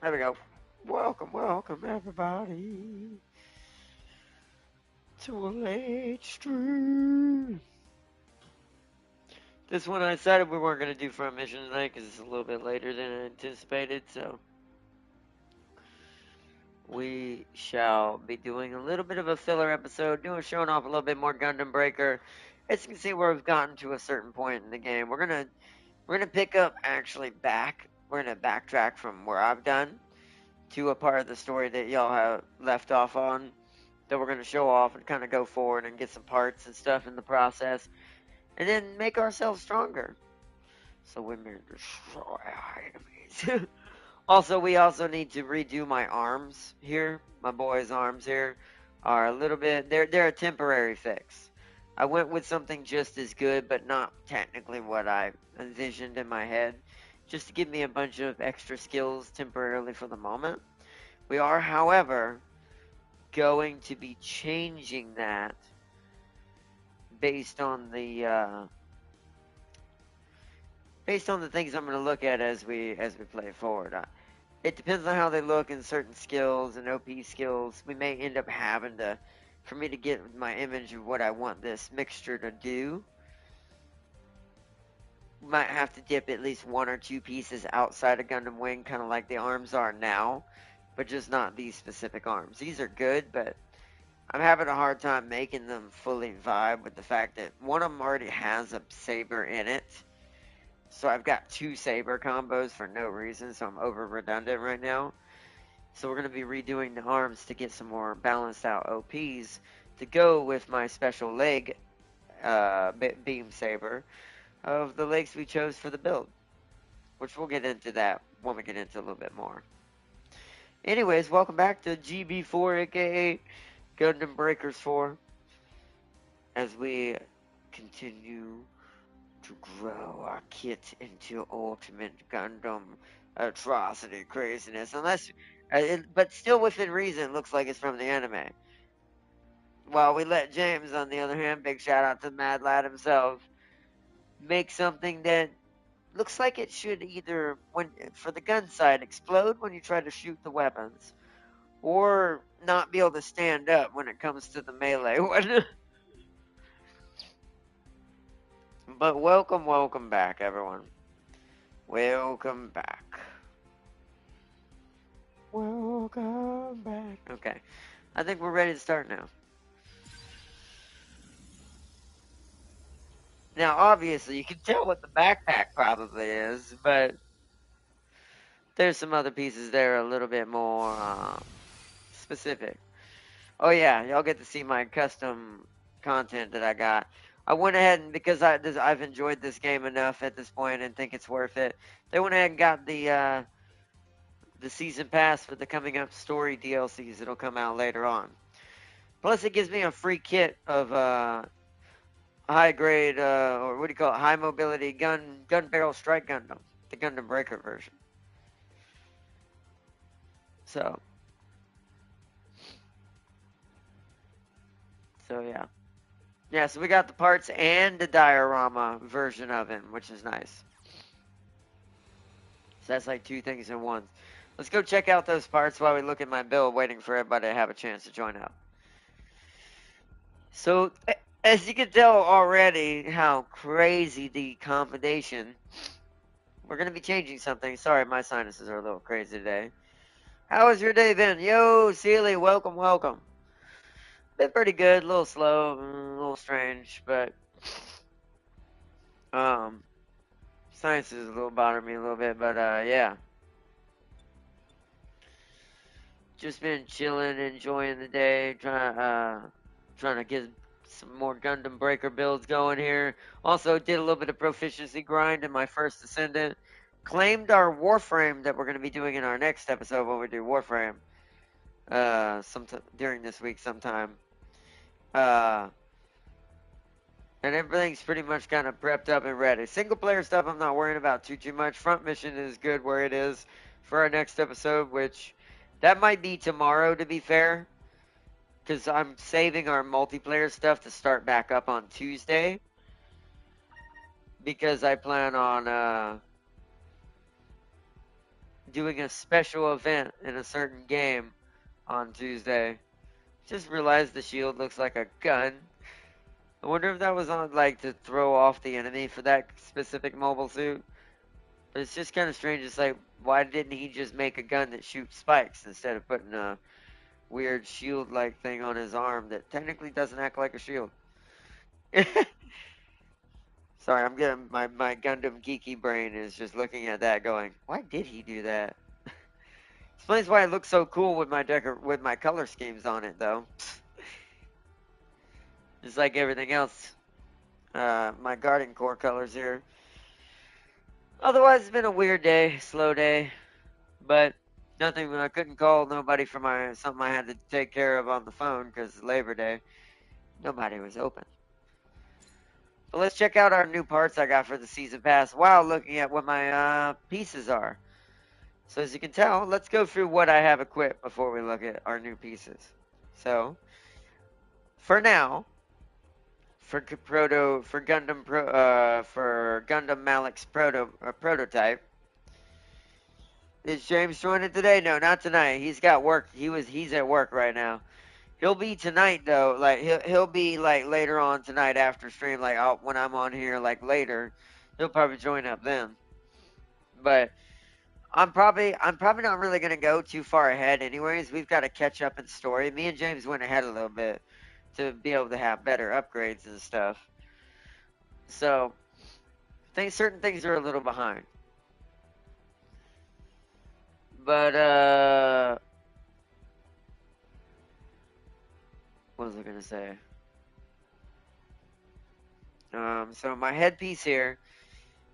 There we go. Welcome, welcome, everybody, to a late stream. This one I decided we weren't going to do for a mission tonight because it's a little bit later than I anticipated, so we shall be doing a little bit of a filler episode, showing off a little bit more Gundam Breaker. As you can see, where we've gotten to a certain point in the game, we're gonna pick up actually back. We're gonna backtrack from where I've done to a part of the story that y'all have left off on, that we're going to show off and kind of go forward and get some parts and stuff in the process, and then make ourselves stronger. So we may destroy enemies. Also, we also need to redo my arms here. My boys' arms here are a little bit. They're a temporary fix. I went with something just as good, but not technically what I envisioned in my head, just to give me a bunch of extra skills temporarily for the moment. We are, however, going to be changing that based on the things I'm going to look at as we play forward. It depends on how they look in certain skills and OP skills. We may end up having to, for me to get my image of what I want this mixture to do, might have to dip at least one or two pieces outside of Gundam Wing, kind of like the arms are now, but just not these specific arms. These are good, but I'm having a hard time making them fully vibe with the fact that one of them already has a saber in it. So I've got two saber combos for no reason, so I'm over redundant right now. So we're going to be redoing the arms to get some more balanced out OPs to go with my special leg beam saber of the legs we chose for the build. Which we'll get into that when we get into a little bit more. Anyways, welcome back to GB4, aka Gundam Breakers 4, as we continue to grow our kit into ultimate Gundam atrocity craziness. But still within reason, looks like it's from the anime. While we let James, on the other hand, big shout out to Mad Lad himself, make something that looks like it should either, when for the gun side, explode when you try to shoot the weapons, or not be able to stand up when it comes to the melee one. But welcome back, everyone. Welcome back. Welcome back. Okay, I think we're ready to start now. Now, obviously, you can tell what the backpack probably is, but there's some other pieces there a little bit more specific. Oh yeah, y'all get to see my custom content that I got. I went ahead and because I've enjoyed this game enough at this point and think it's worth it. They went ahead and got the season pass for the coming up story DLCs that'll come out later on. Plus, it gives me a free kit of high grade or what do you call it? High mobility gun barrel strike Gundam, the Gundam Breaker version. So yeah. Yeah, so we got the parts and the diorama version of him, which is nice. So that's like two things in one. Let's go check out those parts while we look at my build, waiting for everybody to have a chance to join up. So, as you can tell already how crazy the combination, we're going to be changing something. Sorry, my sinuses are a little crazy today. How was your day been? Yo, Sealy, welcome. Been pretty good, a little slow, a little strange, but sinuses a little bother me a little bit, but yeah. Just been chilling, enjoying the day, trying to get some more Gundam Breaker builds going here. Also did a little bit of proficiency grind in my first Ascendant. Claimed our Warframe that we're going to be doing in our next episode when we do Warframe. Sometime during this week sometime. And everything's pretty much kind of prepped up and ready. Single player stuff I'm not worrying about too much. Front mission is good where it is for our next episode, which that might be tomorrow to be fair. Because I'm saving our multiplayer stuff to start back up on Tuesday. Because I plan on doing a special event in a certain game on Tuesday. Just realized the shield looks like a gun. I wonder if that was on like to throw off the enemy for that specific mobile suit. But it's just kind of strange. It's like, why didn't he just make a gun that shoots spikes instead of putting a weird shield-like thing on his arm that technically doesn't act like a shield? Sorry, I'm getting my Gundam geeky brain is just looking at that, going, why did he do that? Explains why it looks so cool with with my color schemes on it, though. Just like everything else. My Guardian Core colors here. Otherwise, it's been a weird day, slow day, but nothing. I couldn't call nobody for something I had to take care of on the phone because Labor Day. Nobody was open. But let's check out our new parts I got for the season pass while looking at what my pieces are. So as you can tell, let's go through what I have equipped before we look at our new pieces. So for now, for Gundam Malik's prototype. Is James joining today? No, not tonight. He's got work. He's at work right now. He'll be tonight though. Like he'll be like later on tonight after stream. Like when I'm on here, like later, he'll probably join up then. But I'm probably not really gonna go too far ahead. Anyways, we've got to catch up in story. Me and James went ahead a little bit to be able to have better upgrades and stuff. So, I think certain things are a little behind. But what was I gonna say? So my headpiece here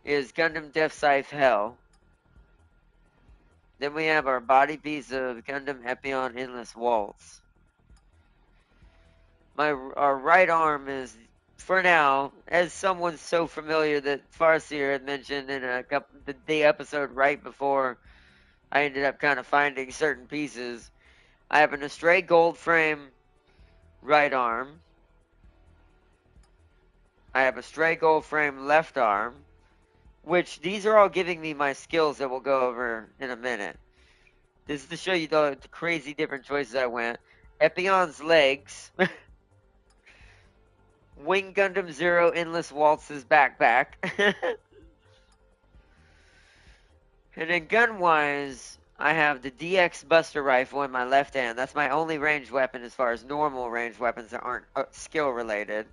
is Gundam Death Scythe Hell. Then we have our body piece of Gundam Epion Endless Waltz. Our right arm is, for now, as someone so familiar that Farseer had mentioned in the episode right before I ended up kind of finding certain pieces. I have an Astray Gold Frame right arm. I have a Stray Gold Frame left arm, which these are all giving me my skills that we'll go over in a minute. This is to show you the crazy different choices I went. Epion's legs. Wing Gundam Zero Endless Waltz's backpack. And then gun-wise, I have the DX Buster Rifle in my left hand. That's my only ranged weapon as far as normal ranged weapons that aren't skill-related.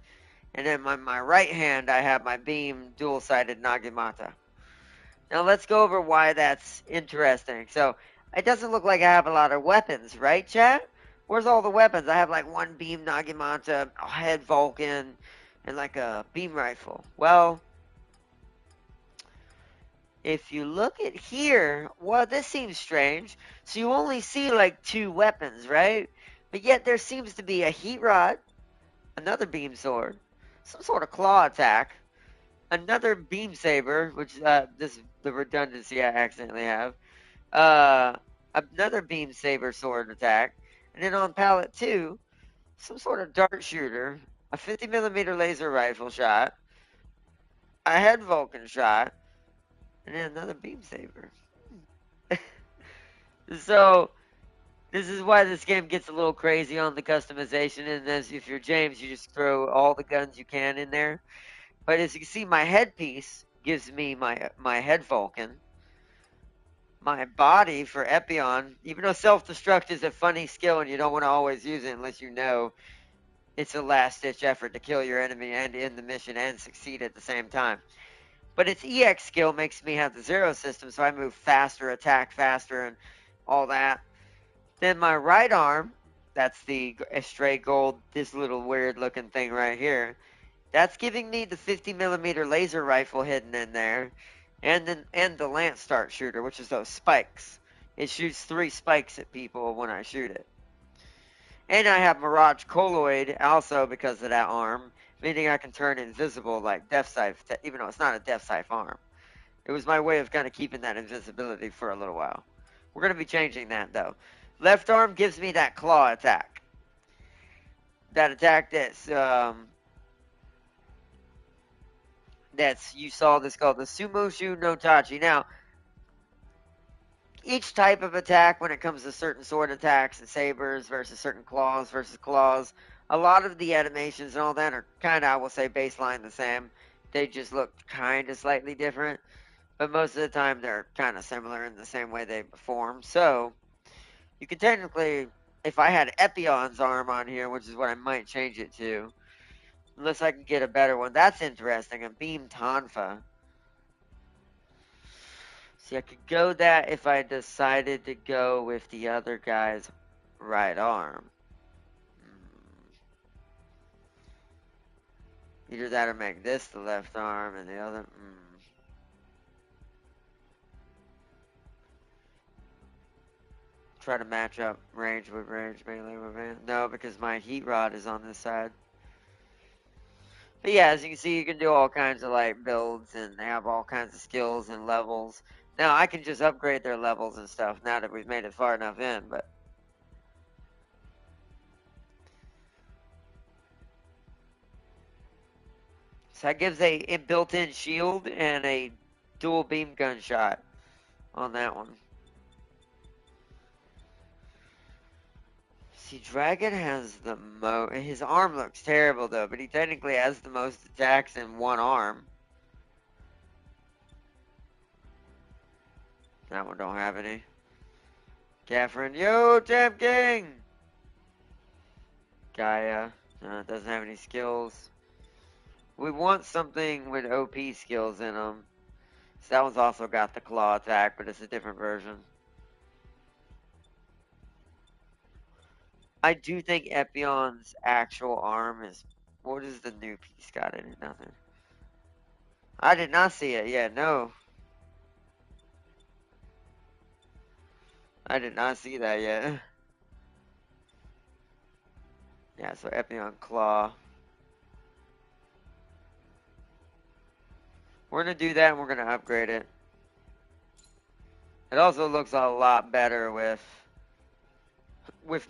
And then my right hand, I have my beam dual-sided Naginata. Now let's go over why that's interesting. So, it doesn't look like I have a lot of weapons, right, chat? Where's all the weapons? I have like one beam Naginata, a head Vulcan, and like a beam rifle. Well, if you look at here, well, this seems strange. So you only see like 2 weapons, right? But yet there seems to be a heat rod, another beam sword, some sort of claw attack, another beam saber, which this is the redundancy I accidentally have. Another beam saber sword attack, and then on pallet 2, some sort of dart shooter, a 50mm laser rifle shot, a head Vulcan shot, and then another beam saber. So this is why this game gets a little crazy on the customization. And as if you're James, you just throw all the guns you can in there. But as you can see, my headpiece gives me my head Vulcan. My body for Epion, even though self-destruct is a funny skill and you don't want to always use it unless you know it's a last-ditch effort to kill your enemy and end the mission and succeed at the same time. But its EX skill makes me have the Zero system, so I move faster, attack faster, and all that. Then my right arm, that's the Astray Gold, this little weird-looking thing right here. That's giving me the 50mm laser rifle hidden in there, and the Lance Start shooter, which is those spikes. It shoots 3 spikes at people when I shoot it. And I have Mirage Colloid also because of that arm, meaning I can turn invisible like Death Scythe, even though it's not a Death Scythe arm. It was my way of kind of keeping that invisibility for a little while. We're going to be changing that though. Left arm gives me that claw attack. That attack that's you saw this called the Sumoshu no Tachi. Now, each type of attack, when it comes to certain sword attacks and sabers versus certain claws versus claws, a lot of the animations and all that are kind of, I will say, baseline the same. They just look kind of slightly different, but most of the time they're kind of similar in the same way they perform. So you could technically, if I had Epion's arm on here, which is what I might change it to, unless I can get a better one. That's interesting. A beam Tonfa. See, I could go that if I decided to go with the other guy's right arm. Either that or make this the left arm and the other. Try to match up range with range, melee with melee. No, because my heat rod is on this side. But yeah, as you can see, you can do all kinds of like builds, and they have all kinds of skills and levels. Now I can just upgrade their levels and stuff now that we've made it far enough in, but so that gives a built-in shield and a dual beam gunshot on that one. See, Dragon has the most. His arm looks terrible though, but he technically has the most attacks in one arm. That one don't have any. Catherine, yo, Champ King! Gaia, doesn't have any skills. We want something with OP skills in them. So that one's also got the claw attack, but it's a different version. I do think Epion's actual arm is. What is the new piece got in it? Nothing. I did not see it. Yeah, no. I did not see that yet. Yeah, so Epion Claw. We're going to do that and we're going to upgrade it. It also looks a lot better with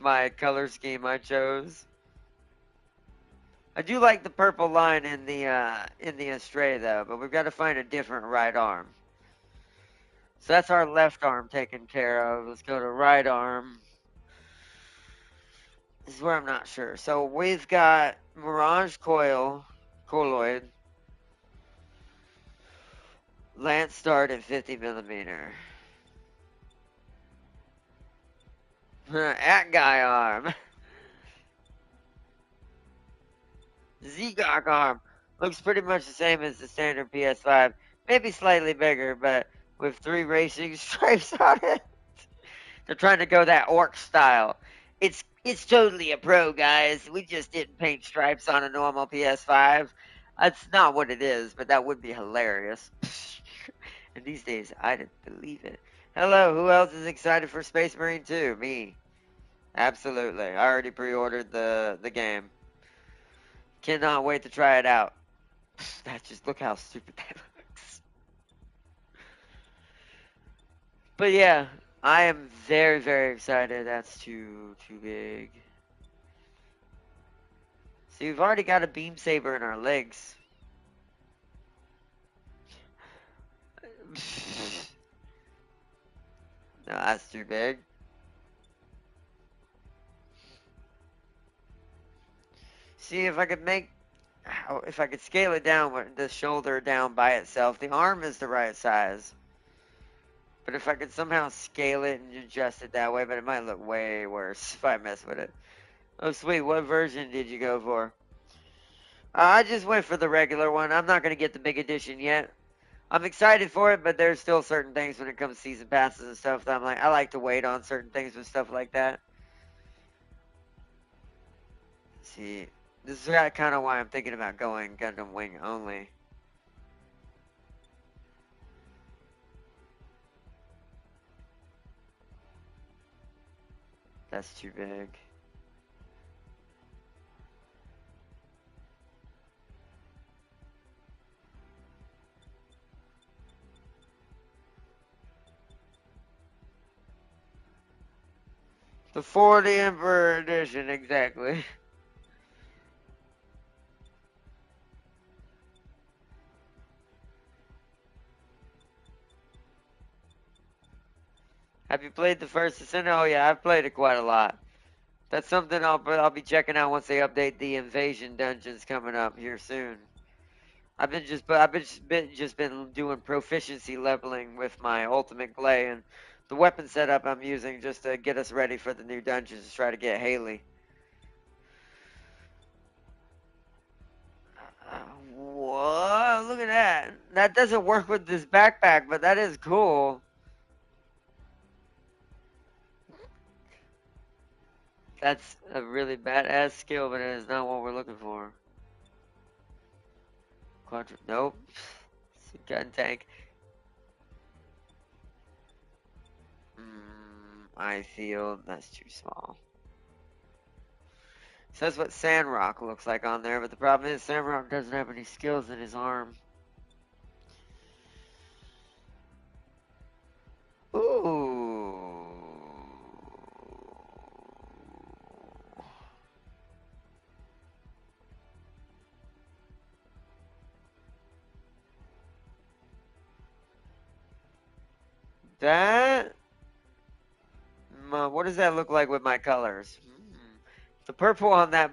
my color scheme I chose. I do like the purple line in the Astray though, but we've got to find a different right arm. So that's our left arm taken care of. Let's go to right arm. This is where I'm not sure. So we've got Mirage Coil, Colloid, Lance Start at 50 millimeter. At guy arm. Zegok arm. Looks pretty much the same as the standard PS5. Maybe slightly bigger, but with 3 racing stripes on it. They're trying to go that orc style. It's totally a pro, guys. We just didn't paint stripes on a normal PS5. That's not what it is, but that would be hilarious. And these days, I didn't believe it. Hello, who else is excited for Space Marine 2? Me. Absolutely. I already pre-ordered the game. Cannot wait to try it out. That just look how stupid that looks. But yeah, I am very, very excited. That's too big. See, we've already got a beam saber in our legs. No, that's too big. See, if I could scale it down with the shoulder down by itself, the arm is the right size. But if I could somehow scale it and adjust it that way, but it might look way worse if I mess with it. Oh, sweet. What version did you go for? I just went for the regular one. I'm not going to get the big edition yet. I'm excited for it, but there's still certain things when it comes to season passes and stuff that I'm like, I like to wait on certain things with stuff like that. See, this is kind of why I'm thinking about going Gundam Wing only. That's too big. The 40 Emperor Edition, exactly. Have you played the first Ascent? Oh yeah, I've played it quite a lot. That's something I'll be checking out once they update the invasion dungeons coming up here soon. I've been doing proficiency leveling with my ultimate play and the weapon setup I'm using just to get us ready for the new dungeons to try to get Haley. Whoa, look at that. That doesn't work with this backpack, but that is cool. That's a really badass skill, but it is not what we're looking for. Nope. It's a gun tank. I feel that's too small. So that's what Sandrock looks like on there, but the problem is Sandrock doesn't have any skills in his arm. Ooh. That? What does that look like with my colors? The purple on that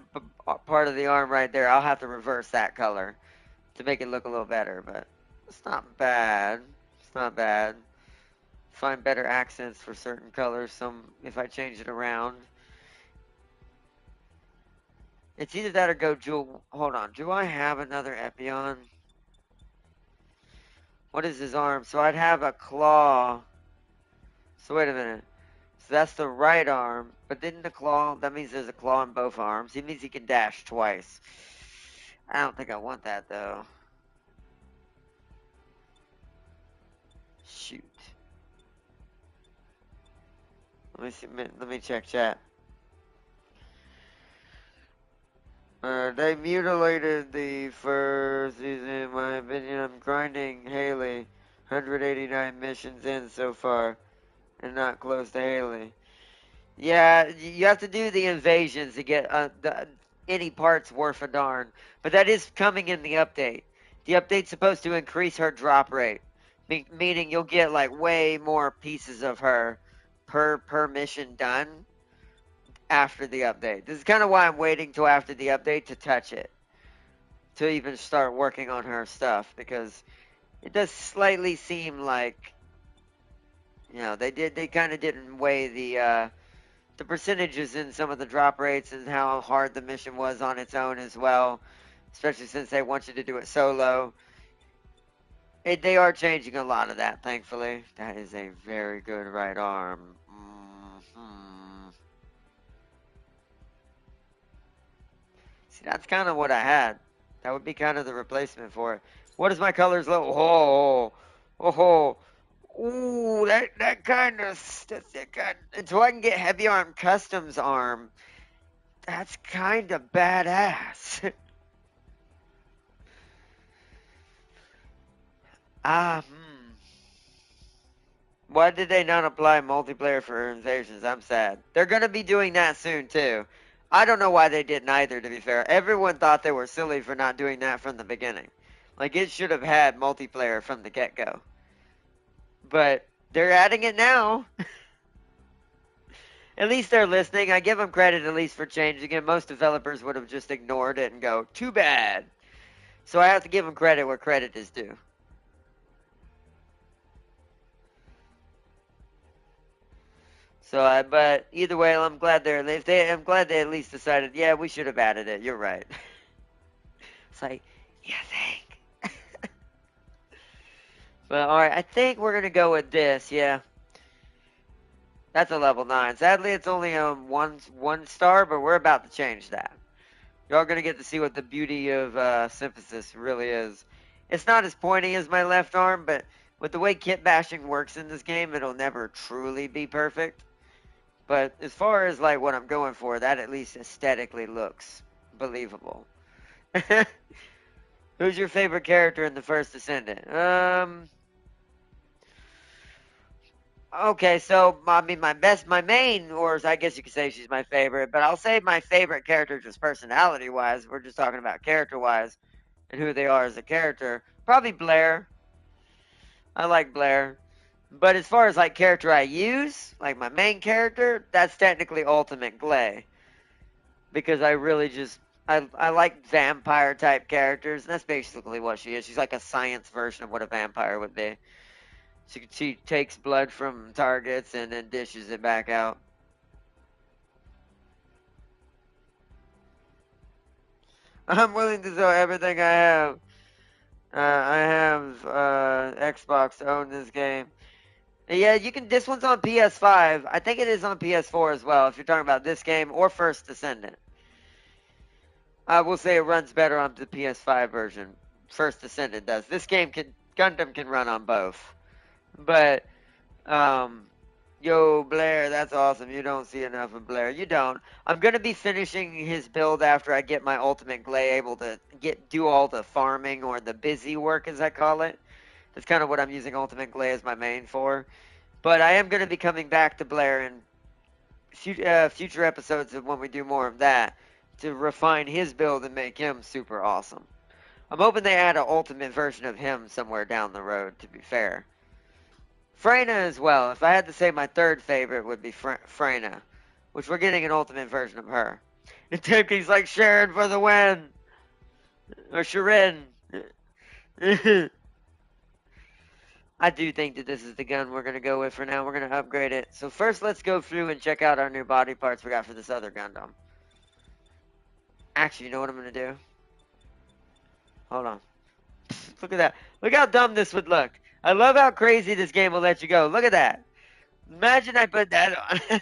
part of the arm right there, I'll have to reverse that color to make it look a little better, but it's not bad. It's not bad. Find better accents for certain colors. Some if I change it around. It's either that or go jewel. Hold on. Do I have another Epion? What is his arm? So I'd have a claw. So wait a minute. So that's the right arm. But didn't the claw, that means there's a claw in both arms. He means he can dash twice. I don't think I want that though. Shoot. Let me see. Let me check chat. They mutilated the first season, in my opinion. I'm grinding Haley. 189 missions in so far, and not close to Haley. Yeah, you have to do the invasions to get any parts worth a darn. But that is coming in the update. The update's supposed to increase her drop rate, meaning you'll get like way more pieces of her per mission done after the update. This is kind of why I'm waiting till after the update to touch it, to even start working on her stuff, because it does slightly seem like they kind of didn't weigh the percentages in some of the drop rates and how hard the mission was on its own as well, especially since they want you to do it solo. They are changing a lot of that, thankfully. That is a very good right arm. See, that's kind of what I had. That would be kind of the replacement for it. What is my colors low? Oh, ooh, that kind of that kind. Until I can get heavy arm customs arm, that's kind of badass. Why did they not apply multiplayer for invasions? I'm sad. They're gonna be doing that soon too. I don't know why they didn't either, to be fair. Everyone thought they were silly for not doing that from the beginning. Like, it should have had multiplayer from the get-go. But they're adding it now. At least they're listening. I give them credit at least for changing it. Most developers would have just ignored it and go, too bad. So I have to give them credit where credit is due. But either way, I'm glad I'm glad they at least decided, yeah, we should have added it. You're right. It's like, you think? But all right, I think we're gonna go with this. Yeah, that's a level 9. Sadly, it's only one star, but we're about to change that. Y'all gonna get to see what the beauty of synthesis really is. It's not as pointy as my left arm, but with the way kit bashing works in this game, it'll never truly be perfect. But as far as like what I'm going for, that at least aesthetically looks believable. Who's your favorite character in the first Descendant? Okay, so I mean, my main, or I guess you could say she's my favorite, but I'll say my favorite character just personality wise. We're just talking about character wise and who they are as a character. Probably Blair. I like Blair. But as far as like character I use, like my main character, that's technically Ultimate Glay because I really just I like vampire type characters. And that's basically what she is. She's like a science version of what a vampire would be. She takes blood from targets and then dishes it back out. I'm willing to throw everything I have. I have Xbox to own this game. Yeah, you can. This one's on PS5. I think it is on PS4 as well. If you're talking about this game or First Descendant, I will say it runs better on the PS5 version. First Descendant does. This game can Gundam can run on both, but um, yo Blair, that's awesome. You don't see enough of Blair. You don't. I'm gonna be finishing his build after I get my Ultimate Glay able to do all the farming or the busy work as I call it. That's kind of what I'm using Ultimate Glay as my main for. But I am going to be coming back to Blair in future episodes of when we do more of that to refine his build and make him super awesome. I'm hoping they add an ultimate version of him somewhere down the road, to be fair. Freyna as well. If I had to say my third favorite would be Freyna, which we're getting an ultimate version of her. And Timke's like Sharon for the win! Or Sharon. I do think that this is the gun we're going to go with for now. We're going to upgrade it. So first, let's go through and check out our new body parts we got for this other Gundam. Actually, you know what I'm going to do? Hold on. Look at that. Look how dumb this would look. I love how crazy this game will let you go. Look at that. Imagine I put that on.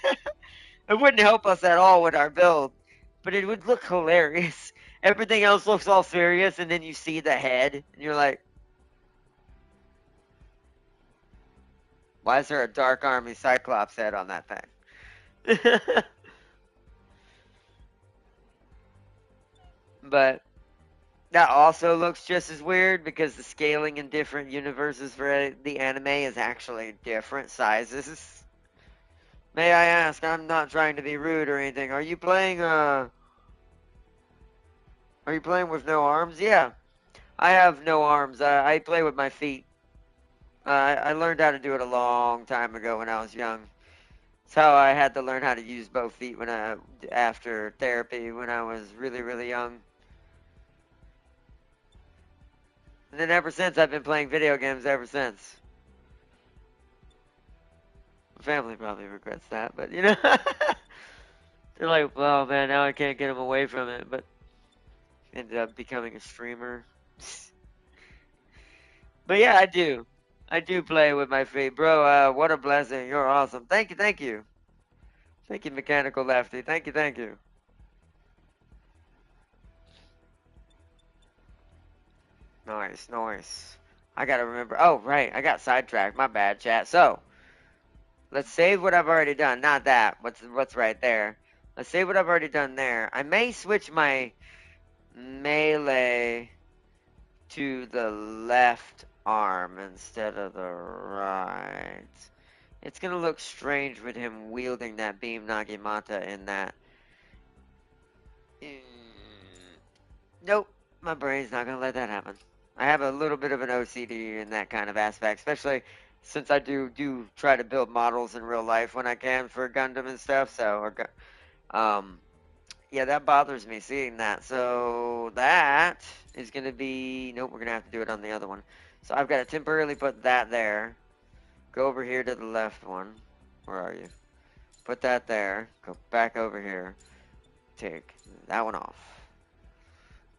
It wouldn't help us at all with our build, but it would look hilarious. Everything else looks all serious, and then you see the head, and you're like, why is there a Dark Army Cyclops head on that thing? But that also looks just as weird because the scaling in different universes for the anime is actually different sizes. May I ask, I'm not trying to be rude or anything. Are you playing with no arms? Yeah. I have no arms. I play with my feet. I learned how to do it a long time ago when I was young. It's how I had to learn how to use both feet after therapy when I was really, really young. And then ever since, I've been playing video games ever since. My family probably regrets that, but you know, they're like, "Well, man, now I can't get them away from it." But ended up becoming a streamer. But yeah, I do. I do play with my feet, bro. What a blessing! You're awesome. Thank you, thank you, thank you, Mechanical Lefty. Thank you, thank you. Nice, nice. I gotta remember. Oh, right, I got sidetracked. My bad, chat. So let's save what I've already done. Not that. What's right there? Let's save what I've already done there. I may switch my melee to the left arm instead of the right. It's gonna look strange with him wielding that beam Naginata in that. Mm, nope, my brain's not gonna let that happen. I have a little bit of an OCD in that kind of aspect, especially since I do try to build models in real life when I can for Gundam and stuff. Um, yeah, that bothers me seeing that. So that is going to be, nope, we're going to have to do it on the other one. So I've got to temporarily put that there. Go over here to the left one. Where are you? Put that there. Go back over here. Take that one off.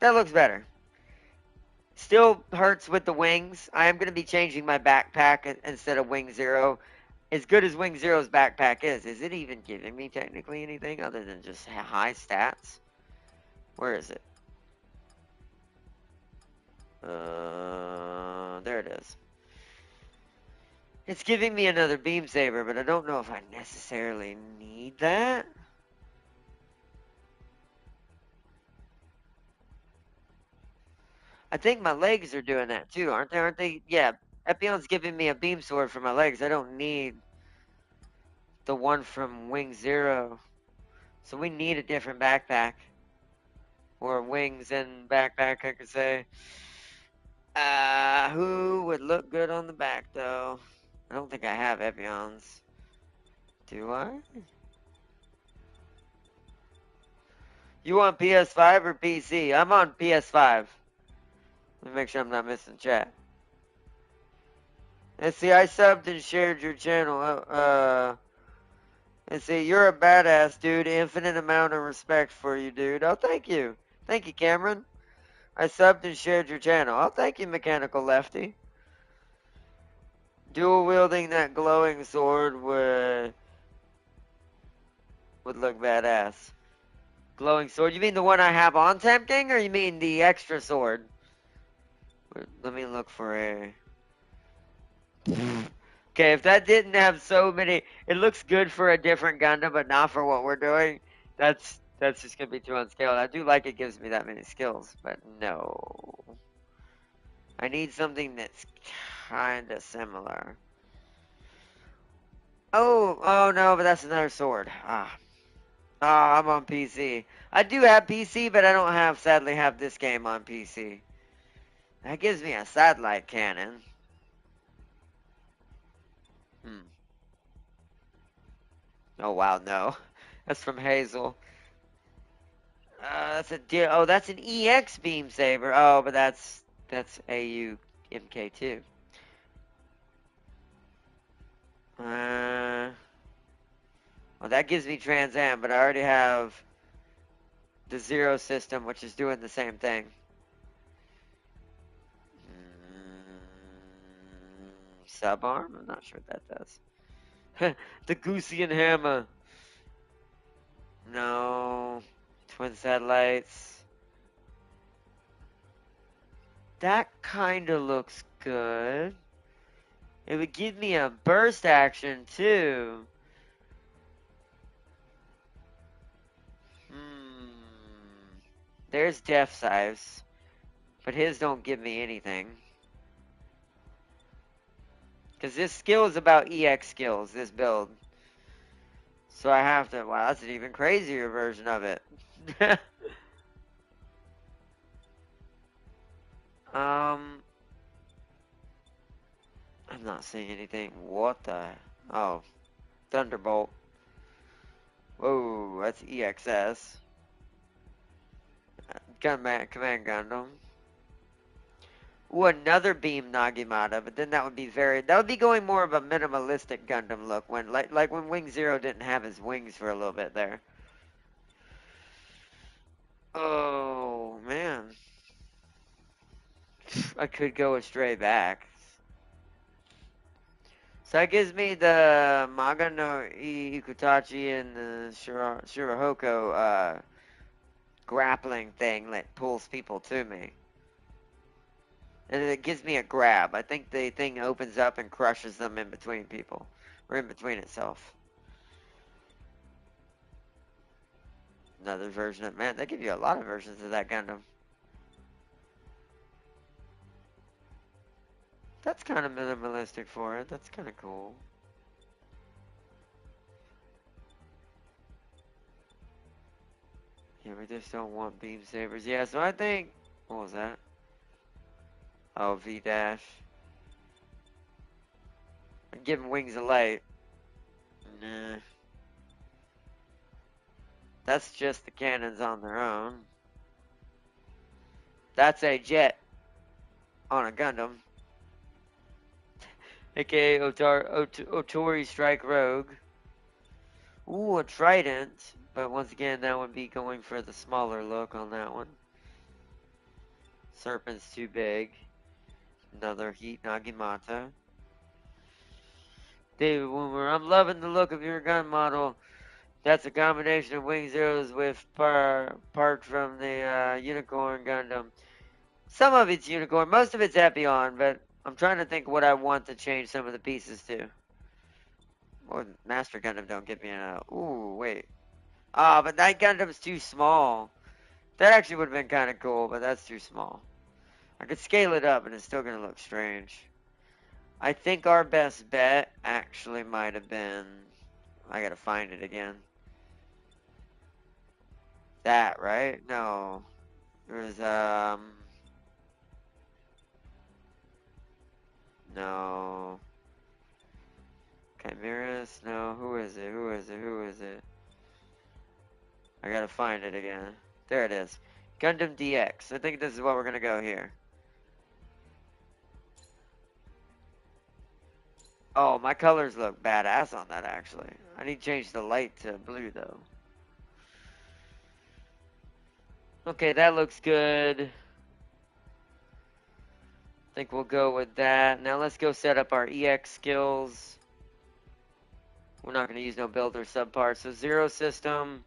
That looks better. Still hurts with the wings. I am going to be changing my backpack instead of Wing Zero. As good as Wing Zero's backpack is it even giving me technically anything other than just high stats? Where is it? There it is. It's giving me another beam saber, but I don't know if I necessarily need that. I think my legs are doing that too, aren't they? Aren't they? Yeah, Epion's giving me a beam sword for my legs. I don't need the one from Wing Zero. So we need a different backpack. Or wings and backpack, I could say. Who would look good on the back, though? I don't think I have Epions. Do I? You want PS5 or PC? I'm on PS5. Let me make sure I'm not missing chat. And see, I subbed and shared your channel. And see, you're a badass, dude. Infinite amount of respect for you, dude. Oh, thank you. Thank you, Cameron. I subbed and shared your channel. Oh, thank you, Mechanical Lefty. Dual wielding that glowing sword would look badass. Glowing sword? You mean the one I have on Tempting, or you mean the extra sword? Let me look for a. Okay, if that didn't have so many, it looks good for a different Gundam, but not for what we're doing. That's just gonna be too unscaled. I do like it gives me that many skills, but no. I need something that's kinda similar. Oh no, but that's another sword. I'm on PC. I do have PC, but I don't sadly have this game on PC. That gives me a satellite cannon. Hmm. Oh wow, no. That's from Hazel. That's an EX beam saber. Oh, but that's AU MK2. Uh, well, that gives me Trans Am, but I already have the Zero system, which is doing the same thing. Subarm? I'm not sure what that does. The Goosian Hammer. No. Twin satellites. That kind of looks good. It would give me a burst action, too. Hmm. There's Def Sives, but his don't give me anything. Because this skill is about EX skills, this build. So I have to, wow, that's an even crazier version of it. um, I'm not seeing anything. What the? Oh, Thunderbolt. Whoa, that's EXS. Command Gundam. Ooh, another beam Nagimata, but then that would be going more of a minimalistic Gundam look when like when Wing Zero didn't have his wings for a little bit there. Oh man. I could go a stray back. So that gives me the Maga no Ikutachi and the Shirahoko grappling thing that pulls people to me. And it gives me a grab. I think the thing opens up and crushes them in between people. Or in between itself. Another version of, man, they give you a lot of versions of that Gundam. That's kind of minimalistic for it. That's kind of cool. Yeah, we just don't want beam sabers. Yeah, so I think, what was that? Oh, V-dash. Give him wings of light. Nah. That's just the cannons on their own. That's a jet on a Gundam. AKA Otori Strike Rogue. Ooh, a Trident. But once again, that would be going for the smaller look on that one. Serpent's too big. Another Heat Nagimata. David Woomer, I'm loving the look of your gun model. That's a combination of Wing Zeros with part from the Unicorn Gundam. Some of it's Unicorn, most of it's Epion, but I'm trying to think what I want to change some of the pieces to. Or Master Gundam don't give me a... Ooh, wait. Ah, but that Gundam's too small. That actually would have been kind of cool, but that's too small. I could scale it up and it's still going to look strange. I think our best bet actually might have been... I gotta find it again. That, right? No. There's, no. I gotta find it again. There it is. Gundam DX. I think this is what we're gonna go here. Oh, my colors look badass on that, actually. I need to change the light to blue, though. Okay, that looks good. I think we'll go with that. Now let's go set up our EX skills. We're not going to use no builder subparts. So zero system.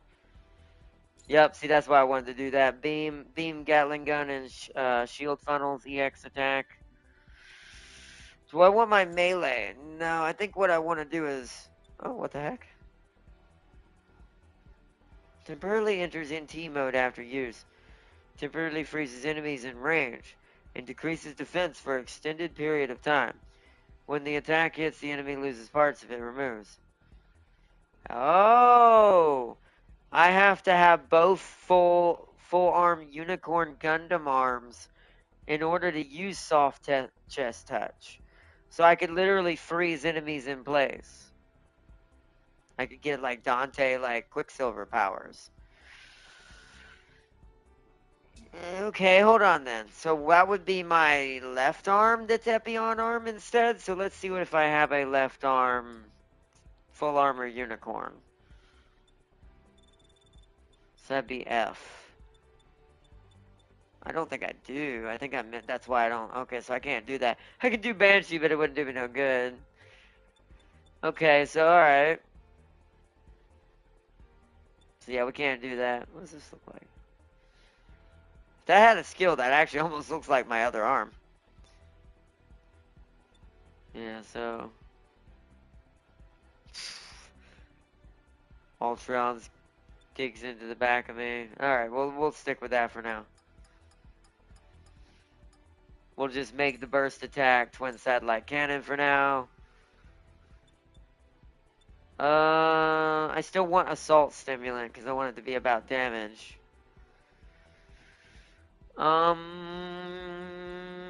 Yep, see, that's why I wanted to do that. Beam, Gatling gun, and shield funnels, EX attack. Do I want my melee? No, I think what I want to do is... Oh, what the heck? Temporarily enters NT mode after use. Temporarily freezes enemies in range. And decreases defense for extended period of time. When the attack hits, the enemy loses parts if it removes. Oh! I have to have both full arm unicorn Gundam arms in order to use soft chest touch. So I could literally freeze enemies in place. I could get like Dante, like Quicksilver powers. Okay, hold on then. So that would be my left arm that's Epion arm instead. So let's see what if I have a left arm full armor unicorn. So that'd be F. I don't think I do. I think I meant that's why I don't. Okay, so I can't do that. I could do Banshee, but it wouldn't do me no good. Okay, so alright. So yeah, we can't do that. What does this look like? If that had a skill, that actually almost looks like my other arm. Yeah, so... Ultron's digs into the back of me. Alright, we'll stick with that for now. We'll just make the burst attack twin satellite cannon for now. I still want assault stimulant because I want it to be about damage.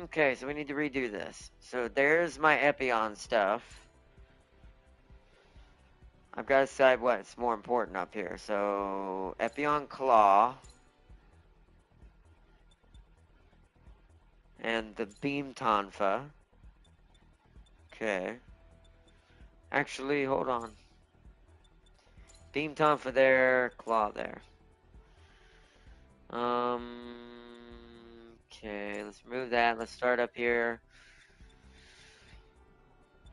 Okay, so we need to redo this. So there's my Epion stuff. I've got to decide what's more important up here. So Epion Claw. And the Beam Tonfa. Okay. Actually, hold on. Beam Tonfa there, Claw there. Okay, let's remove that. Let's start up here.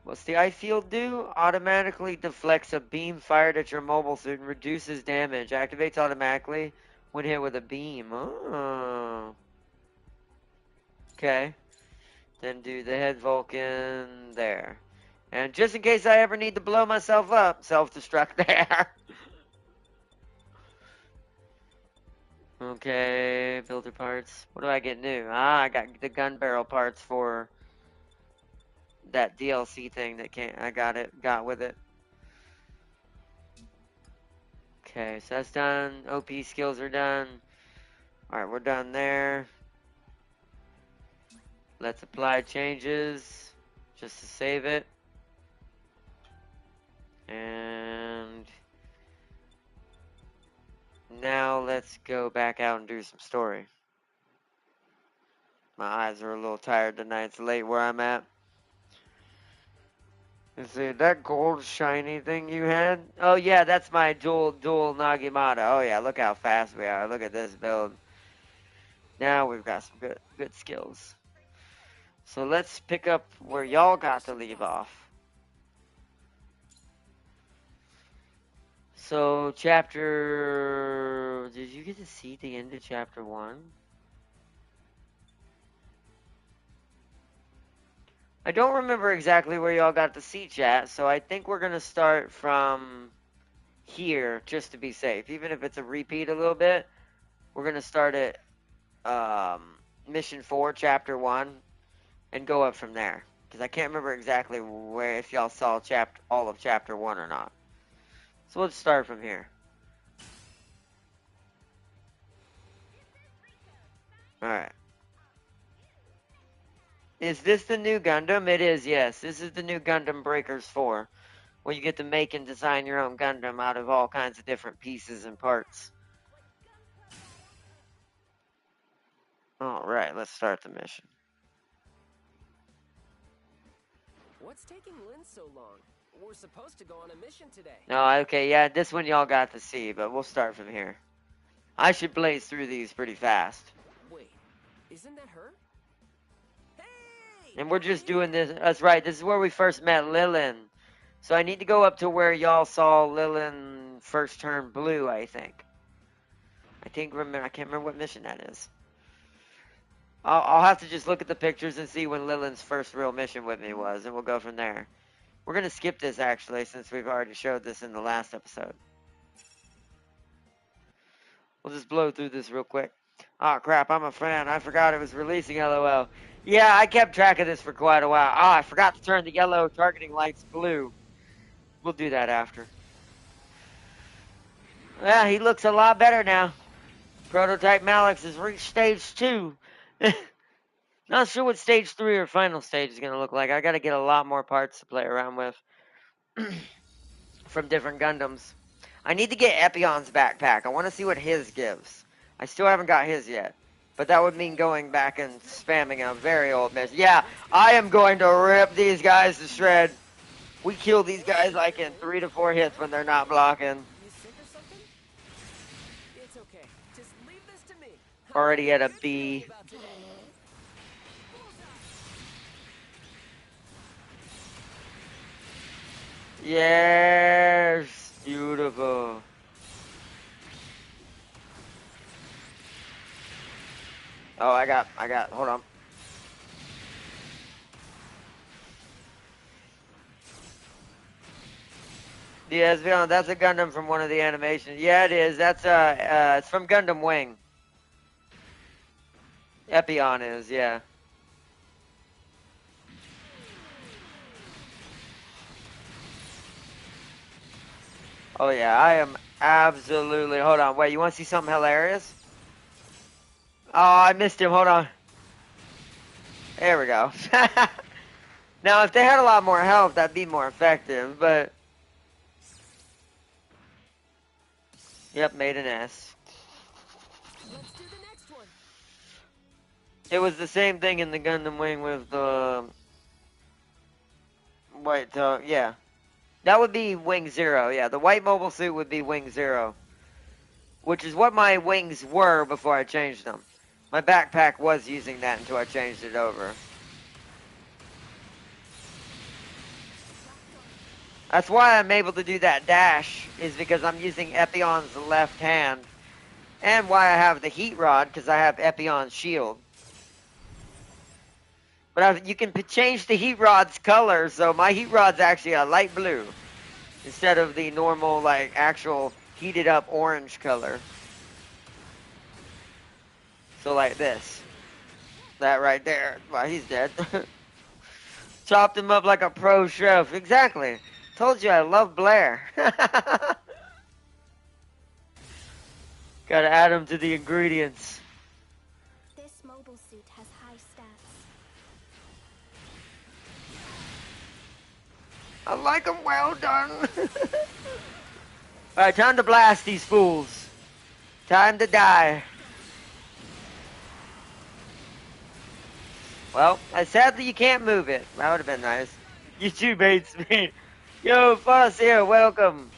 What's the ice field do? Automatically deflects a beam fired at your mobile suit and reduces damage. Activates automatically when hit with a beam. Oh. Okay. Then do the head Vulcan there. And just in case I ever need to blow myself up, self-destruct there. Okay, builder parts. What do I get new? Ah, I got the gun barrel parts for that DLC thing that I got with it. Okay, so that's done. OP skills are done. Alright, we're done there. Let's apply changes just to save it. And now let's go back out and do some story. My eyes are a little tired tonight. It's late where I'm at. Let's see, that gold shiny thing you had? Oh yeah, that's my dual Naginata. Oh yeah, look how fast we are. Look at this build. Now we've got some good skills. So let's pick up where y'all got to leave off. So did you get to see the end of chapter 1? I don't remember exactly where y'all got to see chat, so I think we're gonna start from here just to be safe. Even if it's a repeat a little bit, we're gonna start at mission 4, chapter 1, and go up from there. Because I can't remember exactly where, if y'all saw all of chapter 1 or not. So let's start from here. Alright. Is this the new Gundam? It is, yes. This is the new Gundam Breakers 4. Where you get to make and design your own Gundam out of all kinds of different pieces and parts. Alright, let's start the mission. What's taking Lynn so long? We're supposed to go on a mission today. Oh, okay, yeah, this one y'all got to see, but we'll start from here. I should blaze through these pretty fast. Wait, isn't that her? Hey! And we're just doing this. That's right, this is where we first met Lilin. So I need to go up to where y'all saw Lilin first turn blue, I think. I can't remember what mission that is. I'll have to just look at the pictures and see when Lilin's first real mission with me was, and we'll go from there. We're going to skip this, actually, since we've already showed this in the last episode. We'll just blow through this real quick. Oh, crap, I'm a fan. I forgot it was releasing LOL. Yeah, I kept track of this for quite a while. Oh, I forgot to turn the yellow targeting lights blue. We'll do that after. Yeah, he looks a lot better now. Prototype Malix has reached stage 2. Not sure what stage 3 or final stage is going to look like. I got to get a lot more parts to play around with from different Gundams. I need to get Epion's backpack. I want to see what his gives. I still haven't got his yet. But that would mean going back and spamming a very old mission. Yeah, I am going to rip these guys to shred. We kill these guys like in 3 to 4 hits when they're not blocking. You sick or something? It's okay. Just leave this to me. Already at a B. Yes, beautiful. Oh, I got, hold on. Yeah, that's a Gundam from one of the animations. Yeah, it is. That's, it's from Gundam Wing. Epion is, yeah. Oh, yeah, I am absolutely... Hold on, wait, you want to see something hilarious? Oh, I missed him, hold on. There we go. Now, if they had a lot more health, that'd be more effective, but... Yep, made an S. Let's do the next one. It was the same thing in the Gundam Wing with the... Wait, yeah. That would be Wing 0, yeah. The white mobile suit would be Wing 0. Which is what my wings were before I changed them. My backpack was using that until I changed it over. That's why I'm able to do that dash, is because I'm using Epion's left hand. And why I have the heat rod, because I have Epion's shield. But you can change the heat rod's color, so my heat rod's actually a light blue. Instead of the normal, like, actual heated up orange color. So like this. That right there. Well, he's dead. Chopped him up like a pro chef. Exactly. Told you I love Blair. Gotta add him to the ingredients. This mobile suit has high stats. I like them well done. Alright, time to blast these fools. Time to die. Well, sadly you can't move it. That would have been nice. You too, Bates. Yo, Fuss here, welcome.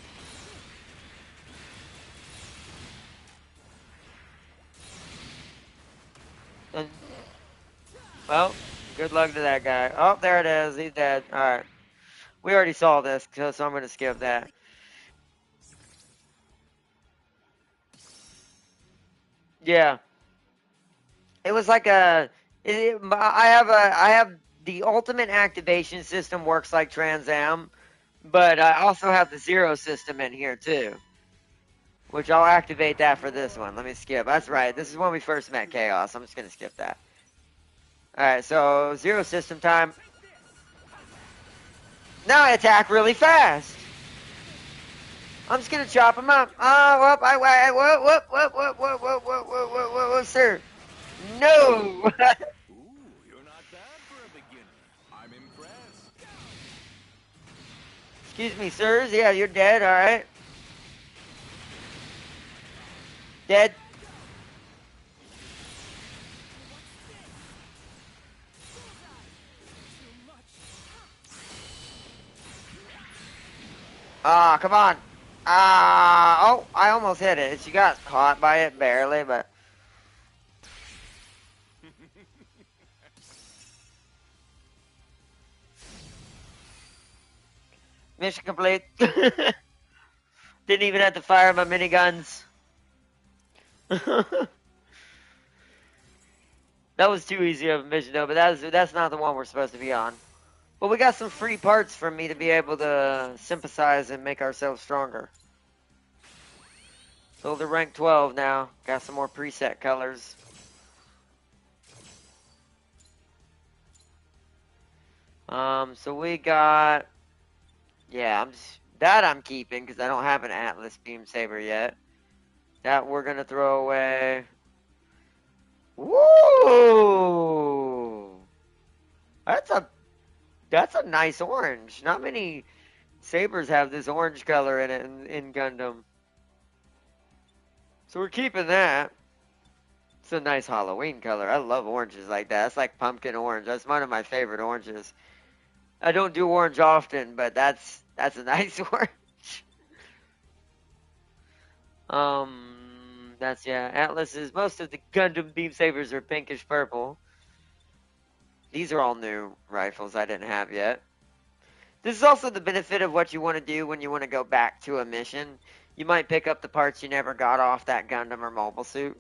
Well, good luck to that guy. Oh, there it is. He's dead. Alright. We already saw this, so I'm going to skip that. Yeah. It was like I have the ultimate activation system works like Trans Am, but I also have the Zero system in here too. Which I'll activate that for this one. Let me skip. That's right. This is when we first met Chaos. I'm just going to skip that. Alright, so Zero system time. Now I attack really fast. I'm just going to chop him up. Oh, whoop, sir. No! Ooh, you're not bad for a beginner. I'm impressed. Excuse me, sirs. Yeah, you're dead, alright. Dead. Ah, come on. Ah, oh, I almost hit it. She got caught by it barely, but mission complete. Didn't even have to fire my miniguns. That was too easy of a mission though, but that's not the one we're supposed to be on. But we got some free parts for me to be able to sympathize and make ourselves stronger. So they're rank 12 now. Got some more preset colors. So we got, yeah, I'm keeping because I don't have an Atlas beam saber yet. That we're gonna throw away. Woo! That's a nice orange. Not many sabers have this orange color in it in Gundam. So we're keeping that. It's a nice Halloween color. I love oranges like that. It's like pumpkin orange. That's one of my favorite oranges. I don't do orange often, but that's a nice orange. That's, yeah, Atlas's, most of the Gundam beam sabers are pinkish purple. These are all new rifles I didn't have yet. This is also the benefit of what you want to do when you want to go back to a mission. You might pick up the parts you never got off that Gundam or mobile suit.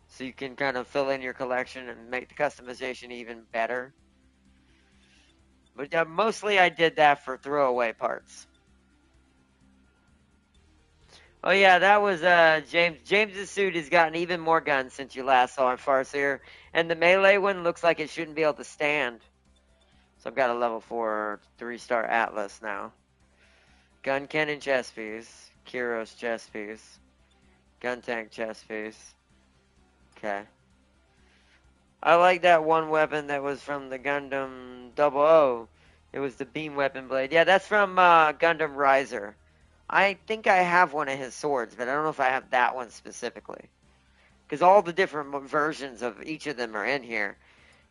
So you can kind of fill in your collection and make the customization even better. But mostly I did that for throwaway parts. Oh yeah, that was James. James's suit has gotten even more guns since you last saw him, Farseer. And the melee one looks like it shouldn't be able to stand. So I've got a level 4 3-star Atlas now. Gun cannon chest piece. Kyros chest piece. Gun tank chest piece. Okay. I like that one weapon that was from the Gundam 00. It was the beam weapon blade. Yeah, that's from Gundam Riser. I think I have one of his swords, but I don't know if I have that one specifically. Because all the different versions of each of them are in here.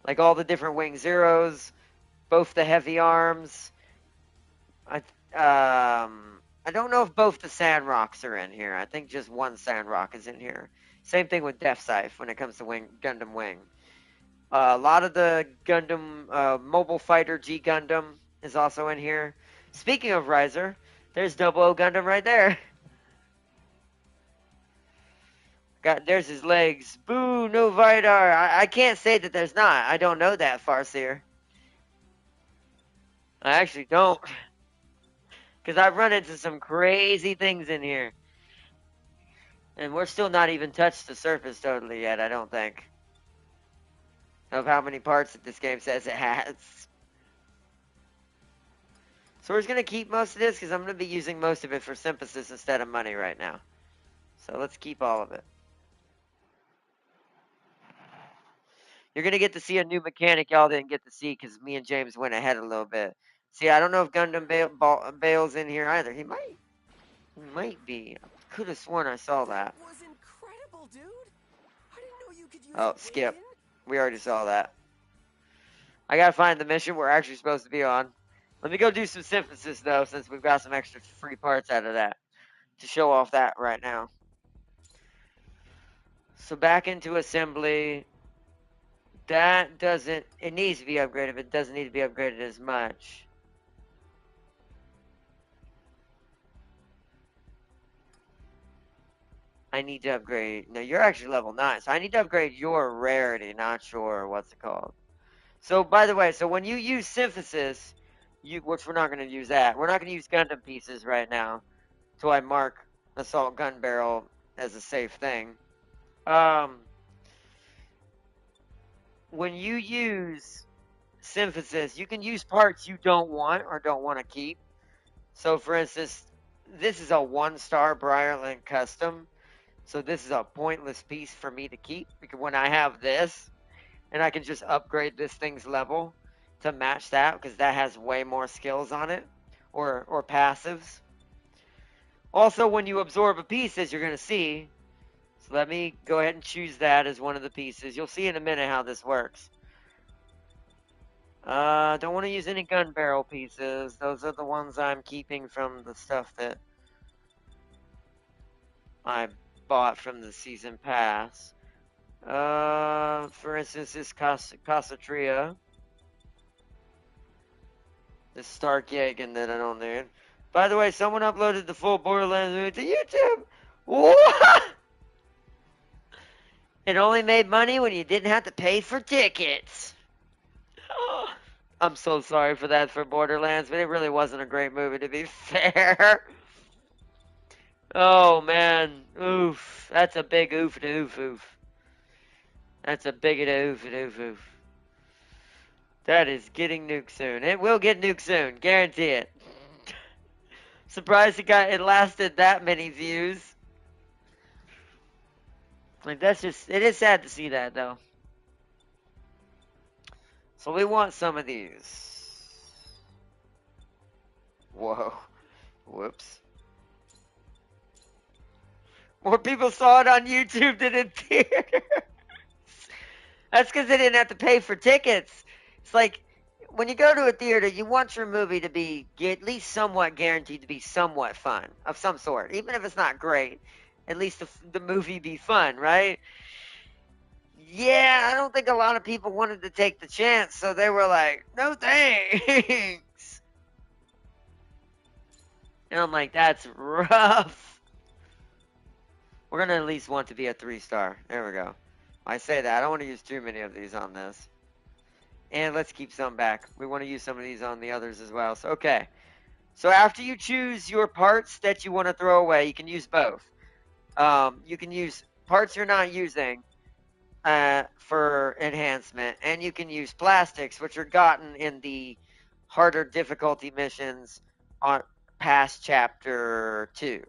Like all the different Wing Zeros, both the heavy arms. I don't know if both the Sandrocks are in here. I think just one Sandrock is in here. Same thing with Death Scythe when it comes to Gundam Wing. A lot of the Gundam Mobile Fighter G Gundam is also in here. Speaking of Riser, there's Double O Gundam right there. There's his legs. Boo, no Vidar. I can't say that there's not. I don't know that, Farseer. I actually don't. Because I've run into some crazy things in here. And we're still not even touched the surface totally yet, I don't think. Of how many parts that this game says it has. So we're just going to keep most of this because I'm going to be using most of it for synthesis instead of money right now. So let's keep all of it. You're going to get to see a new mechanic y'all didn't get to see because me and James went ahead a little bit. See, I don't know if Gundam Bale's in here either. He might be. I could have sworn I saw that. That was incredible, dude. I didn't know you could use Oh, a skip. win. We already saw that. I gotta find the mission we're actually supposed to be on. Let me go do some synthesis though, since we've got some extra free parts out of that to show off that right now. So back into assembly. That doesn't, it needs to be upgraded, but it doesn't need to be upgraded as much. I need to upgrade, no, you're actually level 9, so I need to upgrade your rarity, not your, what's it called. So, by the way, so when you use synthesis, which we're not going to use that, we're not going to use Gundam pieces right now, so I mark assault gun barrel as a safe thing. When you use synthesis, you can use parts you don't want or don't want to keep. So, for instance, this is a 1-star Briarland custom. So this is a pointless piece for me to keep because when I have this, and I can just upgrade this thing's level to match that because that has way more skills on it or passives. Also, when you absorb a piece, as you're going to see, so let me go ahead and choose that as one of the pieces. You'll see in a minute how this works. Don't want to use any gun barrel pieces. Those are the ones I'm keeping from the stuff that I bought from the season pass. For instance, this Casatria. This Stark Yagan that I don't need. By the way, someone uploaded the full Borderlands movie to YouTube. What? It only made money when you didn't have to pay for tickets. I'm so sorry for that for Borderlands, but it really wasn't a great movie to be fair. Oh man, oof. That's a big oof to oof oof. That's a big oof to oof oof. That is getting nuked soon. It will get nuked soon, guarantee it. Surprised it lasted that many views. Like that's just it is sad to see that though. So we want some of these. Whoa. Whoops. More people saw it on YouTube than in theaters. That's because they didn't have to pay for tickets. It's like when you go to a theater, you want your movie to be at least somewhat guaranteed to be somewhat fun of some sort, even if it's not great. At least the movie be fun, right? Yeah, I don't think a lot of people wanted to take the chance, so they were like, "No thanks." And I'm like, "That's rough." We're gonna at least want to be a 3-star. There we go. I say that I don't want to use too many of these on this. And let's keep some back. We want to use some of these on the others as well. So, okay. So after you choose your parts that you want to throw away, you can use both. You can use parts you're not using for enhancement, and you can use plastics, which are gotten in the harder difficulty missions on past chapter 2.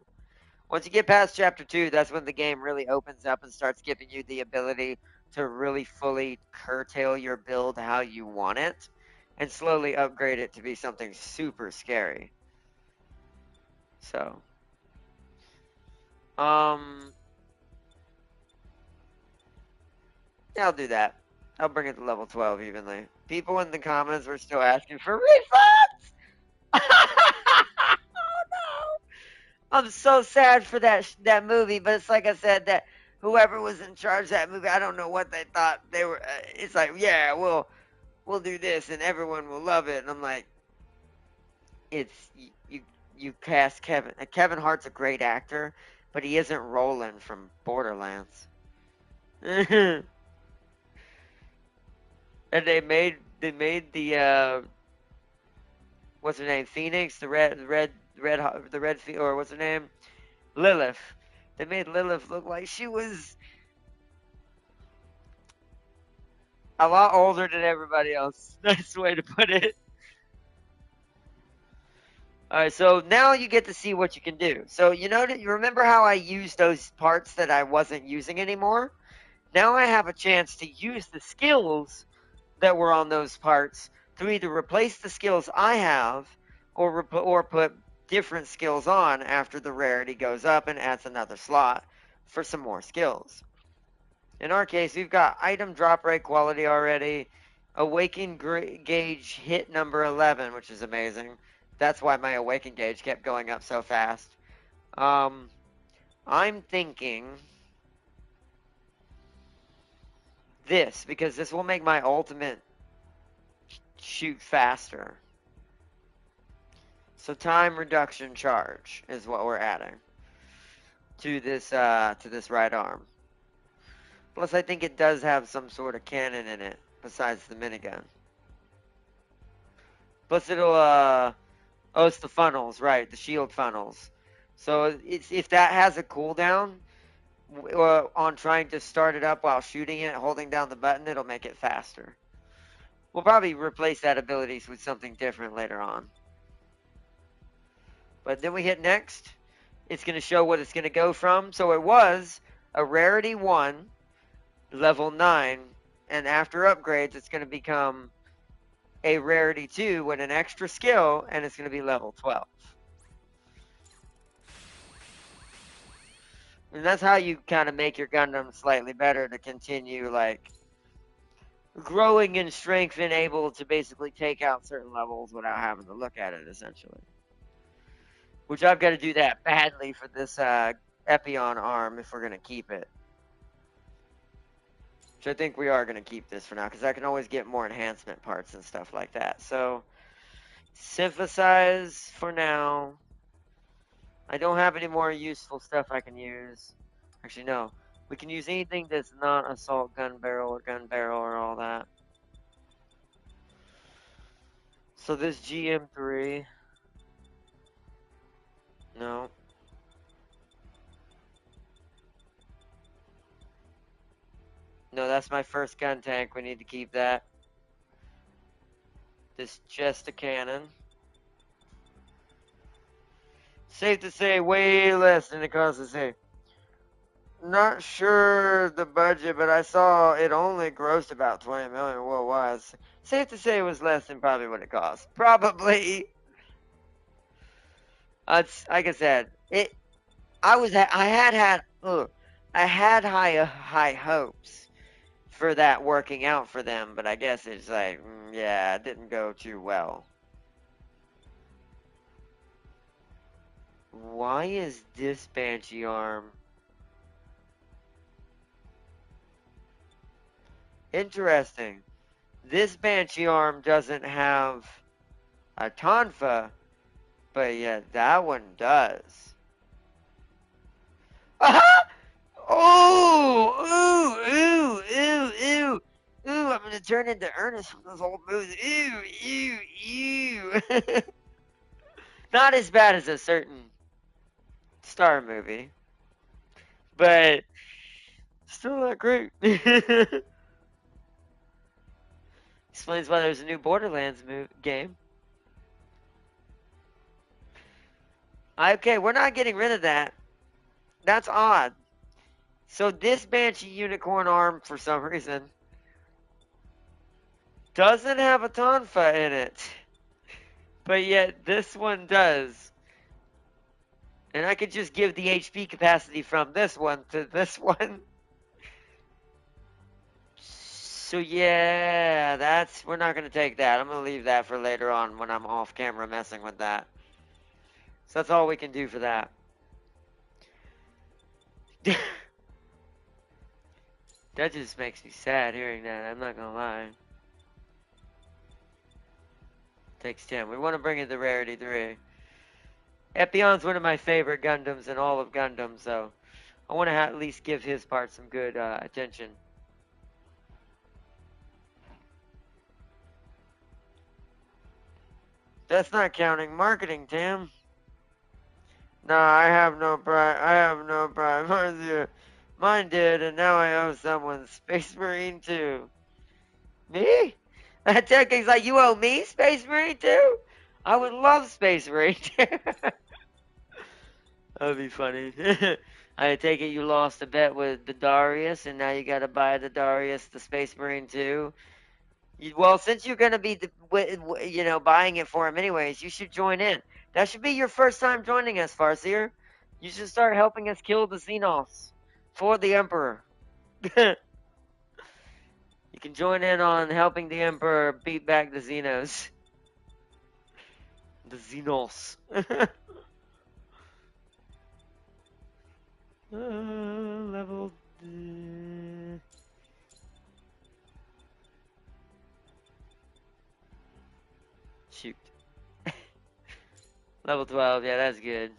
Once you get past chapter 2, that's when the game really opens up and starts giving you the ability to really fully curtail your build how you want it and slowly upgrade it to be something super scary. So, yeah, I'll do that. I'll bring it to level 12 evenly. People in the comments were still asking for refunds. Oh no! I'm so sad for that movie, but it's like I said that whoever was in charge of that movie, I don't know what they thought they were. It's like, yeah, we'll do this and everyone will love it, and I'm like, it's you cast Kevin. Kevin Hart's a great actor, but he isn't Roland from Borderlands. And they made the what's her name, Phoenix, or what's her name, Lilith. They made Lilith look like she was a lot older than everybody else. That's the way to put it. All right, so now you get to see what you can do. So you remember how I used those parts that I wasn't using anymore? Now I have a chance to use the skills that were on those parts to either replace the skills I have or put different skills on after the rarity goes up and adds another slot for some more skills. In our case, we've got item drop rate quality already, awaken gauge hit number 11, which is amazing. That's why my awaken gauge kept going up so fast. I'm thinking this, because this will make my ultimate shoot faster. So time reduction charge is what we're adding to this right arm. Plus, I think it does have some sort of cannon in it besides the minigun. Plus, it'll oh, it's the funnels, right? The shield funnels. So if that has a cooldown on trying to start it up while shooting it, holding down the button, it'll make it faster. We'll probably replace that ability with something different later on. But then we hit next. It's going to show what it's going to go from. So it was a rarity 1, level 9, and after upgrades, it's going to become a rarity 2 with an extra skill, and it's going to be level 12. And that's how you kind of make your Gundam slightly better to continue, like, growing in strength and able to basically take out certain levels without having to look at it, essentially. Which I've got to do that badly for this Epion arm if we're going to keep it. Which I think we are going to keep this for now, because I can always get more enhancement parts and stuff like that. So, synthesize for now. I don't have any more useful stuff I can use. Actually, no. We can use anything that's not assault gun barrel or all that. So this GM3. No. No, that's my first gun tank. We need to keep that. This just a cannon. Safe to say, way less than it costs to say. Not sure the budget, but I saw it only grossed about 20 million worldwide. Safe to say it was less than probably what it cost. Probably. It's like I said, I had high hopes for that working out for them, but I guess it's like, yeah, it didn't go too well. Why is this Banshee arm? Interesting. This Banshee arm doesn't have a Tonfa, but yet that one does. Aha! Oh! Ooh! Ooh! Ooh! Ooh! Ooh! I'm gonna turn into Ernest from those old movies. Ooh! Ooh! Ooh! Not as bad as a certain Star movie, but still not great. Explains why there's a new Borderlands game. Okay, we're not getting rid of that. That's odd. So this Banshee Unicorn arm, for some reason, doesn't have a Tonfa in it. But yet this one does. And I could just give the HP capacity from this one to this one. So yeah, we're not gonna take that. I'm gonna leave that for later on when I'm off camera messing with that. So that's all we can do for that. That just makes me sad hearing that, I'm not gonna lie. Takes 10. We want to bring in the Rarity 3. Epion's one of my favorite Gundams in all of Gundam, so I want to at least give his part some good attention. That's not counting marketing, Tim. Nah, I have no pride. I have no pride. Mine did, and now I owe someone Space Marine 2. Me? That Tekken's like, you owe me Space Marine 2? I would love Space Marine 2. That'd be funny. I take it you lost a bet with the Darius, and now you gotta buy the Darius, the Space Marine 2. Well, since you're gonna be, buying it for him anyways, you should join in. That should be your first time joining us, Farseer. You should start helping us kill the Xenos for the Emperor. You can join in on helping the Emperor beat back the Xenos. The Xenos. Level. Shoot. Level 12, yeah, that's good.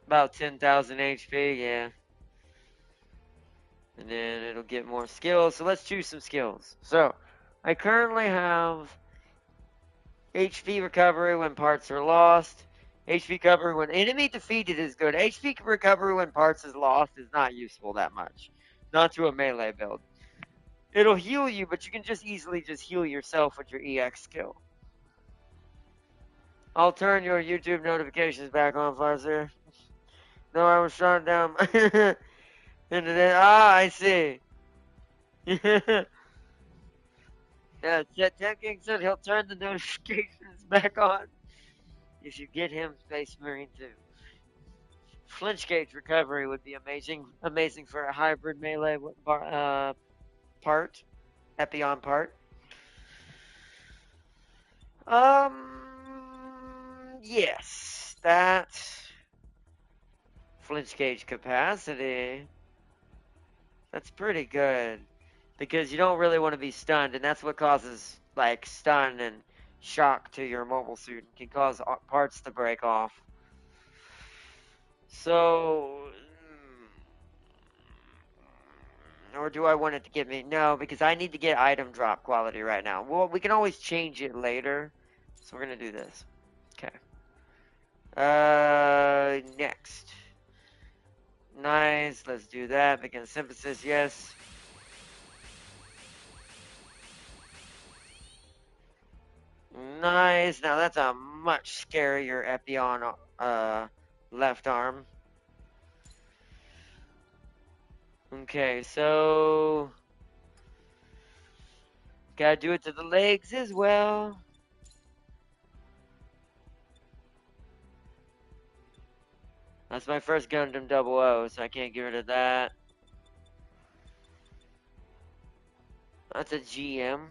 About 10,000 HP, yeah. And then it'll get more skills. So let's choose some skills. So, I currently have HP recovery when parts are lost. HP recovery when enemy defeated is good. HP recovery when parts is lost is not useful that much. Not to a melee build. It'll heal you, but you can just easily just heal yourself with your EX skill. I'll turn your YouTube notifications back on, Farser. No, I was shot down. I see. Yeah, Ted King said he'll turn the notifications back on if you get him Space Marine 2. Flinch gauge recovery would be amazing. Amazing for a hybrid melee part. Epion part. Yes. That flinch gauge capacity. That's pretty good. Because you don't really want to be stunned, and that's what causes, like, stun and shock to your mobile suit. It can cause parts to break off. So, or do I want it to give me? No, because I need to get item drop quality right now. Well, we can always change it later. So we're going to do this. Okay. Next. Nice. Let's do that. Begin synthesis. Yes. Nice. Now that's a much scarier Epion left arm. Okay, so gotta do it to the legs as well. That's my first Gundam 00, so I can't get rid of that. That's a GM.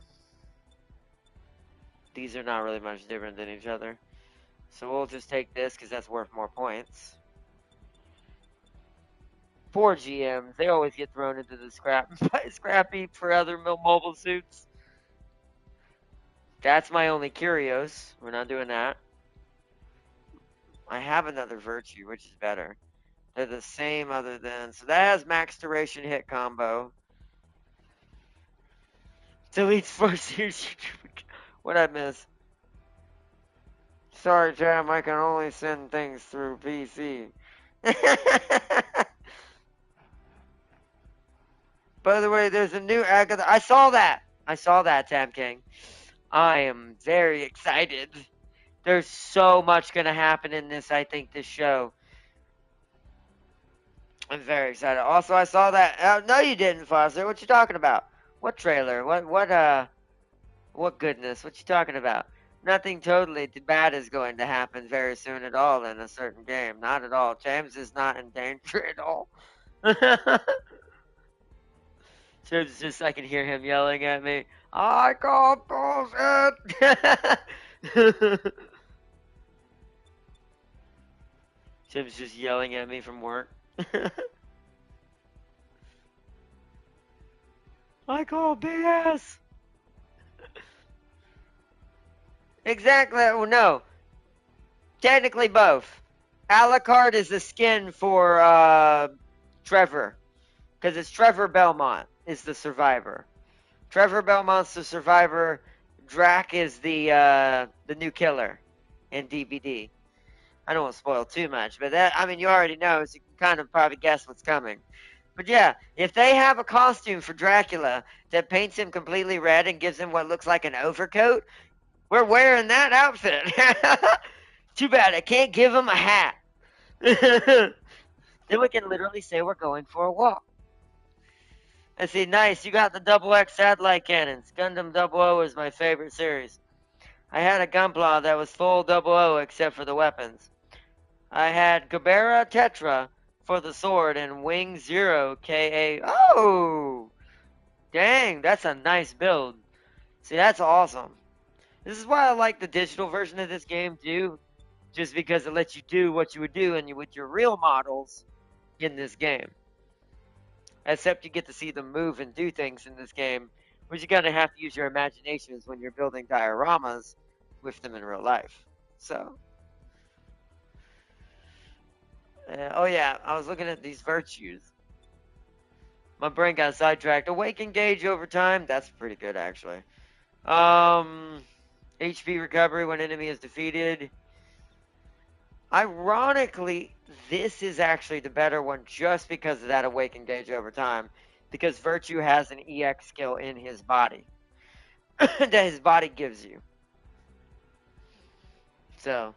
These are not really much different than each other. So we'll just take this because that's worth more points. Poor GMs, they always get thrown into the scrap heap for other mobile suits. That's my only curios. We're not doing that. I have another Virtue, which is better. They're the same other than... So that has max duration hit combo. Deletes first year's... What'd I miss? Sorry, Jam, I can only send things through PC. By the way, there's a new Agatha. I saw that, Tam King. I am very excited. There's so much going to happen in this, I think, this show. I'm very excited. Also, I saw that. No, you didn't, Foster. What you talking about? What trailer? What goodness? What you talking about? Nothing totally bad is going to happen very soon at all in a certain game. Not at all. James is not in danger at all. James just, I can hear him yelling at me. I call bullshit! Jim's just yelling at me from work. I call BS! Exactly. Well, no. Technically both. Alucard is the skin for Trevor. Because it's Trevor Belmont is the survivor. Trevor Belmont's the survivor. Drac is the new killer in DBD. I don't want to spoil too much, but that, I mean, you already know, so you can kind of probably guess what's coming. But yeah, if they have a costume for Dracula that paints him completely red and gives him what looks like an overcoat, we're wearing that outfit. Too bad I can't give him a hat. Then we can literally say we're going for a walk. I see, nice. You got the double X satellite cannons. Gundam 00 is my favorite series. I had a Gunpla that was full 00 except for the weapons. I had Gabera Tetra for the sword and Wing Zero KA. Oh! Dang, that's a nice build. See, that's awesome. This is why I like the digital version of this game too. Just because it lets you do what you would do with your real models in this game. Except you get to see them move and do things in this game, which you're going to have to use your imaginations when you're building dioramas with them in real life. So, oh yeah, I was looking at these virtues. My brain got sidetracked. Awaken gauge over time. That's pretty good, actually. HP recovery when enemy is defeated. Ironically, this is actually the better one just because of that awaken gauge over time. Because Virtue has an EX skill in his body that his body gives you. So,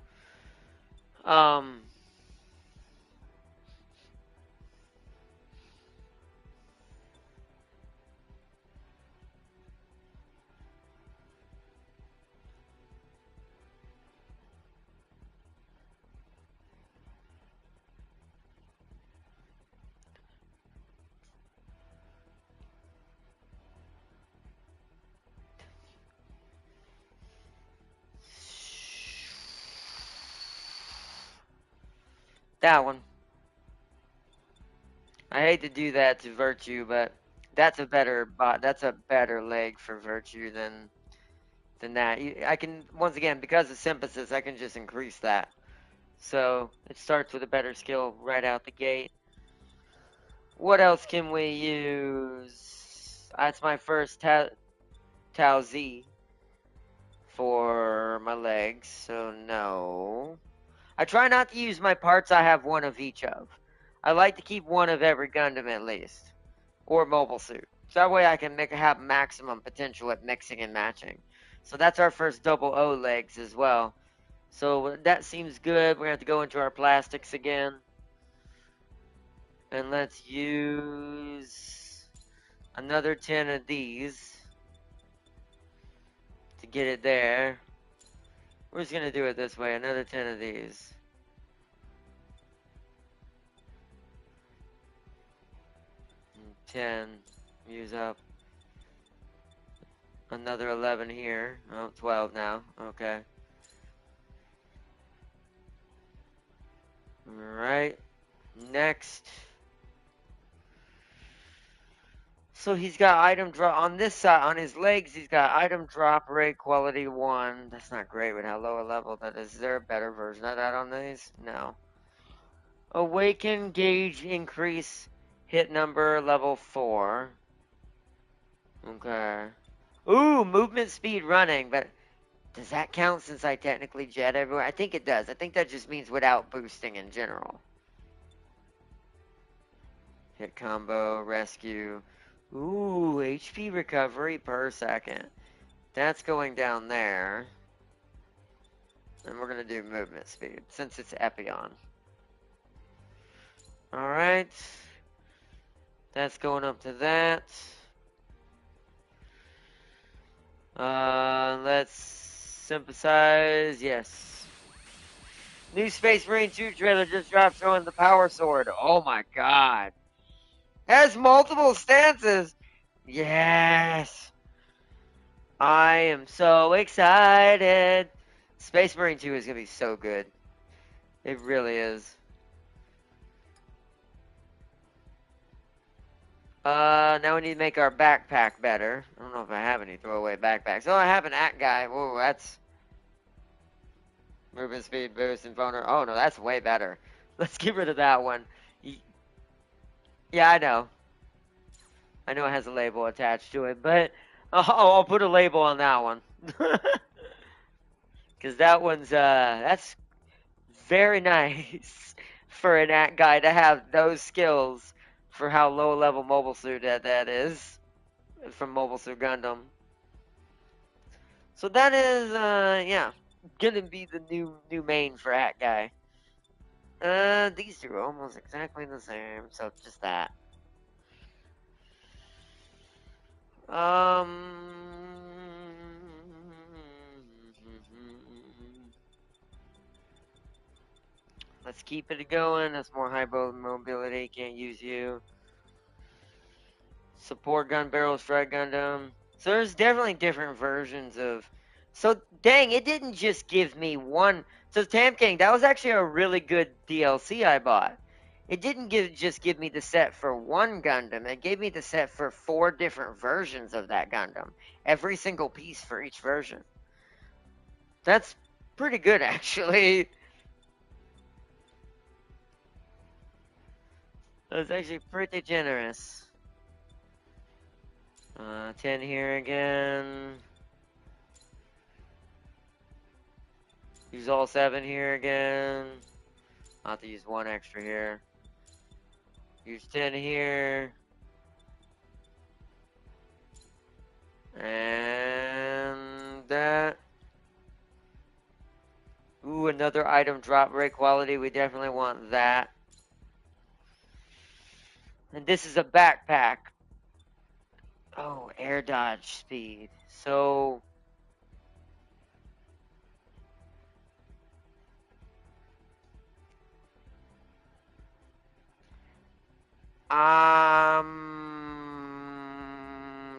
That one. I hate to do that to Virtue, but that's a better leg for Virtue than that. I can, once again, because of synthesis, I can just increase that. So it starts with a better skill right out the gate. What else can we use? That's my first Tau Z for my legs, so no. I try not to use my parts I have one of each of. I like to keep one of every Gundam at least. Or mobile suit. So that way I can have maximum potential at mixing and matching. So that's our first double O legs as well. So that seems good. We're going to have to go into our plastics again. And let's use another 10 of these to get it there. We're just going to do it this way. Another 10 of these. And 10. Use up. Another 11 here. Oh, 12 now. Okay. Alright. Next. So he's got item drop on this side, on his legs, he's got item drop rate quality 1. That's not great with how low a level that is. Is there a better version of that on these? No. Awaken gauge increase hit number level 4. Okay. Ooh, movement speed running, but does that count since I technically jet everywhere? I think it does. I think that just means without boosting in general. Hit combo, rescue. Ooh, HP recovery per second. That's going down there. And we're going to do movement speed, since it's Epion. Alright. That's going up to that. Let's synthesize. Yes. New Space Marine 2 trailer just dropped showing the power sword. Oh my god. Has multiple stances. Yes. I am so excited. Space Marine 2 is going to be so good. It really is. Now we need to make our backpack better. I don't know if I have any throwaway backpacks. Oh, I have an act guy. Whoa, that's movement speed boost and phoner. Oh, no, that's way better. Let's get rid of that one. Yeah, I know. I know it has a label attached to it, but I'll put a label on that one. Because that one's, that's very nice for an act guy to have those skills for how low level mobile suit that is from Mobile Suit Gundam. So that is, yeah, gonna be the new main for Hat Guy. These two are almost exactly the same, so just that. Let's keep it going. That's more high mobility. Can't use you. Support gun barrel, strike Gundam. So there's definitely different versions of. So dang, it didn't just give me one. So Tam King, that was actually a really good DLC I bought. It didn't just give me the set for one Gundam. It gave me the set for 4 different versions of that Gundam. Every single piece for each version. That's pretty good, actually. That's actually pretty generous. 10 here again. Use all 7 here again. I'll have to use 1 extra here. Use 10 here. And that. Ooh, another item drop rate quality. We definitely want that. And this is a backpack. Oh, air dodge speed. So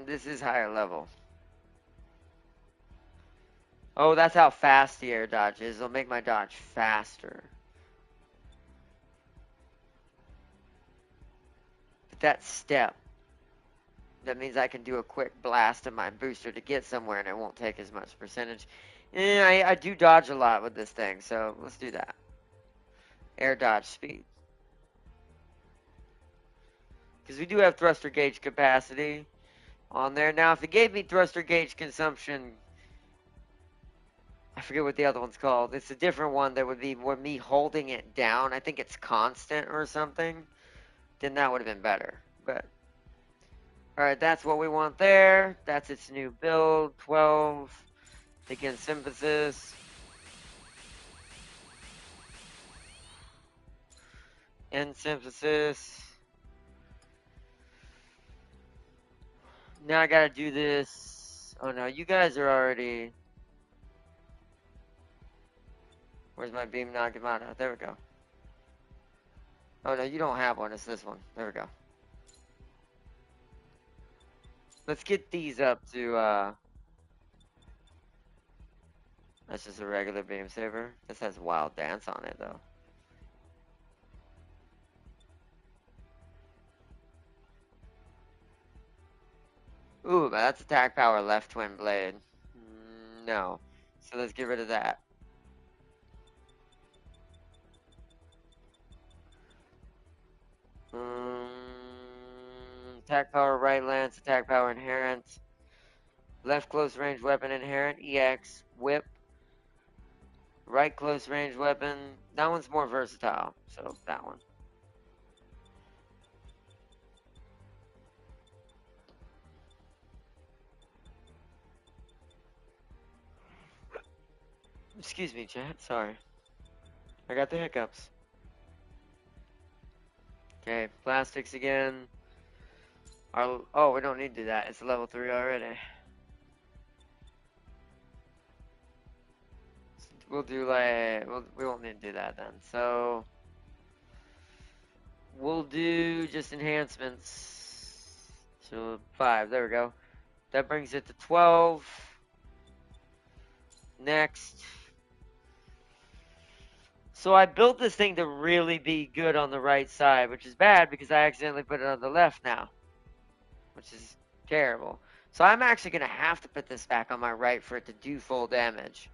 this is higher level. Oh, that's how fast the air dodge is. It'll make my dodge faster. that step. That means I can do a quick blast of my booster to get somewhere and it won't take as much percentage. I do dodge a lot with this thing, so let's do that. Air dodge speed. Because we do have thruster gauge capacity on there. Now, if it gave me thruster gauge consumption, I forget what the other one's called. It's a different one that would be more me holding it down. I think it's constant or something. Then that would have been better. But, alright, that's what we want there. That's its new build. 12. Begin synthesis. End synthesis. Now I gotta do this. Oh no, you guys are already. Where's my beam Nagamata? There we go. Oh no, you don't have one. It's this one. There we go. Let's get these up to, that's just a regular beam saber. This has wild dance on it, though. Ooh, but that's attack power left twin blade. No. So let's get rid of that. Attack power right lance, attack power inherent. Left close range weapon inherent, EX, whip. Right close range weapon. That one's more versatile, so that one. Excuse me, chat. Sorry. I got the hiccups. Okay, plastics again. Oh, we don't need to do that. It's level 3 already. We'll do like, we won't need to do that then. So, we'll do just enhancements. So, 5. There we go. That brings it to 12. Next. So I built this thing to really be good on the right side, which is bad because I accidentally put it on the left now, which is terrible. So I'm actually going to have to put this back on my right for it to do full damage.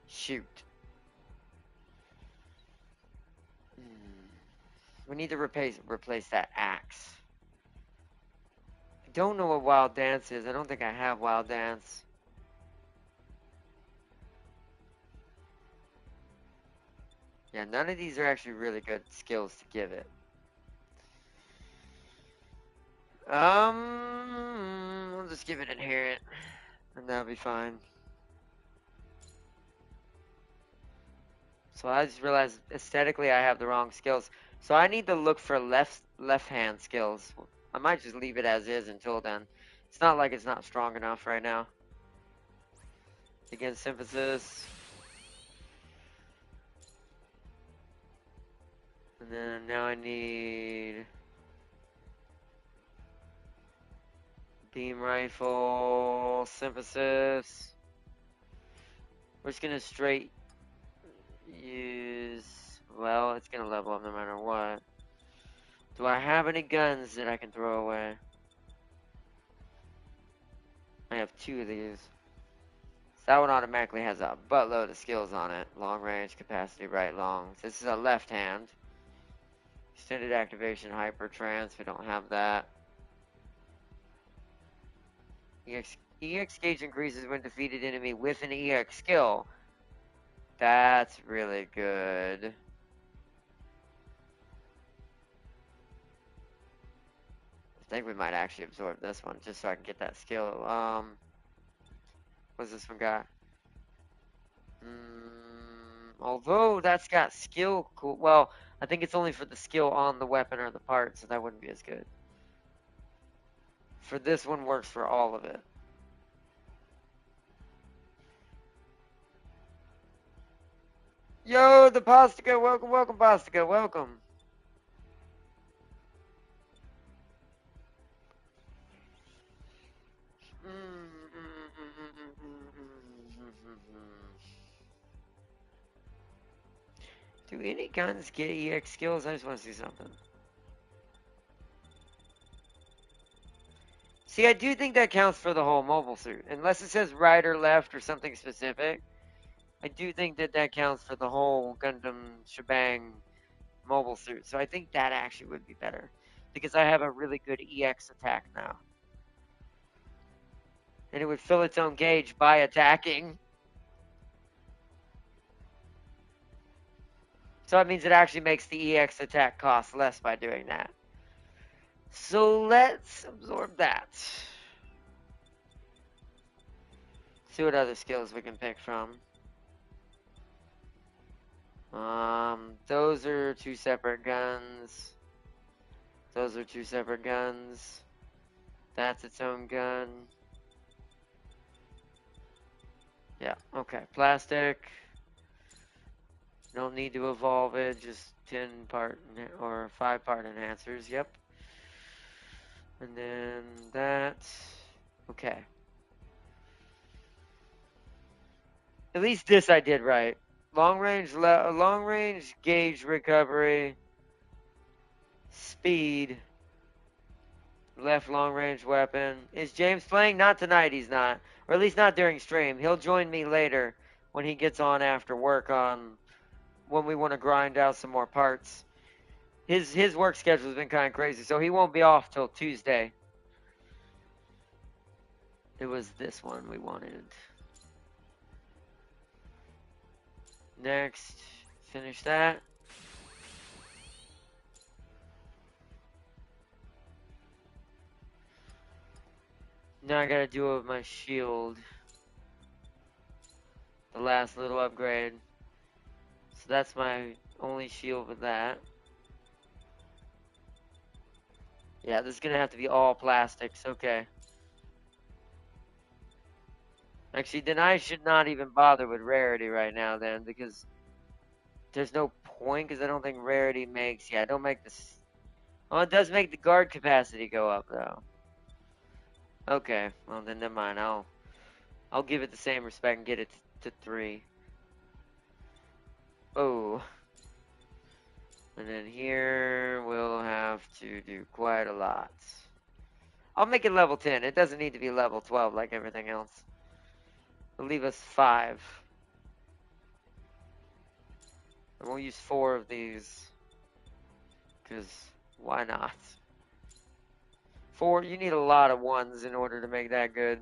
Shoot. We need to replace that axe. I don't know what Wild Dance is. I don't think I have Wild Dance. Yeah, none of these are actually really good skills to give it. We'll just give it inherent, and that'll be fine. So I just realized aesthetically I have the wrong skills. So I need to look for left hand skills. I might just leave it as is until then. It's not like it's not strong enough right now. Again, synthesis. And then now I need beam rifle, synthesis. We're just gonna straight use, well, it's gonna level up no matter what. Do I have any guns that I can throw away? I have 2 of these. So that one automatically has a buttload of skills on it. Long range, capacity, right long. So this is a left hand. Extended activation, hyper trance. We don't have that. EX gauge increases when defeated enemy with an EX skill. That's really good. I think we might actually absorb this one just so I can get that skill. What's this one got? Although that's got skill, cool. Well, I think it's only for the skill on the weapon or the part, so that wouldn't be as good. For this one, works for all of it. Yo, the Pastica, welcome, welcome, Pastica, welcome. Do any guns get EX skills? I just want to see something. See, I do think that counts for the whole mobile suit. Unless it says right or left or something specific, I do think that that counts for the whole Gundam shebang mobile suit. So I think that actually would be better. Because I have a really good EX attack now. And it would fill its own gauge by attacking. So that means it actually makes the EX attack cost less by doing that. So let's absorb that. See what other skills we can pick from. Those are two separate guns. Those are two separate guns. That's its own gun. Yeah, okay. Plastic. Don't need to evolve it, just 10 part or 5 part enhancers. Yep. And then that. Okay. At least this I did right. Long range gauge recovery, speed, left long range weapon. Is James playing? Not tonight, he's not. Or at least not during stream. He'll join me later when he gets on after work on when we want to grind out some more parts. His work schedule's been kind of crazy, so he won't be off till Tuesday. It was this one we wanted. Next, finish that. Now I gotta do it with my shield. The last little upgrade. So that's my only shield with that. Yeah, this is gonna have to be all plastics. Okay. Actually, then I should not even bother with rarity right now then, because there's no point, because I don't think rarity makes, yeah, don't make this, oh, it does make the guard capacity go up, though. Okay, well then never mind, I'll give it the same respect and get it to 3. Oh. And then here, we'll have to do quite a lot. I'll make it level 10, it doesn't need to be level 12 like everything else. It'll leave us 5. And we'll use 4 of these. Because why not? 4, you need a lot of 1s in order to make that good.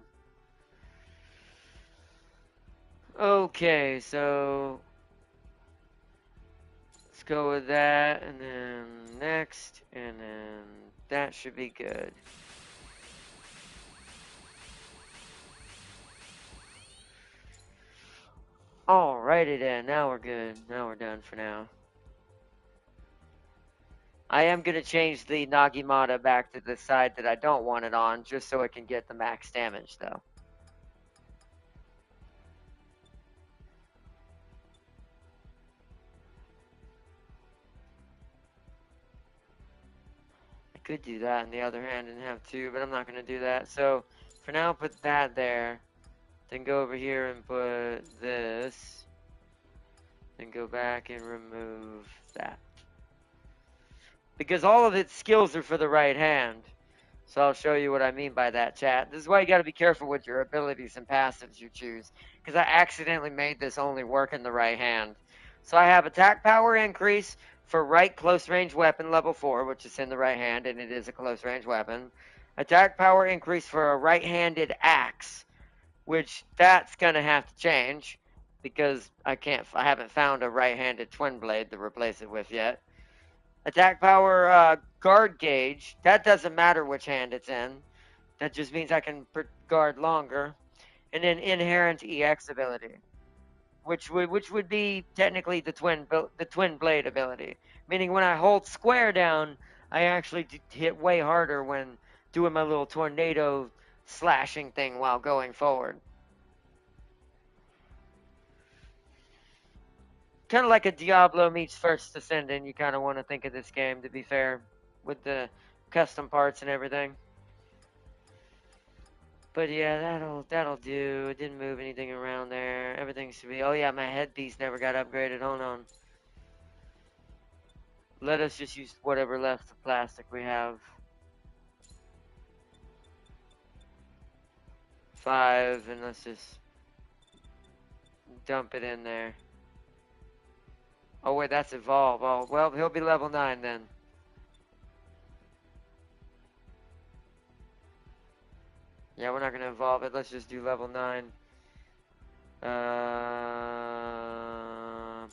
Okay, so let's go with that, and then next, and then that should be good. Alrighty then, now we're good. Now we're done for now. I am going to change the Nagimata back to the side that I don't want it on, just so it can get the max damage, though. I could do that on the other hand and have 2, but I'm not going to do that. So, for now, put that there. Then go over here and put this. Then go back and remove that. Because all of its skills are for the right hand. So I'll show you what I mean by that, chat. This is why you got to be careful with your abilities and passives you choose. Because I accidentally made this only work in the right hand. So I have attack power increase for right close range weapon level 4, which is in the right hand, and it is a close range weapon. Attack power increase for a right-handed axe, which that's going to have to change because I haven't found a right-handed twin blade to replace it with yet. Attack power guard gauge, that doesn't matter which hand it's in. That just means I can guard longer. And then inherent EX ability, which would be technically the twin blade ability. Meaning when I hold square down, I actually hit way harder when doing my little tornado slashing thing while going forward. Kind of like a Diablo meets First Descendant, you kind of want to think of this game, to be fair, with the custom parts and everything. But yeah, that'll do. It didn't move anything around there. Everything should be. Oh yeah, my headpiece never got upgraded. Hold on. Let us just use whatever left of plastic we have. 5, and let's just dump it in there. Oh wait, that's evolve. Oh, well, he'll be level 9 then. Yeah, we're not going to evolve it. Let's just do level 9.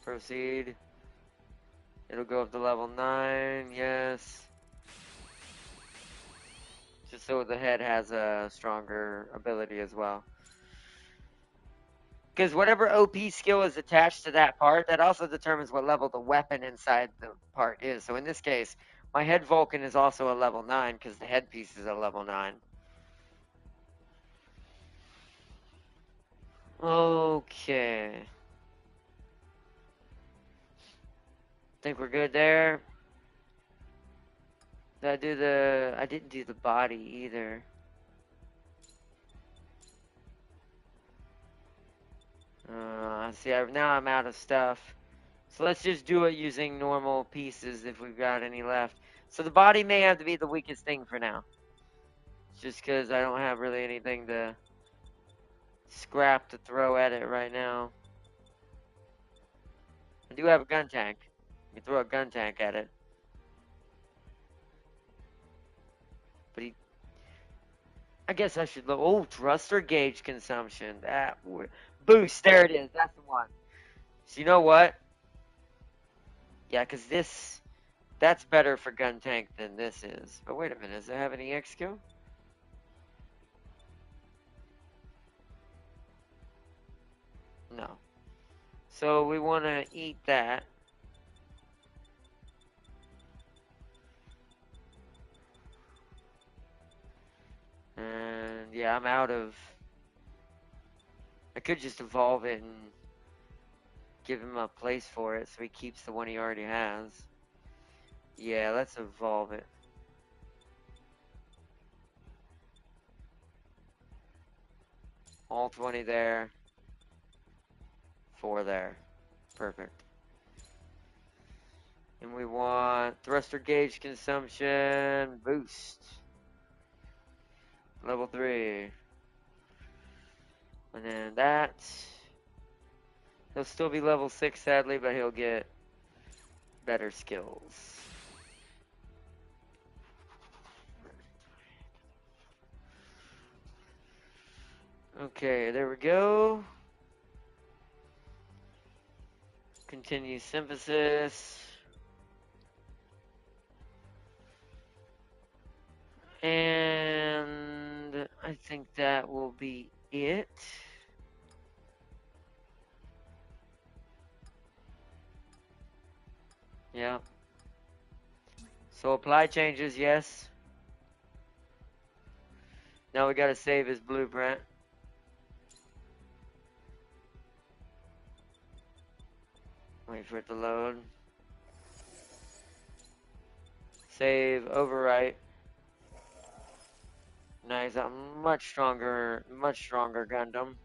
Proceed. It'll go up to level 9, yes. Just so the head has a stronger ability as well. Because whatever OP skill is attached to that part, that also determines what level the weapon inside the part is. So in this case, my head Vulcan is also a level 9 because the headpiece is a level 9. Okay. Think we're good there. Did I do the... I didn't do the body either. See, now I'm out of stuff. So let's just do it using normal pieces if we've got any left. So the body may have to be the weakest thing for now. Just because I don't have really anything to scrap to throw at it right now. I do have a gun tank. You can throw a gun tank at it. But I guess I should look. Oh, thruster gauge consumption. Boost. There it is. That's the one. So you know what? Yeah, because that's better for gun tank than this is. But wait a minute. Does it have an EX skill? No. So we want to eat that. And yeah, I'm out of... I could just evolve it and give him a place for it so he keeps the one he already has. Yeah, let's evolve it. All 20 there. 4 there. Perfect. And we want thruster gauge consumption boost. Level 3. And then that. He'll still be level 6 sadly, but he'll get better skills. Okay, there we go. Continue synthesis. And I think that will be it. Yeah. So apply changes, yes. Now we gotta save his blueprint. Wait for it to load. Save, overwrite. Nice, a much stronger Gundam.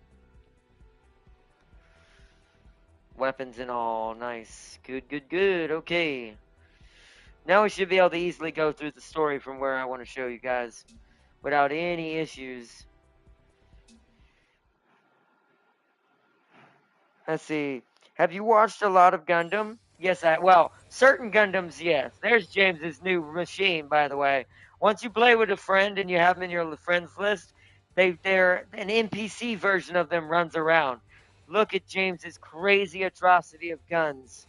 Weapons and all, nice. Good, good, good, okay. Now we should be able to easily go through the story from where I want to show you guys without any issues. Let's see. Have you watched a lot of Gundam? Yes, well, certain Gundams, yes. There's James's new machine, by the way. Once you play with a friend and you have them in your friends list, they're an NPC version of them runs around. Look at James's crazy atrocity of guns.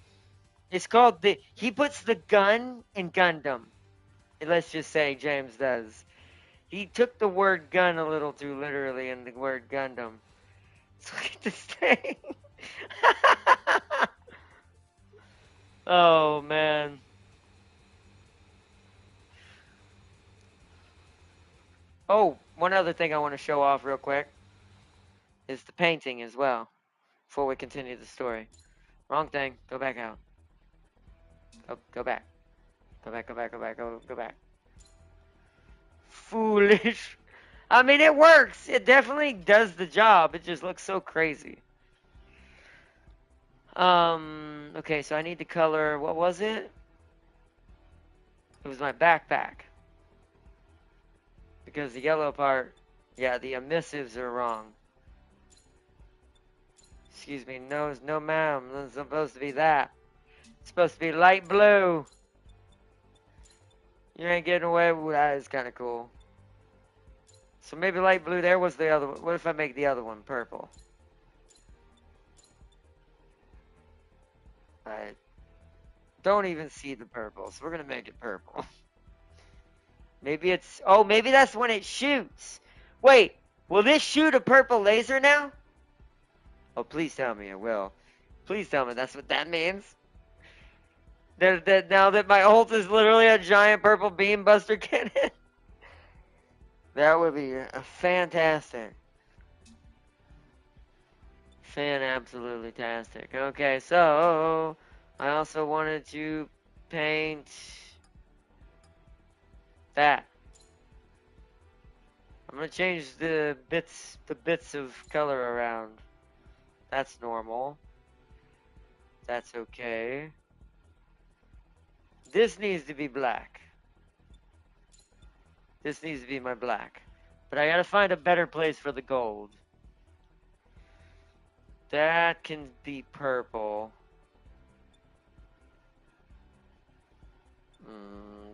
It's called he puts the gun in Gundam. Let's just say James does. He took the word gun a little too literally in the word Gundam. Look at this thing. Oh, man. Oh, one other thing I want to show off real quick is the painting as well before we continue the story. Wrong thing. Go back out. Go back. Go back, go back, go back, go back. Foolish. I mean, it works. It definitely does the job. It just looks so crazy. Okay, so I need to color, what was it? It was my backpack. Because the yellow part Yeah, the emissives are wrong. Excuse me, no ma'am, it's supposed to be that. It's supposed to be light blue. You ain't getting away with that. Is kind of cool. So maybe light blue there was the other one. What if I make the other one purple? I don't even see the purple, so we're gonna make it purple. Maybe it's, oh, maybe that's when it shoots. Wait, will this shoot a purple laser now? Oh, please tell me it will. Please tell me that's what that means. That now that my ult is literally a giant purple beam buster cannon. That would be fantastic. Absolutely tastic. Okay, so I also wanted to paint that. I'm gonna change the bits of color around. That's normal. That's okay. This needs to be black. This needs to be my black. But I gotta find a better place for the gold. That can be purple.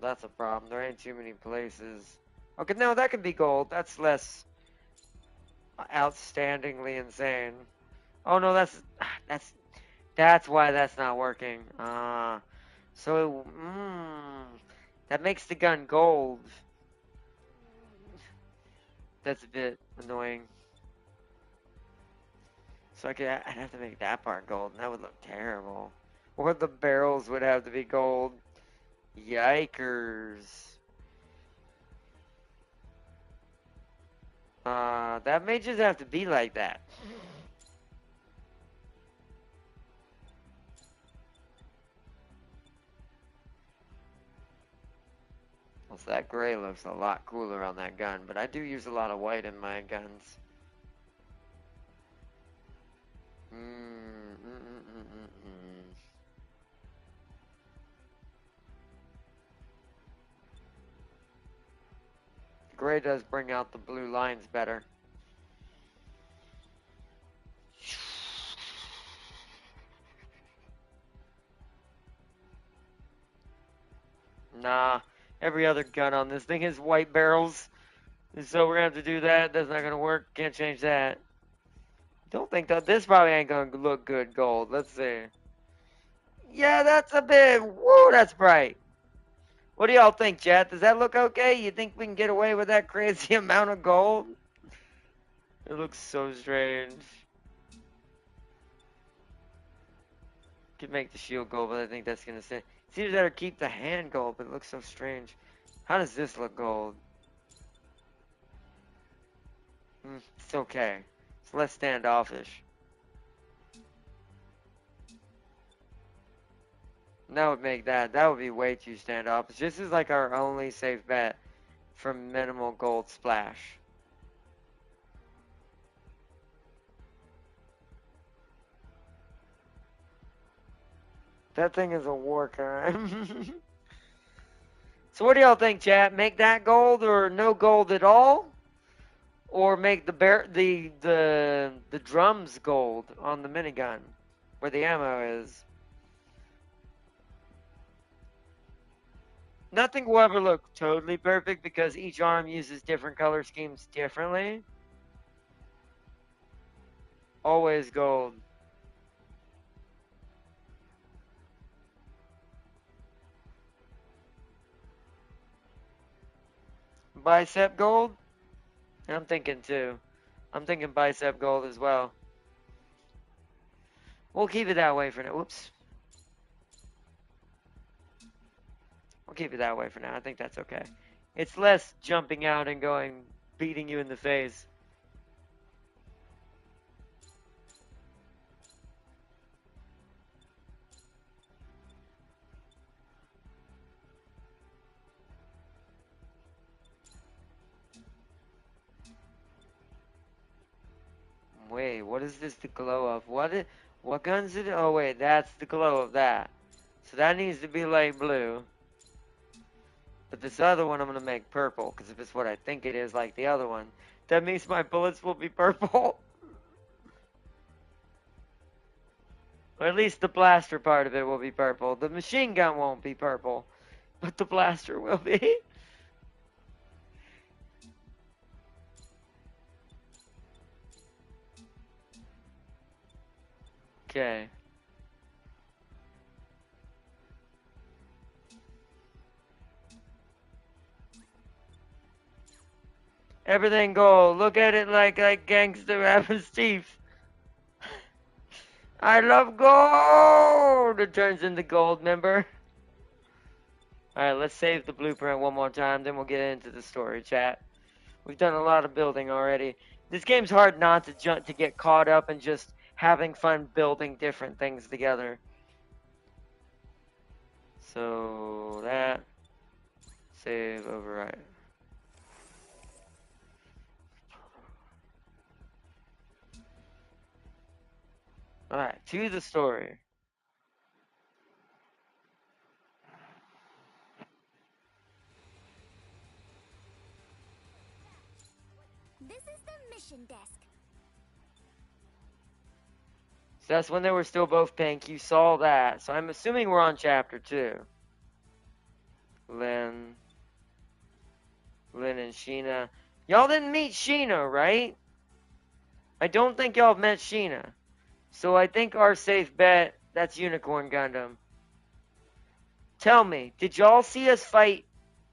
That's a problem. There ain't too many places. Okay, no, that can be gold. That's less outstandingly insane. Oh no, that's why that's not working. So that makes the gun gold. That's a bit annoying. So I'd have to make that part gold, and that would look terrible. Or the barrels would have to be gold. Yikers. That may just have to be like that. Well, so that gray looks a lot cooler on that gun, but I do use a lot of white in my guns. Gray does bring out the blue lines better. Nah, every other gun on this thing is white barrels. So we're gonna have to do that. That's not gonna work. Can't change that. Don't think that this probably ain't gonna look good gold. Let's see. Yeah, that's a bit. Woo, that's bright. What do y'all think, chat? Does that look okay? You think we can get away with that crazy amount of gold? It looks so strange. Could make the shield gold, but I think that's gonna say. It's either that or keep the hand gold, but it looks so strange. How does this look gold? It's okay. It's less standoffish. That would make that would be way too standoffish. This is like our only safe bet for minimal gold splash. That thing is a war crime. So what do y'all think, chat? Make that gold or no gold at all? Or make the drums gold on the minigun where the ammo is? Nothing will ever look totally perfect because each arm uses different color schemes differently. Always gold. Bicep gold? I'm thinking too. I'm thinking bicep gold as well. We'll keep it that way for now. Whoops. We'll keep it that way for now. I think that's okay. It's less jumping out and going, beating you in the face. Wait, what is this the glow of? What gun's it? Oh wait, that's the glow of that. So that needs to be light blue. But this other one I'm gonna make purple, because if it's what I think it is, like the other one, That means my bullets will be purple. Or at least the blaster part of it will be purple. The machine gun won't be purple, but the blaster will be. Okay. Everything gold. Look at it like gangster rapping Steve. I love gold. It turns into gold, member. Alright, let's save the blueprint one more time, then we'll get into the story, chat. We've done a lot of building already. This game's hard not to get caught up in just having fun building different things together. So that save override. Alright, to the story. This is the mission desk. So that's when they were still both pink. You saw that. So I'm assuming we're on chapter 2. Lynn and Sheena. Y'all didn't meet Sheena, right? I don't think y'all met Sheena. So I think our safe bet, that's Unicorn Gundam. Tell me, did y'all see us fight?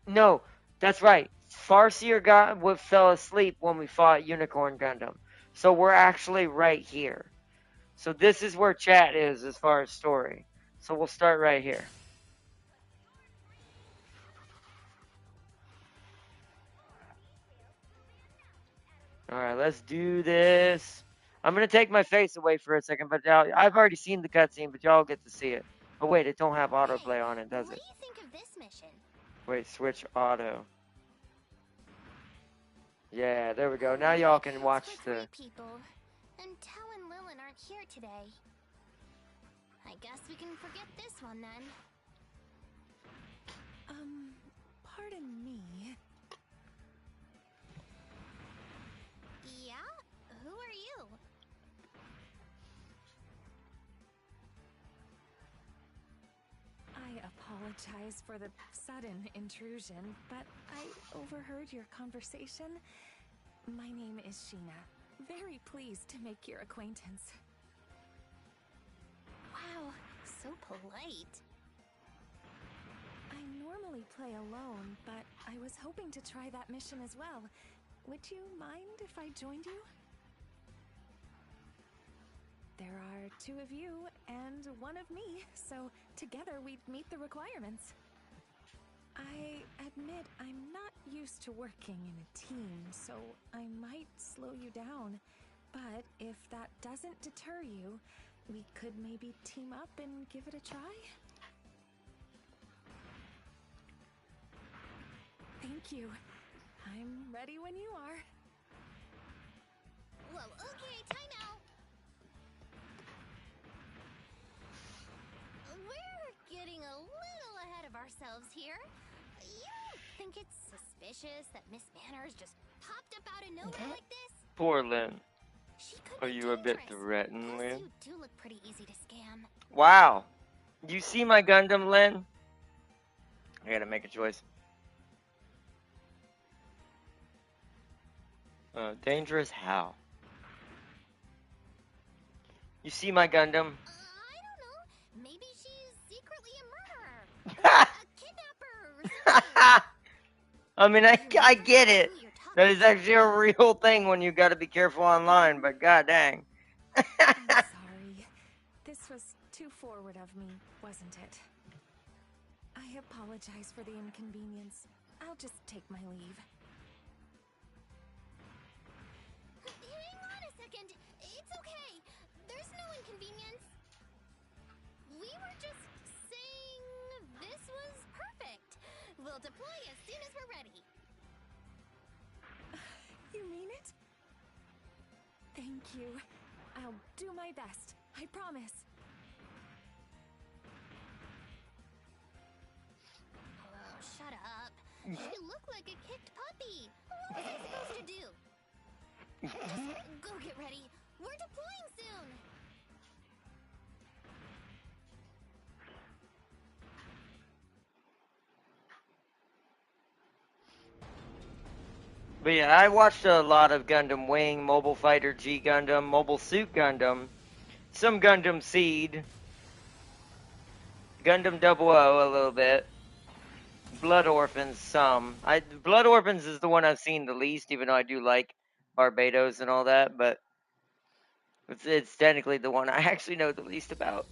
No, that's right. Farseer fell asleep when we fought Unicorn Gundam. So we're actually right here. So this is where chat is as far as story. So we'll start right here. Alright, let's do this. I'm going to take my face away for a second, but I've already seen the cutscene, but y'all get to see it. Oh wait, it don't have autoplay on it, does it? What do you think of this mission? Wait, switch auto. Yeah, there we go. Now y'all can watch the... people. And Tao and Lilin aren't here today. I guess we can forget this one then. Pardon me. Yeah? Who are you? I apologize for the sudden intrusion, but I overheard your conversation. My name is Sheena. Very pleased to make your acquaintance. Wow, so polite. I normally play alone, but I was hoping to try that mission as well. Would you mind if I joined you? There are 2 of you and 1 of me, so together we'd meet the requirements. I admit I'm not used to working in a team, so I might slow you down. But if that doesn't deter you, we could maybe team up and give it a try? Thank you. I'm ready when you are. Whoa, okay, time out. We're getting a little ahead of ourselves here. You don't think it's suspicious that Miss Manners just popped up out of nowhere like this? Poor Lynn. She could Are be you a bit dangerous. threatened, Plus, Lynn? you do look pretty easy to scam. Wow. You see my Gundam, Lynn? I gotta make a choice. Dangerous how? You see my Gundam? I don't know. Maybe she's secretly a murderer. Or a kidnapper or something. I mean, I get it. Who you're talking That is actually a real thing when you gotta be careful online, but god dang. I'm sorry. This was too forward of me, wasn't it? I apologize for the inconvenience. I'll just take my leave. Hang on a second. It's okay. There's no inconvenience. We were just saying this was perfect. We'll deploy as soon as we're ready. You mean it? Thank you. I'll do my best. I promise. Oh, shut up. You look like a kicked puppy. What was I supposed to do? Just go get ready. We're deploying soon. But yeah, I watched a lot of Gundam Wing, Mobile Fighter G Gundam, Mobile Suit Gundam, some Gundam Seed, Gundam 00 a little bit, Blood Orphans some. Blood Orphans is the one I've seen the least, even though I do like Barbados and all that, but it's technically the one I actually know the least about.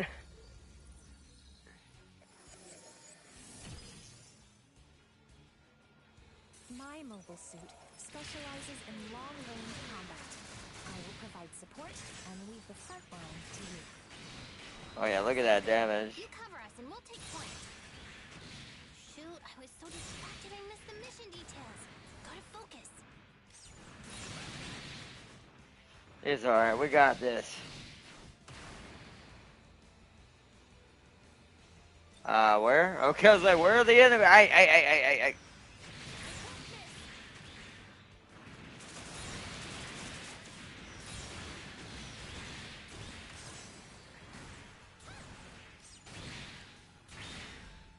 My mobile suit specializes in long-range combat. I will provide support and leave the front line to you. Oh yeah, look at that damage. You cover us and we'll take point. Shoot, I was so distracted I missed the mission details. Gotta focus. It's alright, we got this. Where? Okay, I was like, where are the enemy? I.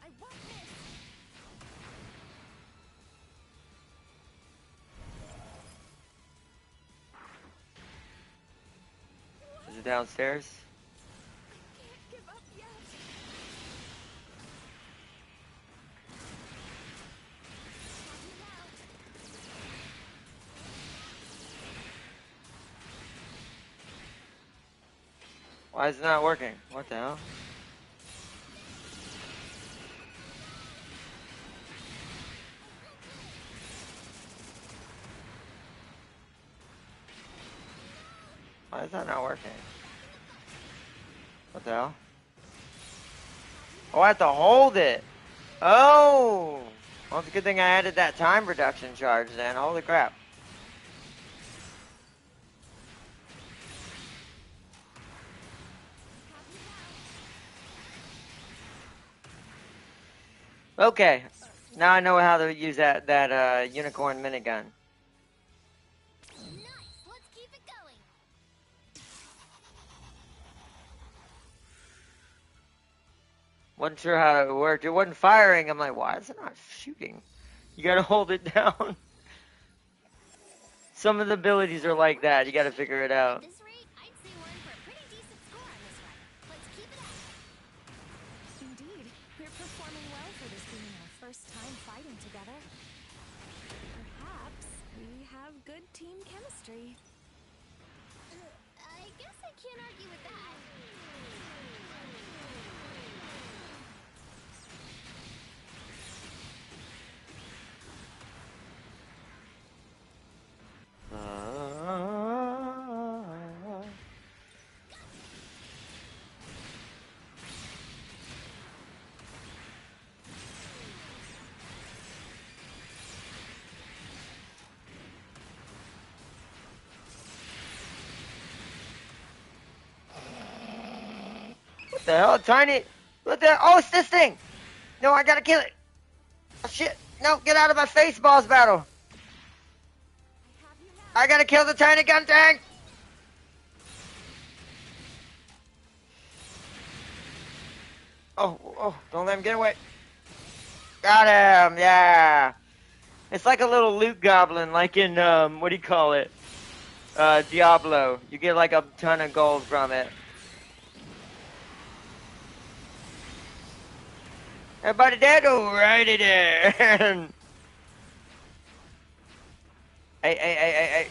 I want this. Is it downstairs? Can't give up yet. Why is it not working? What the hell? Why is that not working? What the hell? Oh, I have to hold it. Oh! Well, it's a good thing I added that time reduction charge then. Holy crap. Okay. Now I know how to use that unicorn minigun. Nice. Let's keep it going. Wasn't sure how it worked. It wasn't firing. I'm like, why is it not shooting? You gotta hold it down. Some of the abilities are like that. You gotta figure it out. At this rate, I'd say we're in for a pretty decent score on this one. Let's keep it up. Indeed, we're performing well for this being our first time fighting together. Perhaps we have good team chemistry. I guess I can't argue with that. What the hell? Tiny. What the? Oh, it's this thing. No, I gotta kill it. Oh, shit. No, get out of my face, boss battle. I gotta kill the tiny gun tank. Oh, don't let him get away. Got him, yeah. It's like a little loot goblin, like in, what do you call it? Diablo. You get like a ton of gold from it. Everybody dead? Alrighty then. Hey.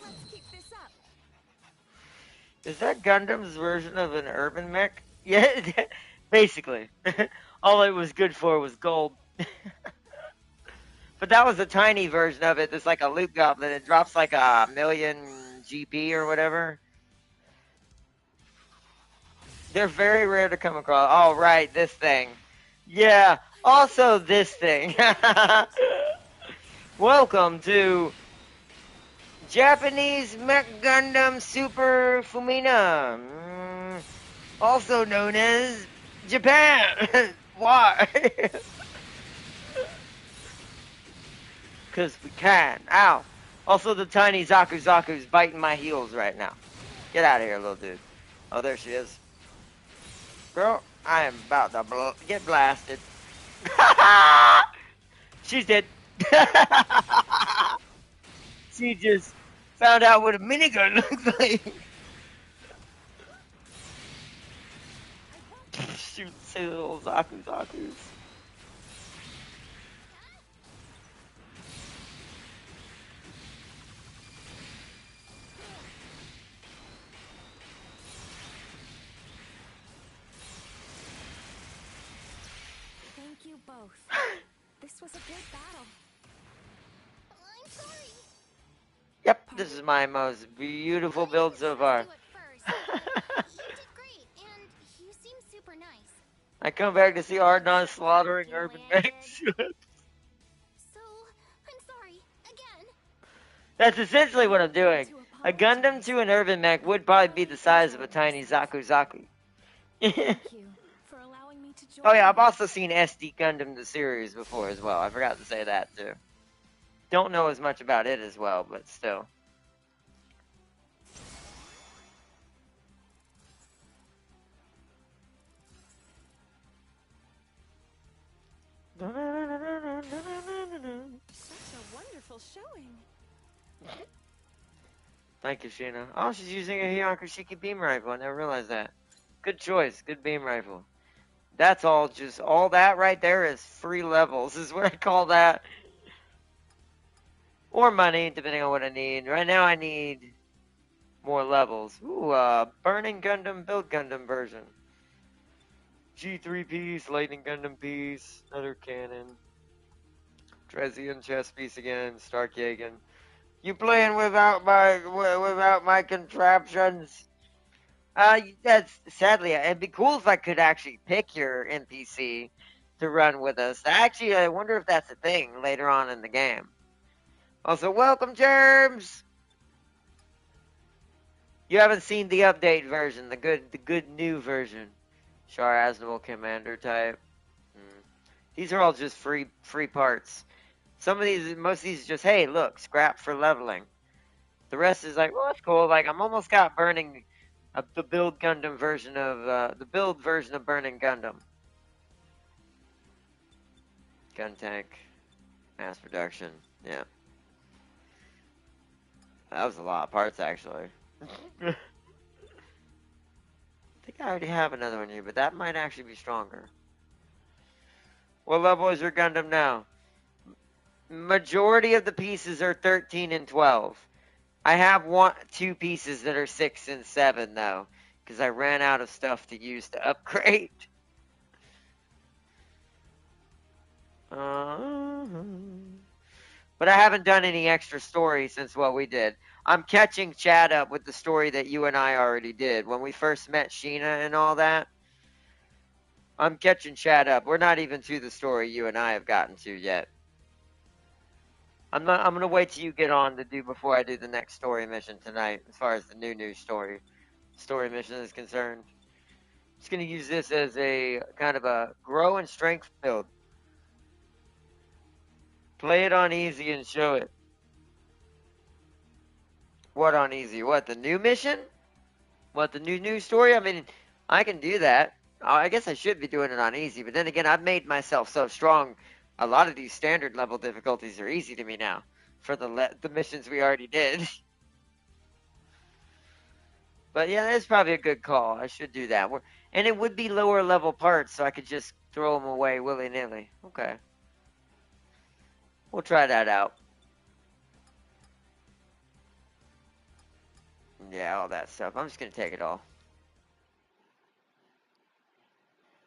Let's keep this up. Is that Gundam's version of an urban mech? Yeah, basically. All it was good for was gold. But that was a tiny version of it. It's like a loot goblin. It drops like a million GP or whatever. They're very rare to come across. Oh, right, this thing. Yeah, also this thing. Welcome to Japanese Mech Gundam Super Fumina. also known as Japan. Why? Because we can. Ow. Also, the tiny Zaku Zaku's biting my heels right now. Get out of here, little dude. Oh, there she is. Girl, I am about to get blasted. She's dead. She just found out what a minigun looks like. Shoot, silly little Zaku Zakus. Thank you both. This was a good battle. I'm sorry. Yep, this is my most beautiful build so far. You did great, and you seem super nice. I come back to see Ardon slaughtering urban mechs. So, I'm sorry, again. That's essentially what I'm doing. A Gundam to an urban mech would probably be the size of a tiny Zaku Zaku. Thank you for allowing me to join. Oh yeah, I've also seen SD Gundam the series before as well. I forgot to say that too. Don't know as much about it as well, but still. Such a wonderful showing. Thank you, Sheena. Oh, she's using a Hyakushiki beam rifle. I never realized that. Good choice. Good beam rifle. That's all that right there is free levels, is what I call that. Or money, depending on what I need. Right now I need more levels. Ooh, Burning Gundam, Build Gundam version. G3 piece, Lightning Gundam piece, another cannon. Drezian chess piece again, Starkjagen. You playing without my contraptions? That's sadly, it'd be cool if I could actually pick your NPC to run with us. Actually, I wonder if that's a thing later on in the game. Also, welcome, Germs. You haven't seen the update version, the good new version. Char Aznable Commander type. These are all just free parts. Most of these, just hey, look, scrap for leveling. The rest is like, well, that's cool. Like I'm almost got burning. The build Gundam version of the build version of Burning Gundam. Gun tank, mass production. Yeah, that was a lot of parts actually. I think I already have another one here, but that might actually be stronger. What level is your Gundam now? Majority of the pieces are 13 and 12. I have two pieces that are 6 and 7 though, because I ran out of stuff to use to upgrade. But I haven't done any extra story since what we did. I'm catching Chad up with the story that you and I already did when we first met Sheena and all that. I'm catching Chad up. We're not even to the story you and I have gotten to yet. I'm gonna wait till you get on to do before I do the next story mission tonight, as far as the new story mission is concerned. Just gonna use this as a kind of a grow and strength build. Play it on easy and show it. What on easy? What, the new mission? What, the new story? I mean, I can do that. I guess I should be doing it on easy, but then again, I've made myself so strong. A lot of these standard level difficulties are easy to me now for the missions we already did. But yeah, that's probably a good call. I should do that. And it would be lower level parts, so I could just throw them away willy-nilly. Okay. We'll try that out. Yeah, all that stuff. I'm just going to take it all.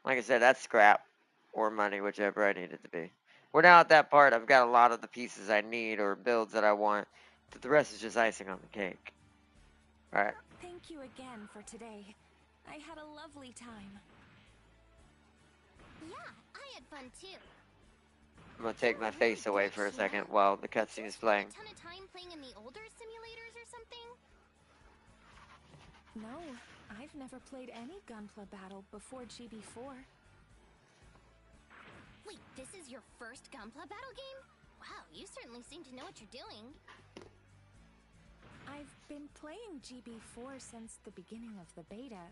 Like I said, that's scrap or money, whichever I need it to be. We're now at that part. I've got a lot of the pieces I need or builds that I want. But the rest is just icing on the cake. Alright. Thank you again for today. I had a lovely time. Yeah, I had fun too. I'm going to take my face away for a second while the cutscene is playing. A ton of time playing in the older simulators or something? No, I've never played any Gunpla battle before GB4. Wait, this is your first Gunpla battle game? Wow, you certainly seem to know what you're doing. I've been playing GB4 since the beginning of the beta,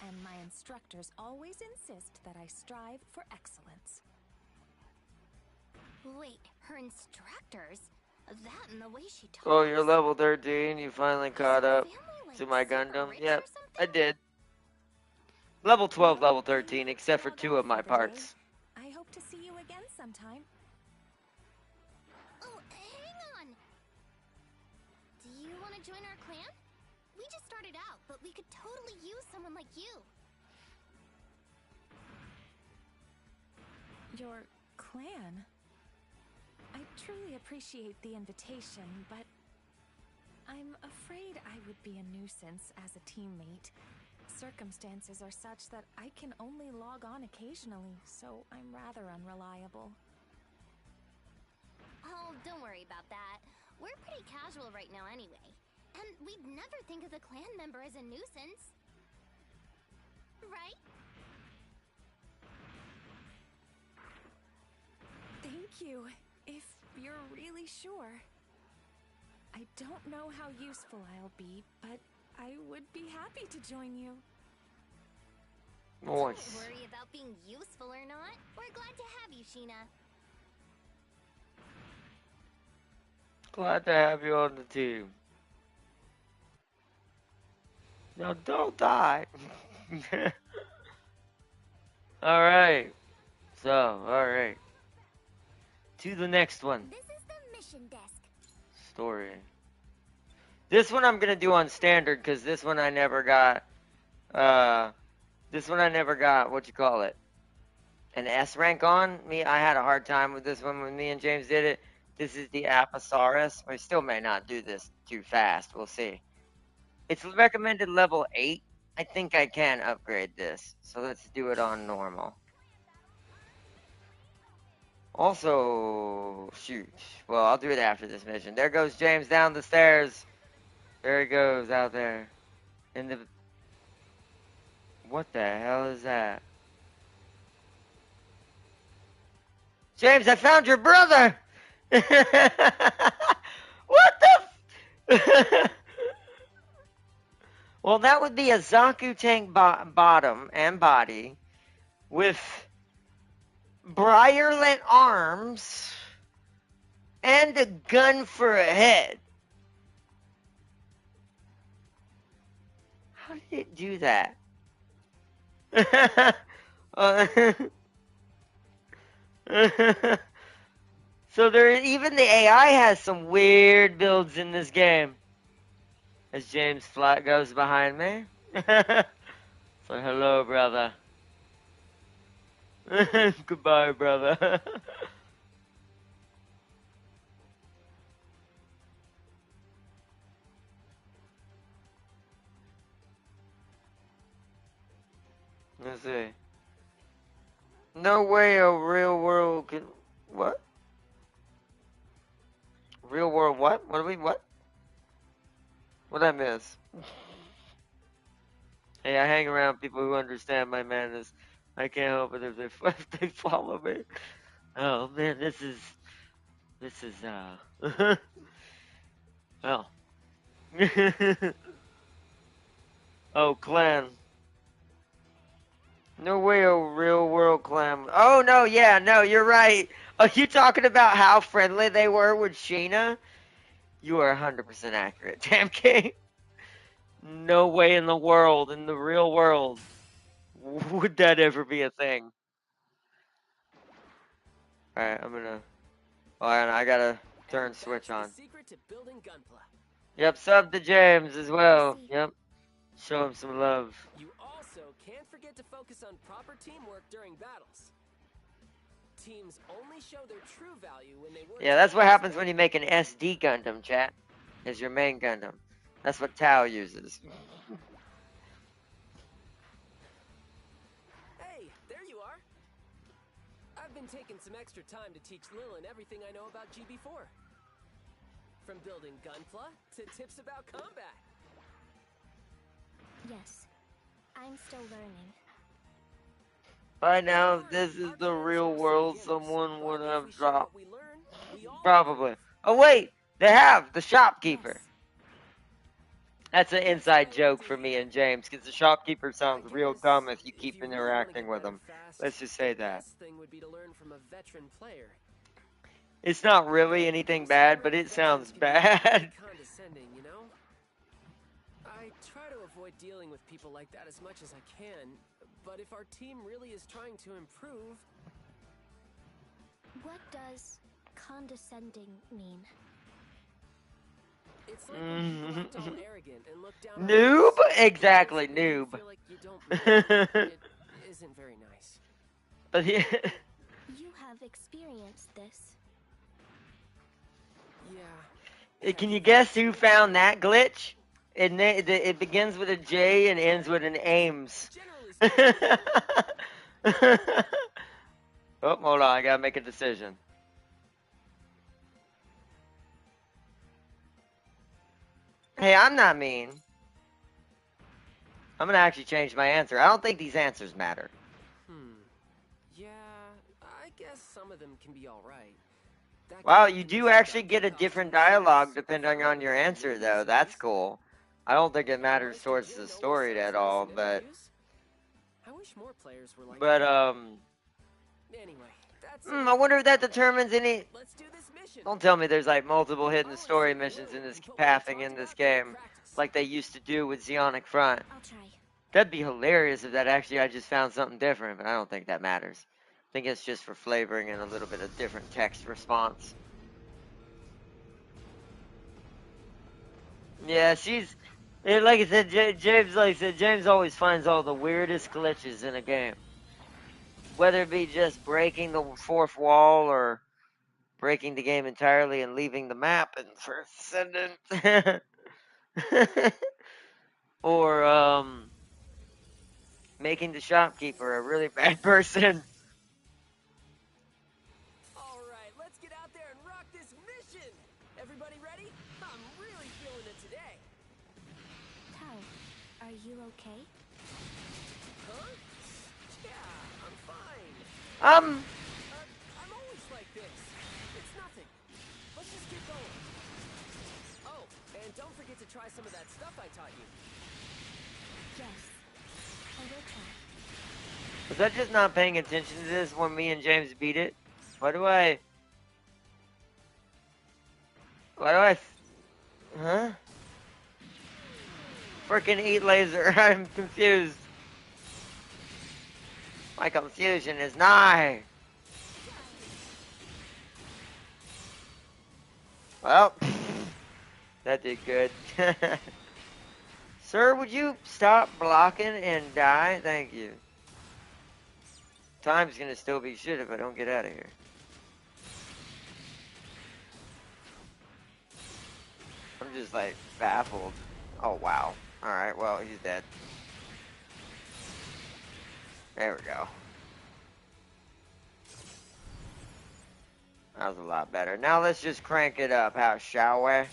and my instructors always insist that I strive for excellence. Wait, her instructors? That and the way she talks. Oh, you're level 13. You finally caught up Family, to like, my super Gundam. rich Yep, or I something? did. Level 12, Well, level 13, I except for log 2 off of my for the parts. day. I hope to see you again sometime. Oh, hang on! Do you want to join our clan? We just started out, but we could totally use someone like you. Your clan? I truly appreciate the invitation, but I'm afraid I would be a nuisance as a teammate. Circumstances are such that I can only log on occasionally, so I'm rather unreliable. Oh, don't worry about that. We're pretty casual right now anyway. And we'd never think of the clan member as a nuisance. Right? Thank you, if you're really sure. I don't know how useful I'll be, but I would be happy to join you. Nice. Don't worry about being useful or not. We're glad to have you, Sheena. Glad to have you on the team. Now don't die. Alright. So, alright. To the next one. This is the mission desk. Story. This one I'm gonna do on standard, because this one I never got, what you call it, an S rank on. I had a hard time with this one when me and James did it. This is the Apatosaurus. We still may not do this too fast. We'll see. It's recommended level 8. I think I can upgrade this. So let's do it on normal. Also, shoot. Well, I'll do it after this mission. There goes James down the stairs. There he goes out there. In the... What the hell is that? James, I found your brother! What the Well, that would be a Zaku tank bottom and body with briarlet arms and a gun for a head. How did it do that? So even the AI has some weird builds in this game. As James Flat goes behind me. Say hello, brother. Goodbye, brother. Let's see. No way a real world can... What? Real world what? What? What'd I miss? Hey, I hang around people who understand my madness. I can't help it if if they follow me. Oh man, this is well. Oh, clan. No way a real world clan. Oh no, yeah, no, you're right. Are you talking about how friendly they were with Sheena? You are 100% accurate, Damn King. No way in the world, in the real world, would that ever be a thing. Alright, I'm gonna... Oh, and I gotta turn And switch that's on. the secret to building Gunpla. Yep, sub to James as well. See. Yep. Show him some love. You also can't forget to focus on proper teamwork during battles. Teams only show their true value when they work. Yeah, that's what together as happens when one. you make an SD Gundam, chat. As your main Gundam. That's what Tao uses. Hey, there you are. I've been taking some extra time to teach Lilin everything I know about GB4. From building Gunpla to tips about combat. Yes. I'm still learning. By now, Don't if worry, this is our the fans real are also world, beginners, someone would but if we have share dropped. what we learn, we all Probably. improve. Oh wait, they have the shopkeeper. Yes. That's an That's what I inside like joke to for me hear. and James, because the shopkeeper I sounds real guess dumb if you if keep you really want to interacting get with better him. fast, Let's just the say that. best thing would be to learn from a veteran player. It's not really But anything most of bad, our but it veterans sounds can be really bad. condescending, you know? I try to avoid dealing with people like that as much as I can, but if our team really is trying to improve... What does condescending mean? It's like when people act all arrogant and look down on Noob? others. Exactly, It makes you noob. feel like you don't belong. It isn't very nice. But yeah. You have experienced this. Yeah. Can Have you you guess who experienced found it? that glitch? It begins with a J and ends with an Ames. Generally speaking, Oh, hold on, I gotta make a decision. Hey, I'm not mean. I'm gonna actually change my answer. I don't think these answers matter. Yeah, I guess some of them can be alright. Wow, you do actually get a different dialogue depending on your answer, though. That's cool. I don't think it matters towards the story at all, but I wish more players were like but that. Anyway, that's I wonder if that determines any. Let's do this mission. Don't tell me there's like multiple hidden I'll story insert missions clue in this and put what we pathing talked in this about into game, practice. like they used to do with Zeonic Front. I'll try. That'd be hilarious if that actually I just found something different, but I don't think that matters. I think it's just for flavoring and a little bit of different text response. Yeah, like I said, James always finds all the weirdest glitches in a game. Whether it be just breaking the fourth wall or breaking the game entirely and leaving the map in first sentence. Or, making the shopkeeper a really bad person. Alright, let's get out there and rock this mission! Everybody ready? I'm really feeling it today. Tao, are you okay? Huh? Yeah, I'm fine. Um, I'm always like this. It's nothing. Let's just get going. Oh, and don't forget to try some of that stuff I taught you. Yes. I will try. was I just not paying attention to this when me and James beat it? Why do I... Huh? Freaking eat laser. I'm confused. My confusion is nigh. Well, that did good. Sir, would you stop blocking and die? Thank you. Time's gonna still be shit if I don't get out of here. I'm just like baffled. Oh wow. Alright, well, he's dead. There we go. That was a lot better. Now let's just crank it up, how shall we?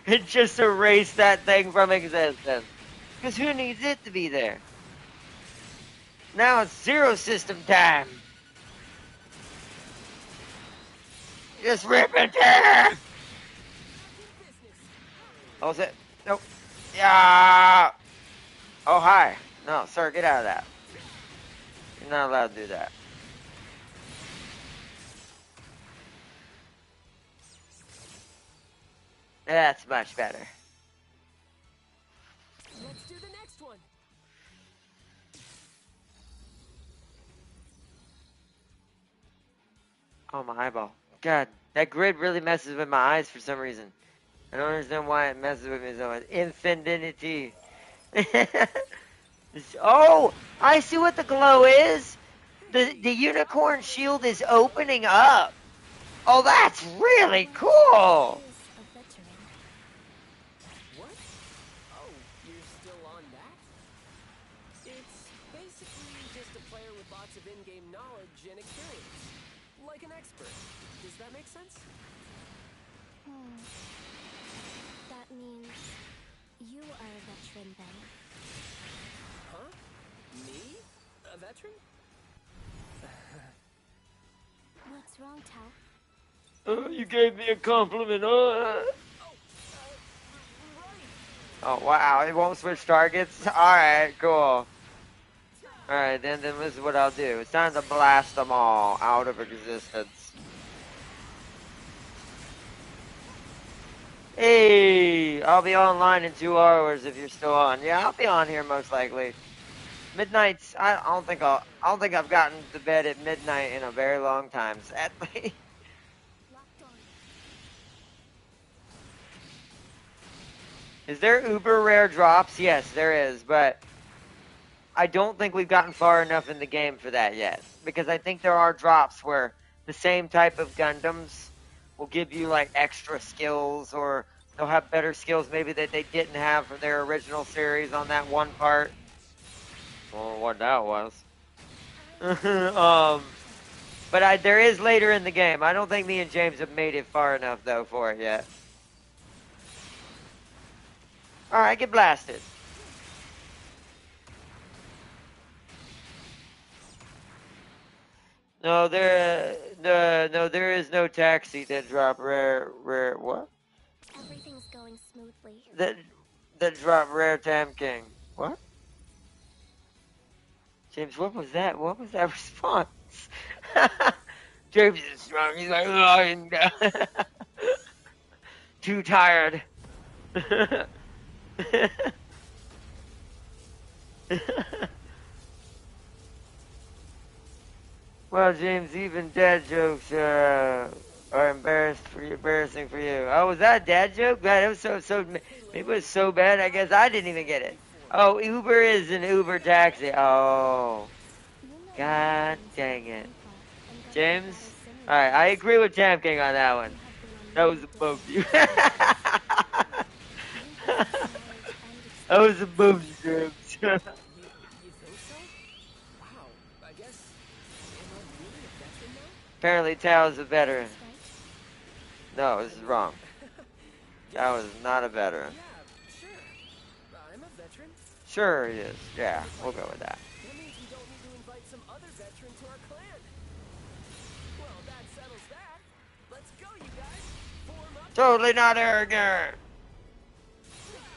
It just erased that thing from existence. Because who needs it to be there? Now it's zero system time. Just rip and tear. Oh, was it? Nope. Yeah. Oh, hi. No, sir, get out of that. You're not allowed to do that. That's much better. Let's do the next one. Oh, my eyeball. God, that grid really messes with my eyes for some reason. I don't understand why it messes with me so much. Infinity. Oh, I see what the glow is. The unicorn shield is opening up. Oh, that's really cool. Is a veteran. What? Oh, you're still on that? It's basically just a player with lots of in-game knowledge and experience. Like an expert. Does that make sense? That means You are a veteran then. Huh? Me? A veteran? What's wrong, Tao? Oh, you gave me a compliment. Right. Oh, wow. It won't switch targets? Alright, cool. Alright, then this is what I'll do. It's time to blast them all out of existence. Hey, I'll be online in 2 hours if you're still on. Yeah, I'll be on here most likely. Midnight's. I don't think I've gotten to bed at midnight in a very long time, sadly. Locked on. Is there uber rare drops? Yes, there is, but I don't think we've gotten far enough in the game for that yet. Because I think there are drops where the same type of Gundams will give you like extra skills, or they'll have better skills maybe that they didn't have from their original series on that one part. Or what that was. But there is later in the game. I don't think me and James have made it far enough though for it yet. Alright, get blasted. No, there is no taxi that drop rare, what? Everything's going smoothly. That drop rare Tam King. What? James, what was that? What was that response? James is strong. He's like, oh, I'm too tired. Well, James, even dad jokes are embarrassing for you. Oh, was that a dad joke? God, it was it was so bad. I guess I didn't even get it. Oh, Uber is an Uber taxi. Oh, God dang it, James. All right, I agree with Tam King on that one. That was above you. That was above you, James. You think so? Wow. I guess. Am I really a veteran now? Apparently, Tao's a veteran. Right? No, this is wrong. Tao is not a veteran. Yeah, sure. I'm a veteran. Sure he is. Yeah, we'll go with that. That means we don't need to invite some other veteran to our clan. Well, that settles that. Let's go, you guys. Form up. Totally not arrogant.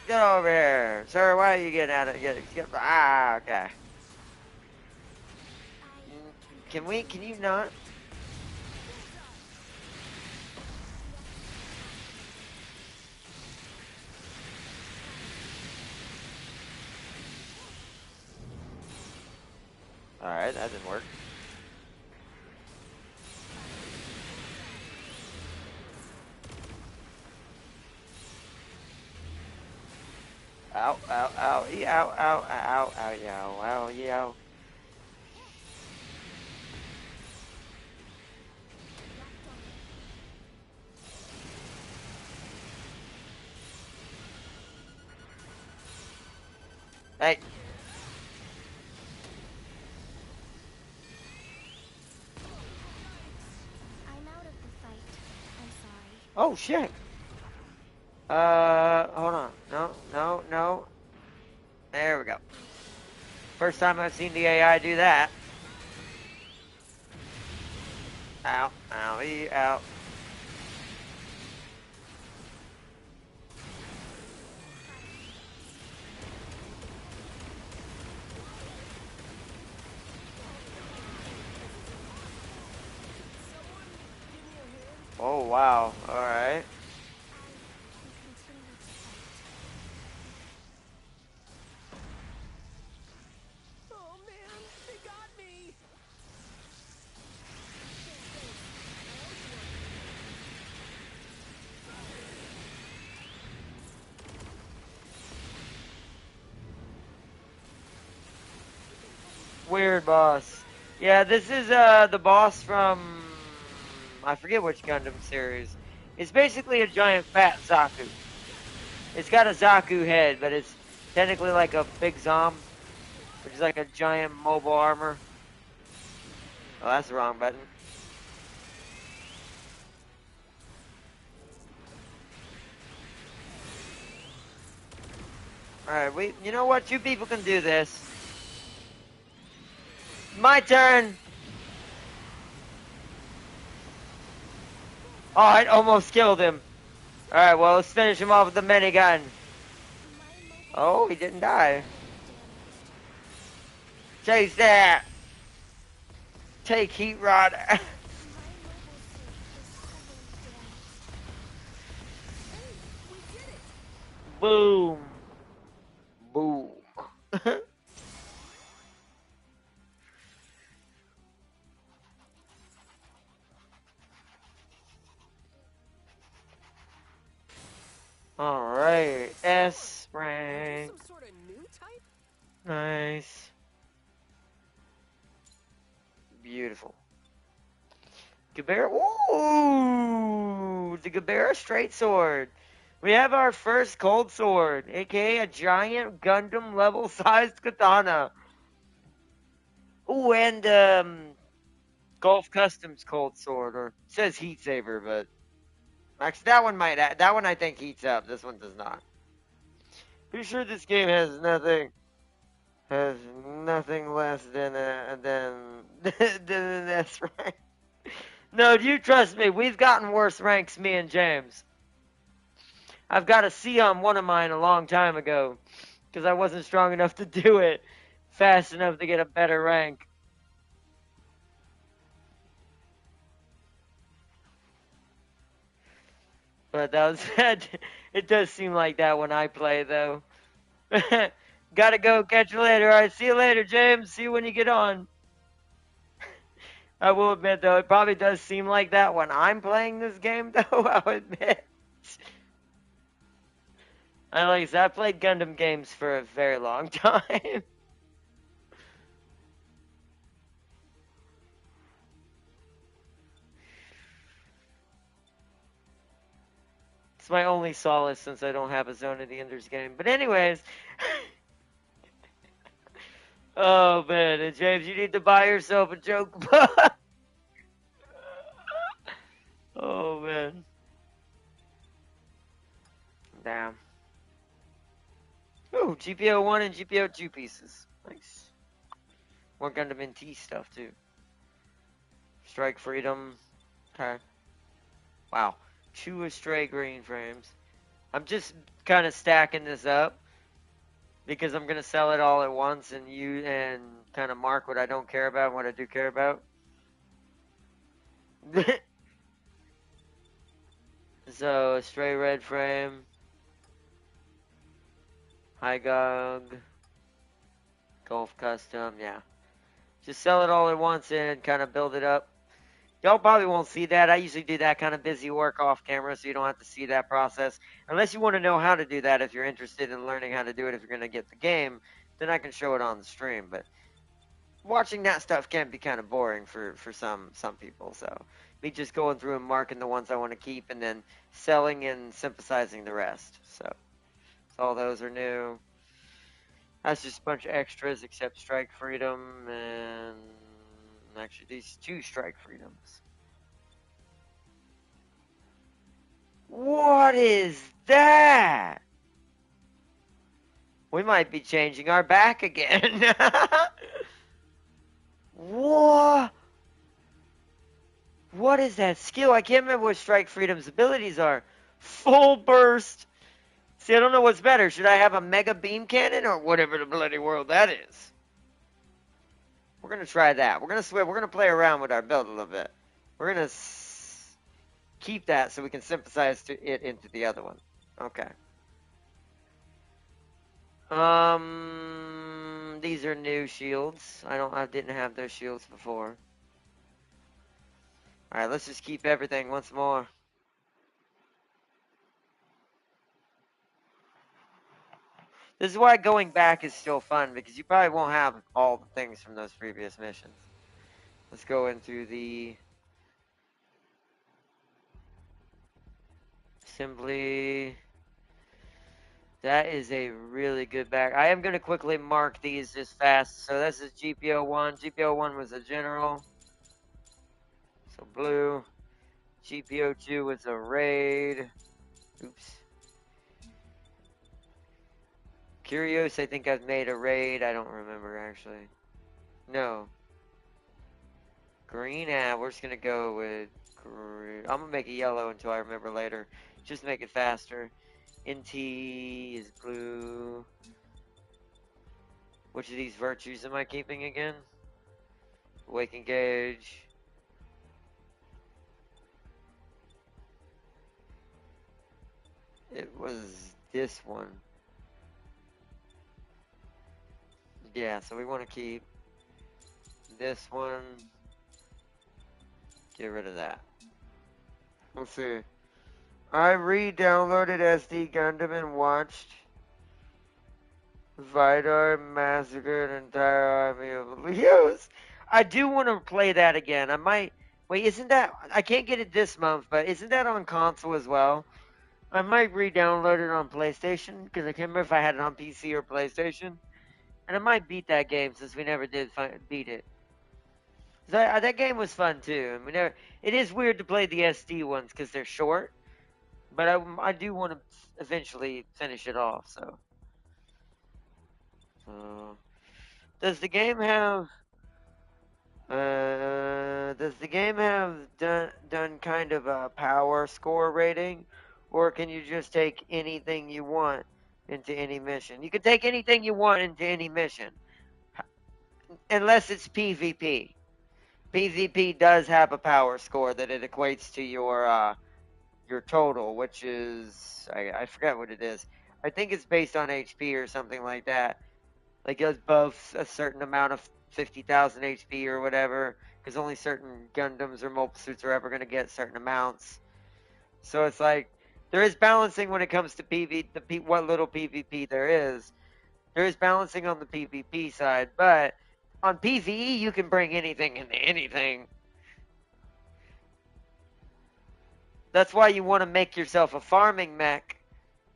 Get over here. Sir, why are you getting out of okay. Can you not? Alright, that didn't work. Ow, ow, ow, ow, ow, ow, ow, yow, ow, yow. Hey. I'm out of the fight. I'm sorry. Oh, shit. Hold on. No. There we go. First time I've seen the AI do that. Ow, owie, ow. Oh, wow. Alright. Oh man, they got me. Weird boss. Yeah, this is the boss from I forget which Gundam series. It's basically a giant fat Zaku. It's got a Zaku head, but it's technically like a big Zom, which is like a giant mobile armor. Oh, that's the wrong button. Alright, you know what? Two people can do this. My turn! Alright, almost killed him. Alright, well, let's finish him off with the minigun. Oh, he didn't die. Chase that! Take heat rod. Boom. Boom. Alright, S rank. Some sort of new type? Nice. Beautiful. Gabera. Ooh! The Gabera Straight Sword. We have our first cold sword, aka a giant Gundam level sized katana. Ooh, and Golf Customs cold sword, or it says heat saver, but actually that one I think heats up. This one does not. Pretty sure this game has nothing less than than this rank. No, you trust me. We've gotten worse ranks, me and James. I've got a C on one of mine a long time ago because I wasn't strong enough to do it fast enough to get a better rank. But that was it does seem like that when I play though. Gotta go, catch you later. Alright, see you later, James. See you when you get on. I will admit though, it probably does seem like that when I'm playing this game though, I'll admit. Like I said, I played Gundam games for a very long time. It's my only solace since I don't have a Zone of the Enders game. But anyways. Oh man, and James, you need to buy yourself a joke book. Oh man. Damn. Ooh, GPO 1 and GPO 2 pieces. Nice. More Gundam NT stuff too. Strike Freedom. Okay. Wow. 2 Astray green frames. I'm just kind of stacking this up because I'm gonna sell it all at once and kind of mark what I don't care about and what I do care about. So Astray red frame, High Gog, Golf Custom, yeah. Just sell it all at once and kind of build it up. Y'all probably won't see that. I usually do that kind of busy work off camera, so you don't have to see that process. Unless you want to know how to do that, if you're interested in learning how to do it, if you're going to get the game, then I can show it on the stream. But watching that stuff can be kind of boring for some people. So me just going through and marking the ones I want to keep and then selling and synthesizing the rest. So all those are new. That's just a bunch of extras except Strike Freedom and actually these 2 Strike Freedoms. What is that? We might be changing our back again. What? What is that skill? I can't remember what Strike Freedom's abilities are. Full burst. See, I don't know what's better. Should I have a mega beam cannon or whatever the bloody world that is? We're gonna try that. We're gonna play around with our build a little bit. We're gonna keep that so we can synthesize it into the other one. Okay. These are new shields. I didn't have those shields before. All right, let's just keep everything once more. This is why going back is still fun, because you probably won't have all the things from those previous missions. Let's go into the assembly. That is a really good back. I am going to quickly mark these just fast. So this is GPO 1. GPO 1 was a general. So blue. GPO 2 was a raid. Oops. Curios, I think I've made a raid. I don't remember actually. No. Green, we're just gonna go with green. I'm gonna make it yellow until I remember later. Just make it faster. NT is blue. Which of these virtues am I keeping again? Awaken gauge. It was this one. Yeah, so we want to keep this one. Get rid of that. Let's see. I re-downloaded SD Gundam and watched Vidar massacred an entire army of Leos. I do want to play that again. I might. Wait, isn't that. I can't get it this month, but isn't that on console as well? I might re-download it on PlayStation because I can't remember if I had it on PC or PlayStation, and I might beat that game since we never did beat it. That game was fun too, and we never. It is weird to play the SD ones because they're short, but I do want to eventually finish it off. So, does the game have? Does the game have done kind of a power score rating, or can you just take anything you want into any mission? You can take anything you want into any mission, unless it's PvP. PvP does have a power score that it equates to your total, which is I forget what it is. I think it's based on HP or something like that. Like above a certain amount of 50,000 HP or whatever, because only certain Gundams or mobile suits are ever going to get certain amounts. So it's like there is balancing when it comes to what little PvP there is. There is balancing on the PvP side, but on PvE you can bring anything into anything. That's why you want to make yourself a farming mech,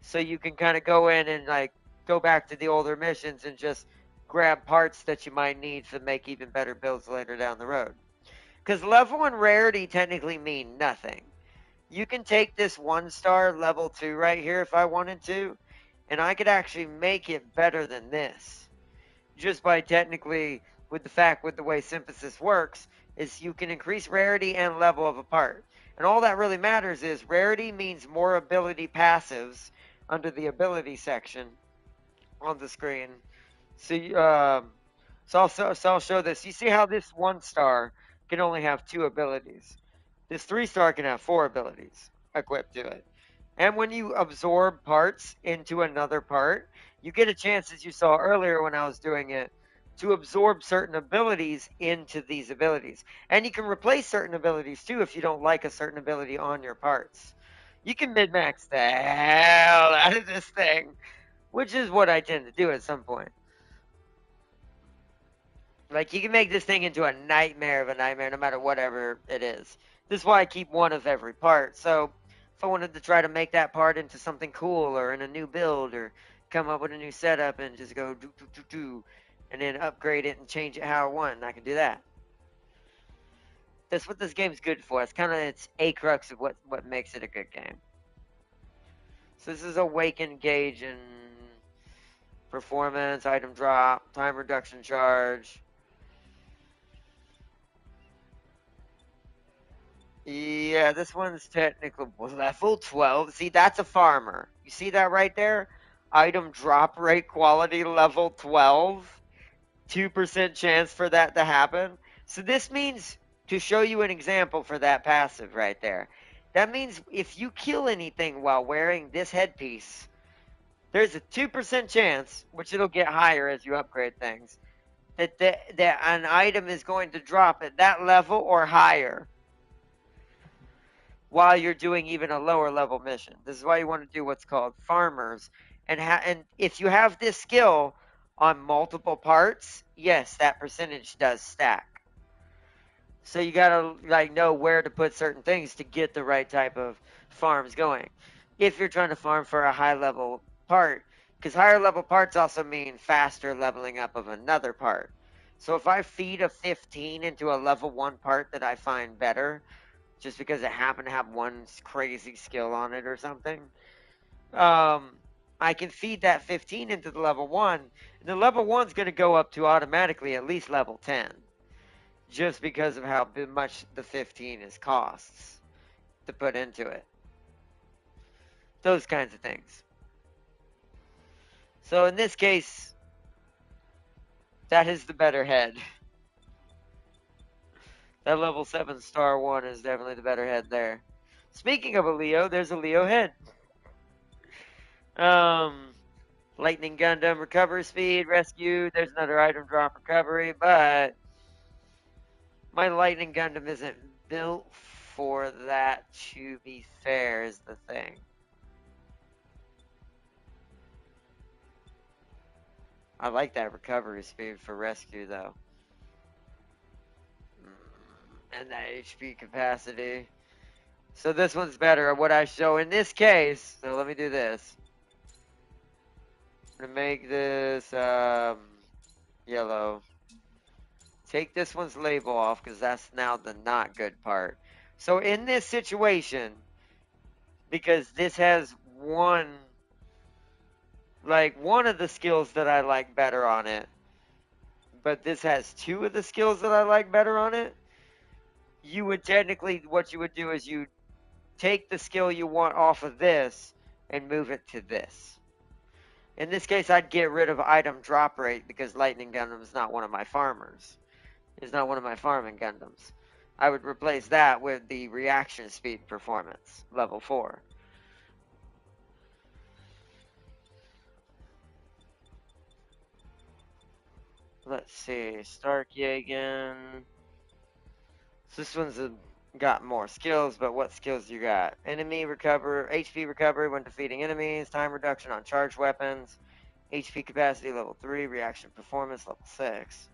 so you can kind of go in and like go back to the older missions and just grab parts that you might need to make even better builds later down the road. Because level and rarity technically mean nothing. You can take this 1-star level 2 right here if I wanted to, and I could actually make it better than this. Just by technically, with the way synthesis works, is you can increase rarity and level of a part. And all that really matters is rarity means more ability passives under the ability section on the screen. So, I'll show this. You see how this 1-star can only have 2 abilities. This 3-star can have 4 abilities equipped to it. And when you absorb parts into another part, you get a chance, as you saw earlier when I was doing it, to absorb certain abilities into these abilities. And you can replace certain abilities too if you don't like a certain ability on your parts. You can min-max the hell out of this thing, which is what I tend to do at some point. Like, you can make this thing into a nightmare of a nightmare no matter whatever it is. This is why I keep one of every part. So, if I wanted to try to make that part into something cool or in a new build or come up with a new setup and just go do, and then upgrade it and change it how I want, I can do that. That's what this game's good for. It's kind of its a crux of what makes it a good game. So this is awaken gauge and performance, item drop, time reduction charge. Yeah, this one's technically level 12. See, that's a farmer. You see that right there? Item drop rate quality level 12. 2% chance for that to happen. So this means, to show you an example for that passive right there, that means if you kill anything while wearing this headpiece, there's a 2% chance, which it'll get higher as you upgrade things, that an item is going to drop at that level or higher while you're doing even a lower level mission. This is why you want to do what's called farmers. And if you have this skill on multiple parts, yes, that percentage does stack. So you gotta like know where to put certain things to get the right type of farms going. If you're trying to farm for a high level part, because higher level parts also mean faster leveling up of another part. So if I feed a 15 into a level 1 part that I find better, just because it happened to have one crazy skill on it or something, I can feed that 15 into the level 1, and the level 1's going to go up to automatically at least level 10, just because of how much the 15 is costs to put into it. Those kinds of things. So in this case, that is the better head. That level 7 star 1 is definitely the better head there. Speaking of a Leo, there's a Leo head. Lightning Gundam, recovery speed, rescue. There's another item drop recovery, but my Lightning Gundam isn't built for that, to be fair, is the thing. I like that recovery speed for rescue, though. And that HP capacity. So this one's better. What I show in this case, so let me do this. I'm going to make this yellow. Take this one's label off because that's now the not good part. So in this situation, because this has one of the skills that I like better on it, but this has two of the skills that I like better on it, you would technically, what you would do is you take the skill you want off of this and move it to this. In this case, I'd get rid of item drop rate because Lightning Gundam is not one of my farmers. It's not one of my farming Gundams. I would replace that with the reaction speed performance, level 4. Let's see, Starkjagen. So this one's got more skills, but what skills you got? Enemy recover, HP recovery when defeating enemies, time reduction on charged weapons, HP capacity level 3, reaction performance level 6.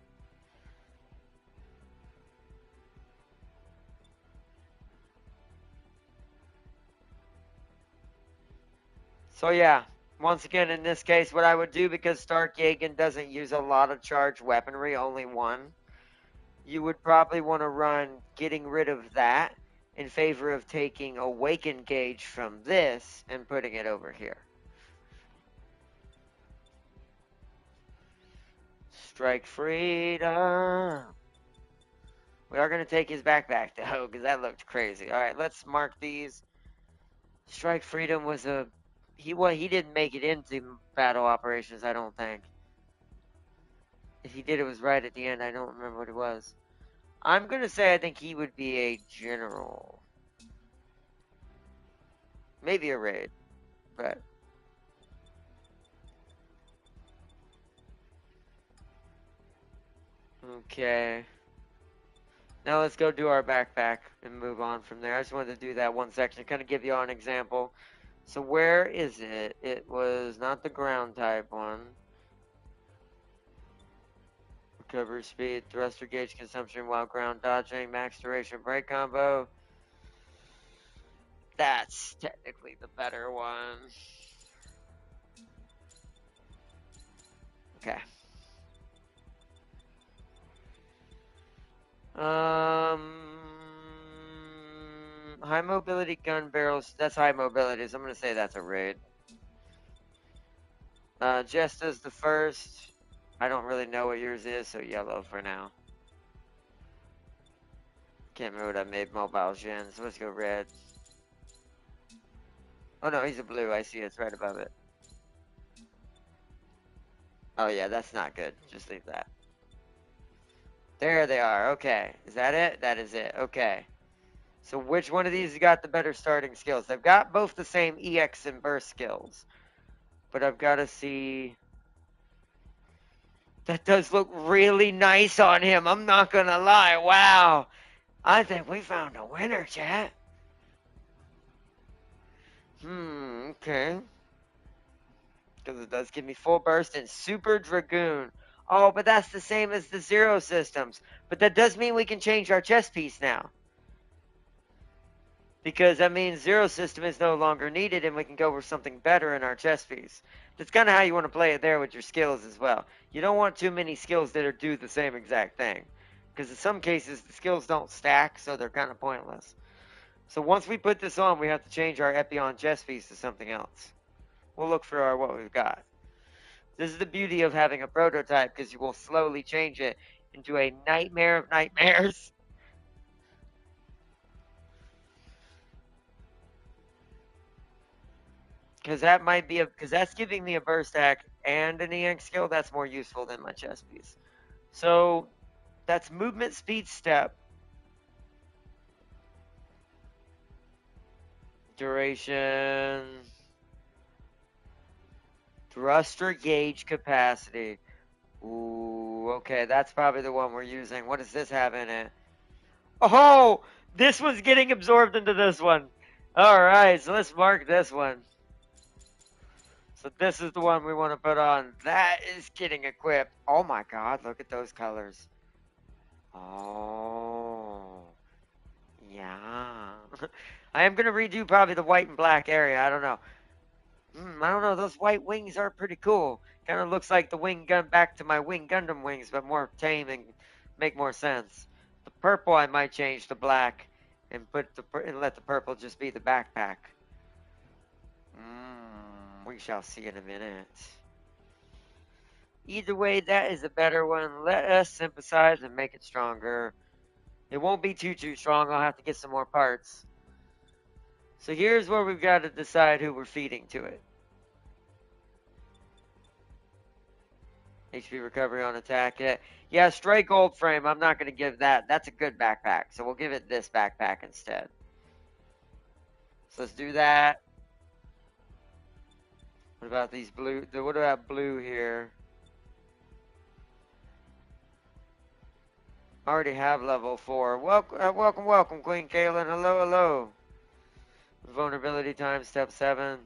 So yeah, once again in this case, what I would do, because Starkjagen doesn't use a lot of charged weaponry, only one, you would probably want to run getting rid of that in favor of taking Awaken Gauge from this and putting it over here. Strike Freedom. We are going to take his backpack though, because that looked crazy. Alright, let's mark these. Strike Freedom was he didn't make it into battle operations, I don't think. If he did, it was right at the end. I don't remember what it was. I'm going to say I think he would be a general. Maybe a raid, but... Okay. Now let's go do our backpack and move on from there. I just wanted to do that one section, kind of give you all an example. So where is it? It was not the ground type one. Recovery speed, thruster gauge consumption while ground dodging, max duration brake combo. That's technically the better one. Okay. High mobility gun barrels. That's high mobility, so I'm gonna say that's a raid. Jesta's the first. I don't really know what yours is, so yellow for now. Can't remember what I made mobile gens. So let's go red. Oh no, he's a blue. I see it's right above it. Oh yeah, that's not good. Just leave that. There they are. Okay. Is that it? That is it. Okay. So which one of these has got the better starting skills? They've got both the same EX and burst skills. But I've got to see... That does look really nice on him. I'm not going to lie. Wow. I think we found a winner, chat. Okay. Because it does give me full burst and super dragoon. Oh, but that's the same as the Zero systems. But that does mean we can change our chess piece now. Because that means Zero system is no longer needed and we can go with something better in our chess piece. That's kind of how you want to play it there with your skills as well. You don't want too many skills that do the same exact thing. Because in some cases, the skills don't stack, so they're kind of pointless. So once we put this on, we have to change our Epion chess piece to something else. we'll look for what we've got. This is the beauty of having a prototype, because you will slowly change it into a nightmare of nightmares. Because that might be because that's giving me a burst hack and an EX skill. That's more useful than my chest piece. So that's movement speed step. Duration. Thruster gauge capacity. Ooh, okay, that's probably the one we're using. What does this have in it? Oh, this one's getting absorbed into this one. All right, so let's mark this one. So this is the one we want to put on. That is getting equipped. Oh my god, look at those colors. Oh, yeah. I am going to redo probably the white and black area. I don't know. I don't know. Those white wings are pretty cool. Kind of looks like the wing gun back to my wing Gundam wings, but more tame and make more sense. The purple I might change to black and and let the purple just be the backpack. We shall see in a minute. Either way, that is a better one. Let us synthesize and make it stronger. It won't be too strong. I'll have to get some more parts. So here's where we've got to decide who we're feeding to it. HP recovery on attack. Yeah, straight gold frame. I'm not going to give that. That's a good backpack. So we'll give it this backpack instead. So let's do that. What about these blue? What about blue here? I already have level 4. Welcome, Queen Kaylin. Hello. Vulnerability time, step 7.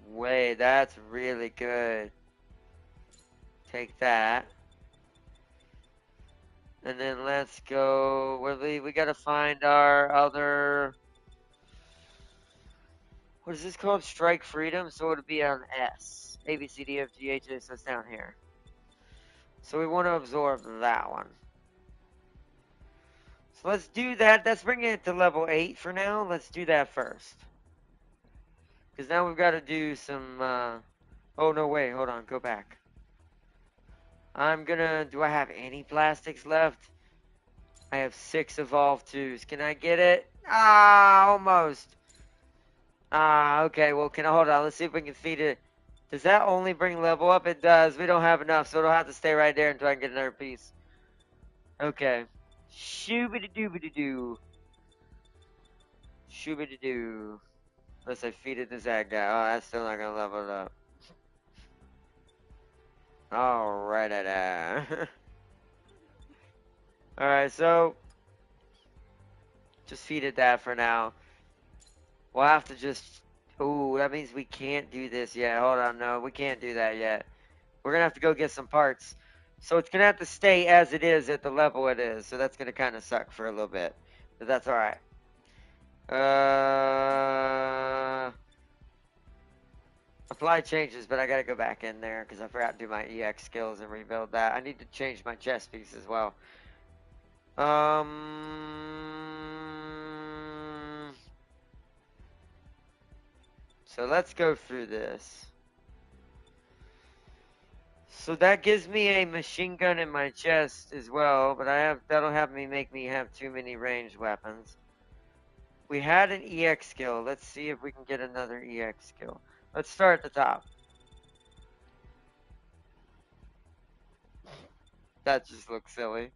Wait, that's really good. Take that. And then let's go. We gotta find our other. What is this called? Strike Freedom. So it'll be on S. A, B, C, D, F, G, H, I. So it's down here. So we want to absorb that one. So let's do that. Let's bring it to level 8 for now. Let's do that first. Because now we've got to do some. Oh, no, wait. Hold on. Go back. Do I have any plastics left? I have 6 evolved 2s. Can I get it? Ah, almost. Ah, okay. Well, hold on? Let's see if we can feed it. Does that only bring level up? It does. We don't have enough, so it'll have to stay right there until I can get another piece. Okay. Shoo-bity-doo-bity-doo. Shoo-bity-doo. Unless I feed it to that guy. Oh, that's still not gonna level it up. Alright, Alright, so just feed it that for now. We'll have to just. Ooh, that means we can't do this yet. Hold on, no, we can't do that yet. We're gonna have to go get some parts. So it's gonna have to stay as it is at the level it is. So that's gonna kind of suck for a little bit, but that's all right. Apply changes, but I gotta go back in there because I forgot to do my EX skills and rebuild that. I need to change my chest piece as well. So let's go through this. So that gives me a machine gun in my chest as well, but that'll make me have too many ranged weapons. We had an EX skill. Let's see if we can get another EX skill. Let's start at the top. That just looks silly.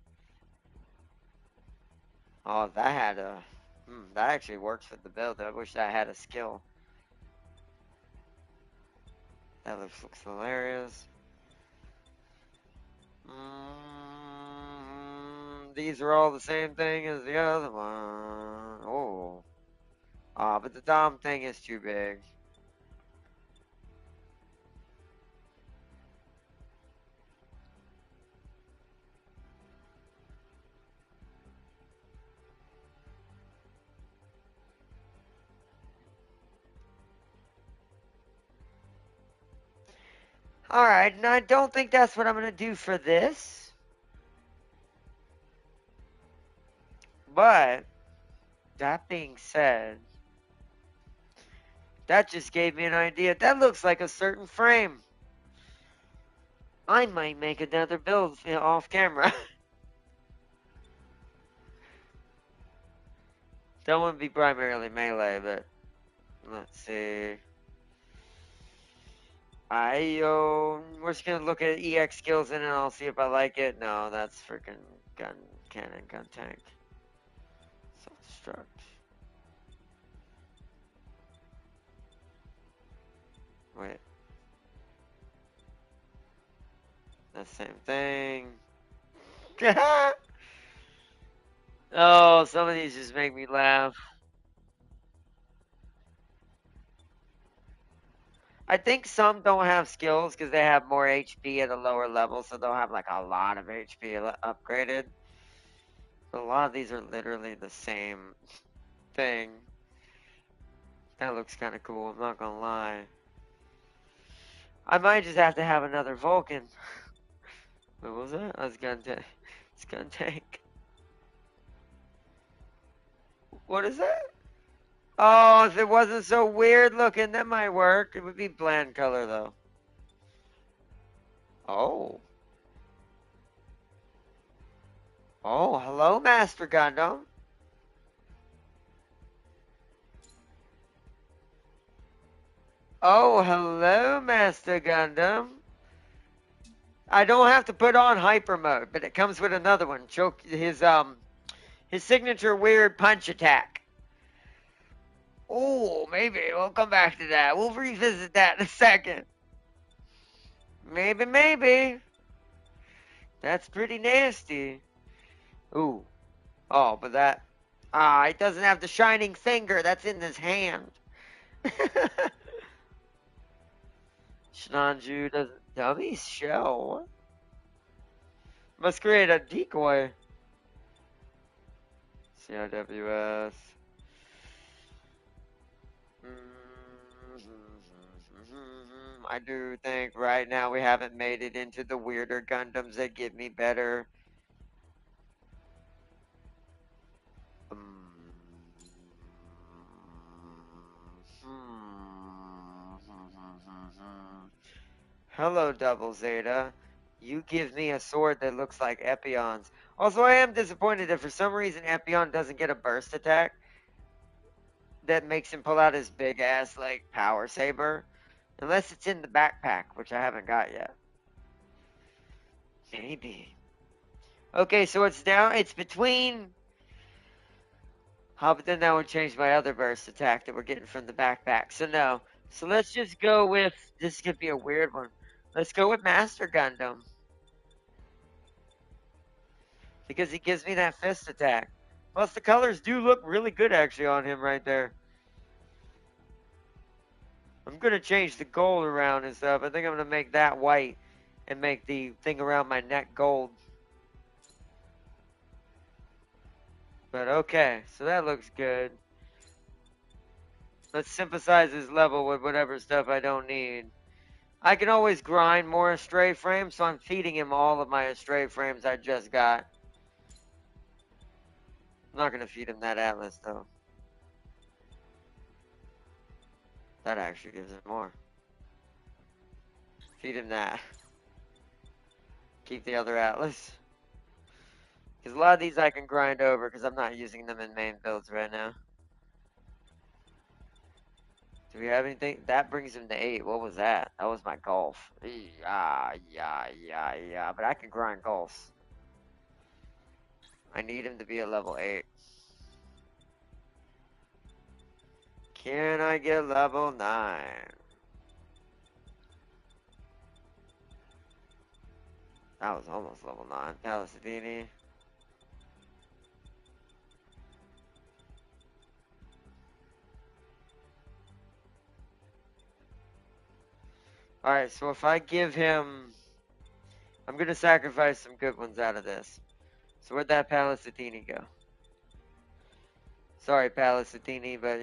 Oh, that had a. That actually works with the build. I wish I had a skill. That looks hilarious. These are all the same thing as the other one. Oh. But the Dom thing is too big. Alright, and I don't think that's what I'm going to do for this. But, that being said, That just gave me an idea. That looks like a certain frame. I might make another build off camera. That wouldn't be primarily melee, but let's see. We're just gonna look at EX skills in it and I'll see if I like it. No, that's freaking gun cannon, gun tank. Self-destruct. Wait. The same thing. Oh, some of these just make me laugh. I think some don't have skills because they have more HP at a lower level, so they'll have like a lot of HP upgraded. But a lot of these are literally the same thing. That looks kind of cool, I'm not gonna lie. I might just have to have another Vulcan. What was that? Oh, it's gun tank. It's gun tank. What is that? Oh, if it wasn't so weird looking, that might work. It would be bland color though. Oh. Oh, hello, Master Gundam. Oh, hello, Master Gundam. I don't have to put on hyper mode, but it comes with another one. Choke his signature weird punch attack. Oh, maybe we'll come back to that. We'll revisit that in a second. Maybe. That's pretty nasty. Ooh. Oh, but that. Ah, it doesn't have the shining finger that's in his hand. Shinanju doesn't. Dummy shell. Must create a decoy. CRWS. I do think right now we haven't made it into the weirder Gundams that give me better. Hello, Double Zeta. You give me a sword that looks like Epion's. Also, I am disappointed that for some reason Epion doesn't get a burst attack that makes him pull out his big ass, like, power saber. Unless it's in the backpack, which I haven't got yet. Maybe. Okay, so it's down. It's between. Oh, but then that would change my other burst attack that we're getting from the backpack. So no. So let's just go with. This could be a weird one. Let's go with Master Gundam. Because he gives me that fist attack. Plus, the colors do look really good actually on him right there. I'm going to change the gold around and stuff. I think I'm going to make that white and make the thing around my neck gold. But okay, so that looks good. Let's synthesize his level with whatever stuff I don't need. I can always grind more Astray frames, so I'm feeding him all of my Astray frames I just got. I'm not going to feed him that Atlas, though. That actually gives him more. Feed him that. Keep the other Atlas. Because a lot of these I can grind over because I'm not using them in main builds right now. Do we have anything? That brings him to 8. What was that? That was my golf. Yeah. But I can grind golfs. I need him to be a level 8. Can I get level 9? That was almost level 9. Palacidini. Alright, so if I give him... I'm going to sacrifice some good ones out of this. So where'd that Palacidini go? Sorry, Palacidini, but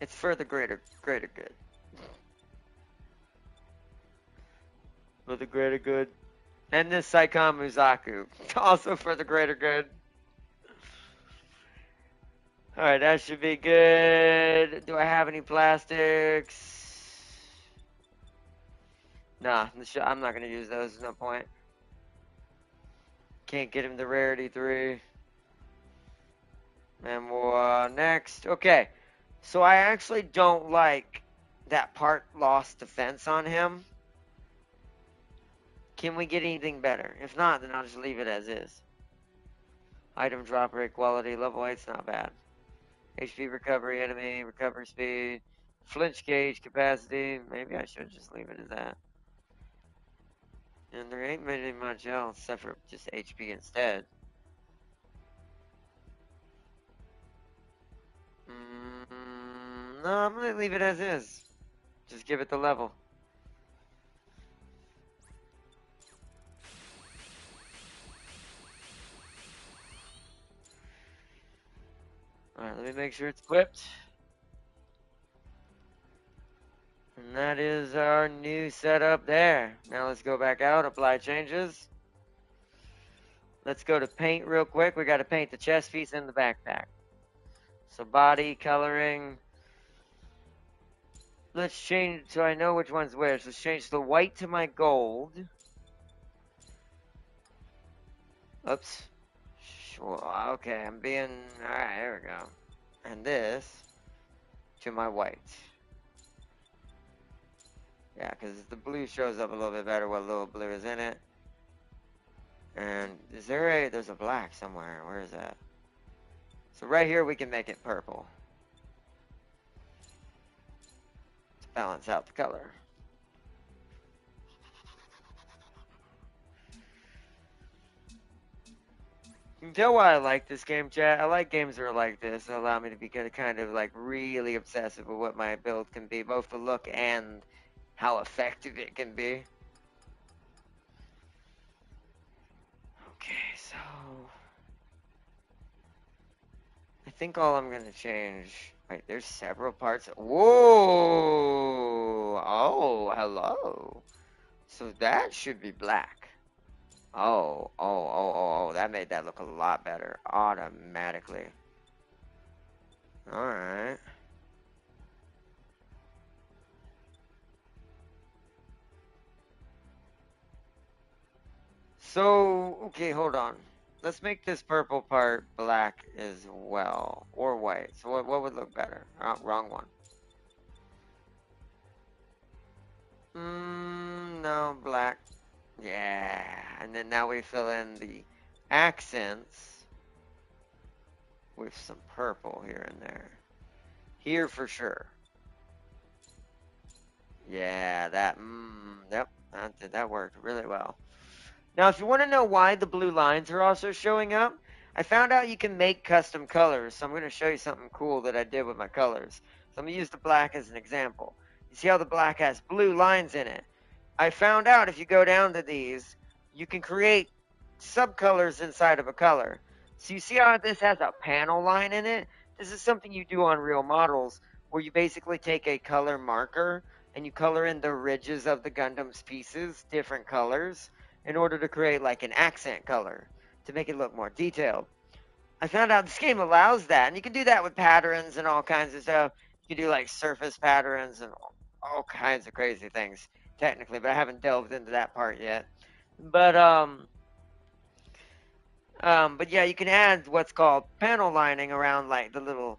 it's for the greater good. For the greater good. And this Saikon Muzaku, also for the greater good. Alright, that should be good. Do I have any plastics? Nah, I'm not gonna use those. There's no point. Can't get him the rarity 3. And we'll, next. Okay. So I actually don't like that part lost defense on him. Can we get anything better? If not, then I'll just leave it as is. Item drop rate quality, level 8's not bad. HP recovery, enemy, recovery speed, flinch gauge capacity. Maybe I should just leave it as that. And there ain't really much else except for just HP instead. No, I'm gonna leave it as is. Just give it the level. Alright, let me make sure it's equipped. And that is our new setup there. Now let's go back out, apply changes. Let's go to paint real quick. We gotta paint the chest piece and the backpack. So body, coloring. Let's change, so I know which one's which. Let's change the white to my gold. Oops. Sure, okay, I'm being, alright, there we go. And this to my white. Yeah, because the blue shows up a little bit better what little blue is in it. And is there there's a black somewhere. Where is that? So right here we can make it purple. To balance out the color. You can tell why I like this game, chat. I like games that are like this. That allow me to be kind of like really obsessive with what my build can be. Both the look and how effective it can be. Okay, so I think all I'm gonna change. Wait, there's several parts. Whoa! Oh, hello. So that should be black. Oh, that made that look a lot better automatically. Alright. So, okay, hold on. Let's make this purple part black as well. Or white. So what would look better? Oh, wrong one. No, black. Yeah. And then now we fill in the accents with some purple here and there. Here for sure. Yeah, yep, that worked really well. Now, if you want to know why the blue lines are also showing up, I found out you can make custom colors. So I'm going to show you something cool that I did with my colors. So I'm going to use the black as an example. You see how the black has blue lines in it? I found out if you go down to these, you can create subcolors inside of a color. So you see how this has a panel line in it? This is something you do on real models where you basically take a color marker and you color in the ridges of the Gundam's pieces, different colors, in order to create like an accent color to make it look more detailed. I found out this game allows that, and you can do that with patterns and all kinds of stuff. You can do like surface patterns and all kinds of crazy things, technically, but I haven't delved into that part yet. But yeah, you can add what's called panel lining around like the little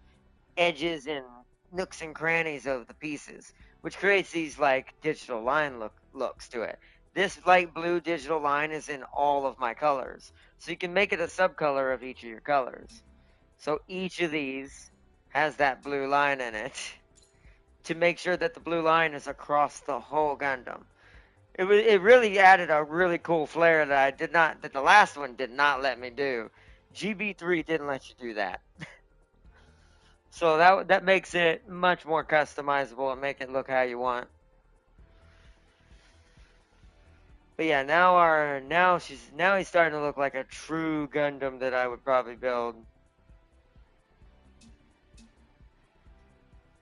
edges and nooks and crannies of the pieces, which creates these like digital line looks to it. This light blue digital line is in all of my colors. So you can make it a subcolor of each of your colors. So each of these has that blue line in it to make sure that the blue line is across the whole Gundam. It really added a really cool flair that that the last one did not let me do. GB3 didn't let you do that. So that makes it much more customizable and make it look how you want. But yeah, now he's starting to look like a true Gundam that I would probably build.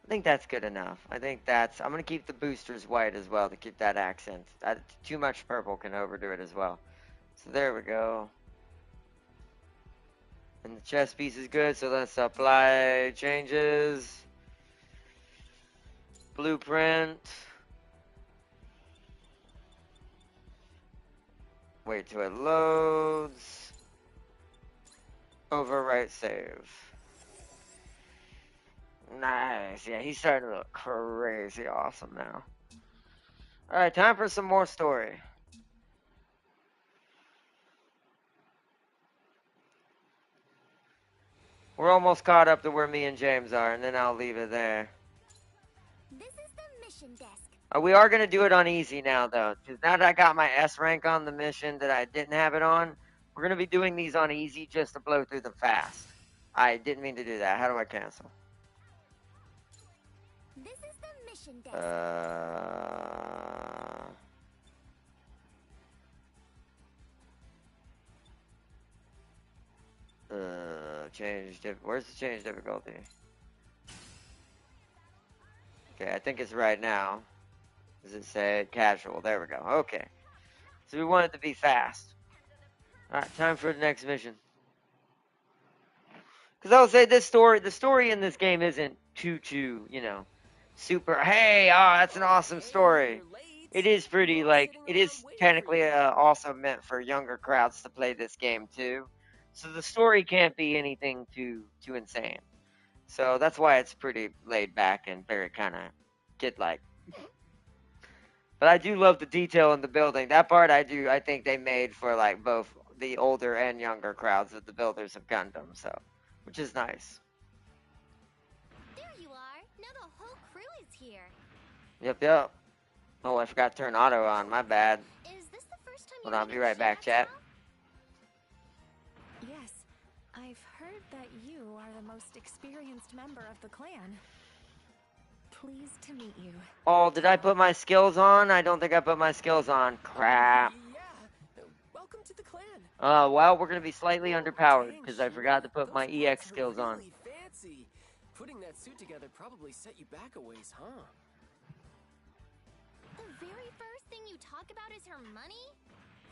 I think that's good enough. I'm gonna keep the boosters white as well to keep that accent. Too much purple can overdo it as well. So there we go. And the chess piece is good, so let's apply changes. Blueprint. Wait till it loads. Overwrite save. Nice. Yeah, he's starting to look crazy awesome now. Alright, time for some more story. We're almost caught up to where me and James are, and then I'll leave it there. This is the mission desk. We are going to do it on easy now, though. Because now that I got my S rank on the mission that I didn't have it on, we're going to be doing these on easy just to blow through them fast. I didn't mean to do that. How do I cancel? This is the mission desk. Where's the change difficulty? Okay, I think it's right now. Does it say casual? There we go. Okay. So we want it to be fast. Alright, time for the next mission. Because I would say the story in this game isn't too, super, hey, that's an awesome story. It is pretty, it is technically also meant for younger crowds to play this game too. So the story can't be anything too insane. So that's why it's pretty laid back and very kind of kid-like. But I do love the detail in the building. That part I think they made for both the older and younger crowds of the builders of Gundam, so which is nice. There you are. Now the whole crew is here. Yep. Oh, I forgot to turn auto on. My bad. Is this the first time Hold on, I'll be right back, chat. Yes, I've heard that you are the most experienced member of the clan. Pleased to meet you. Oh, did I put my skills on? I don't think I put my skills on. Crap. Yeah. Welcome to the clan. Well, we're gonna be slightly underpowered because I forgot to put my EX skills on. Really fancy. Putting that suit together probably set you back a ways, huh? The very first thing you talk about is her money?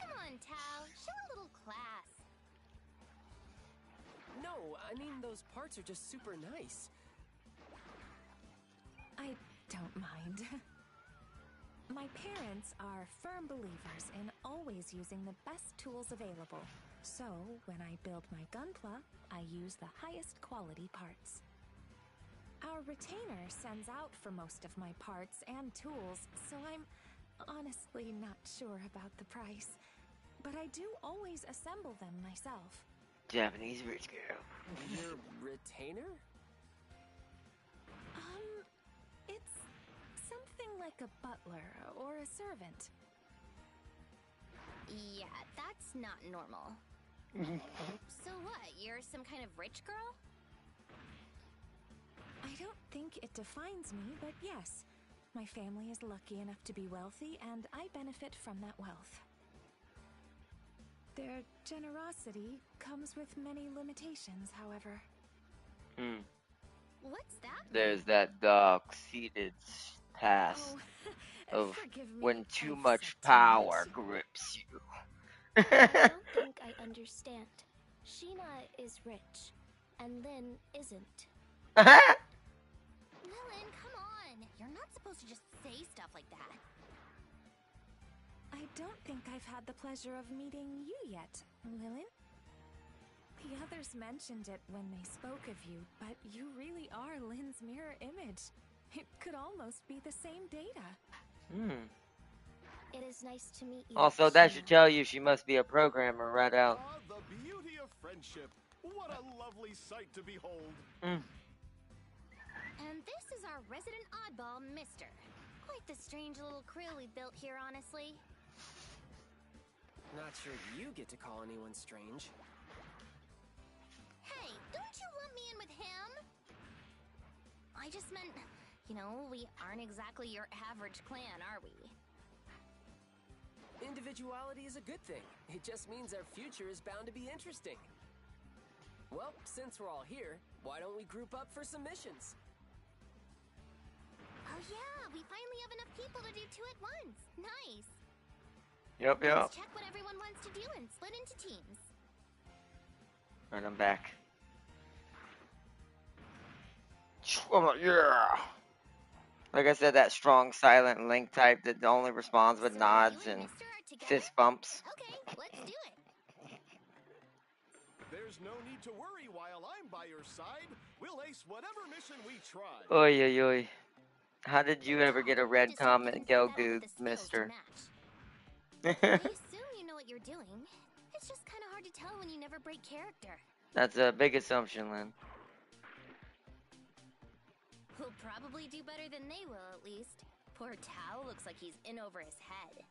Come on, Tao. Show a little class. No, I mean those parts are just super nice. I don't mind. My parents are firm believers in always using the best tools available. So, when I build my gunpla, I use the highest quality parts. Our retainer sends out for most of my parts and tools, so I'm honestly not sure about the price. But I do always assemble them myself. Japanese rich girl. Your retainer? It's something like a butler or a servant. Yeah, that's not normal. So what? You're some kind of rich girl? I don't think it defines me, but yes. My family is lucky enough to be wealthy, and I benefit from that wealth. Their generosity comes with many limitations, however. What's that? There's that dark-seated past of forgive me, when too I've much said too power much. grips you. I don't think I understand. Sheena is rich, and Lin isn't. Lilin, come on! You're not supposed to just say stuff like that. I don't think I've had the pleasure of meeting you yet, Lilin. The others mentioned it when they spoke of you, but you really are Lin's mirror image. It could almost be the same data. It is nice to meet you. Also, that Sheena. should tell you she must be a programmer right out. Ah, the beauty of friendship. What a lovely sight to behold. And this is our resident oddball, Mister. Quite the strange little crew we built here, honestly. Not sure you get to call anyone strange. Hey, don't you lump me in with him? I just meant, we aren't exactly your average clan, are we? Individuality is a good thing. It just means our future is bound to be interesting. Well, since we're all here, why don't we group up for some missions? Oh yeah, we finally have enough people to do two at once. Nice. Yep. Let's check what everyone wants to do and split into teams. Alright, I'm back. I'm like, yeah. Like I said, that strong silent Link type that only responds with So nods you and and Mister are together? fist bumps. Okay, let's do it. There's no need to worry while I'm by your side. We'll ace whatever mission we try. Oy oy oy. How did you ever get a Talk, red just hope you comment, can set that up Gelgoog, with the skills to mister? match. We assume you know what you're doing. It's just kind of hard to tell when you never break character. That's a big assumption, Lynn. We'll probably do better than they will, at least. Poor Tao looks like he's in over his head.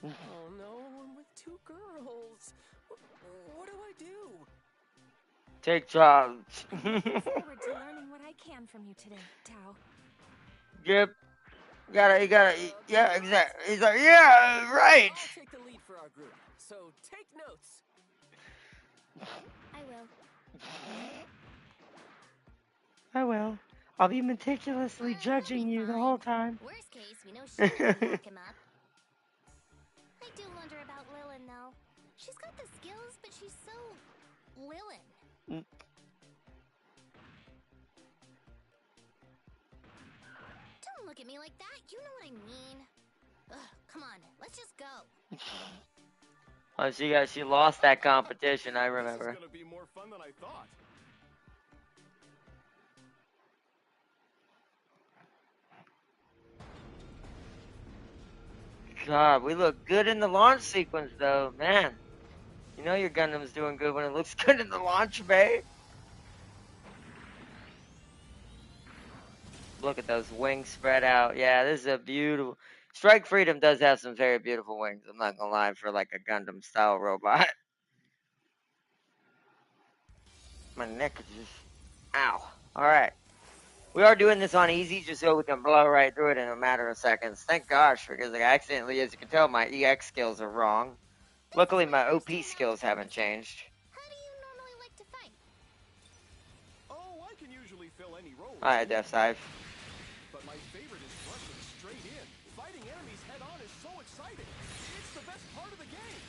Oh no, I'm with two girls. What do I do? Take charge. Looking forward to learning what I can from you today, Tao. Yep. You gotta, yeah, exactly. He's like, yeah, right. I'll take the lead for our group, so take notes. I will. I will. I'll be meticulously He'll judging be you the fine. whole time. Worst case, we know Sheena can back him up. I do wonder about Lilin, though. She's got the skills, but she's so... Lilin. Mm. Don't look at me like that. You know what I mean. Ugh, come on. Let's just go. Oh, she lost that competition, I remember. This is gonna be more fun than I thought. God, we look good in the launch sequence, though, man. You know your Gundam's doing good when it looks good in the launch bay. Look at those wings spread out. Yeah, this is a beautiful... Strike Freedom does have some very beautiful wings. I'm not gonna lie, for like a Gundam-style robot. My neck is just... Ow. Alright. We are doing this on easy just so we can blow right through it in a matter of seconds. Thank gosh, because I accidentally, as you can tell, my EX skills are wrong. Luckily, my OP skills haven't changed. How do you normally like to fight? Oh, I can usually fill any role. Alright, Death Dive. But my favorite is rushing straight in. Fighting enemies head on is so exciting. It's the best part of the game.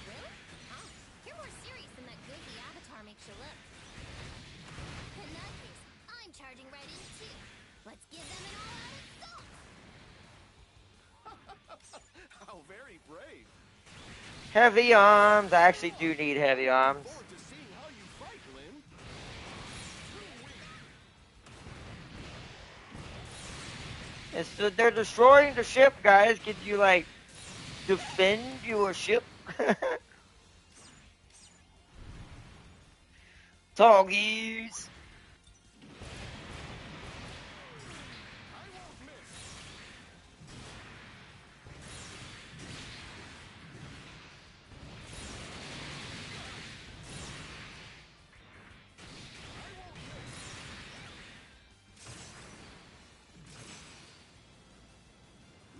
Really? Oh, you're more serious than that goofy avatar makes you look. In that case, I'm charging right in too. Let's give them an all-out assault! How very brave. Heavy arms. I actually do need heavy arms. Forward to seeing how you fight, Lynn. They're destroying the ship, guys. Could you, like, defend your ship? Toggies. I won't miss.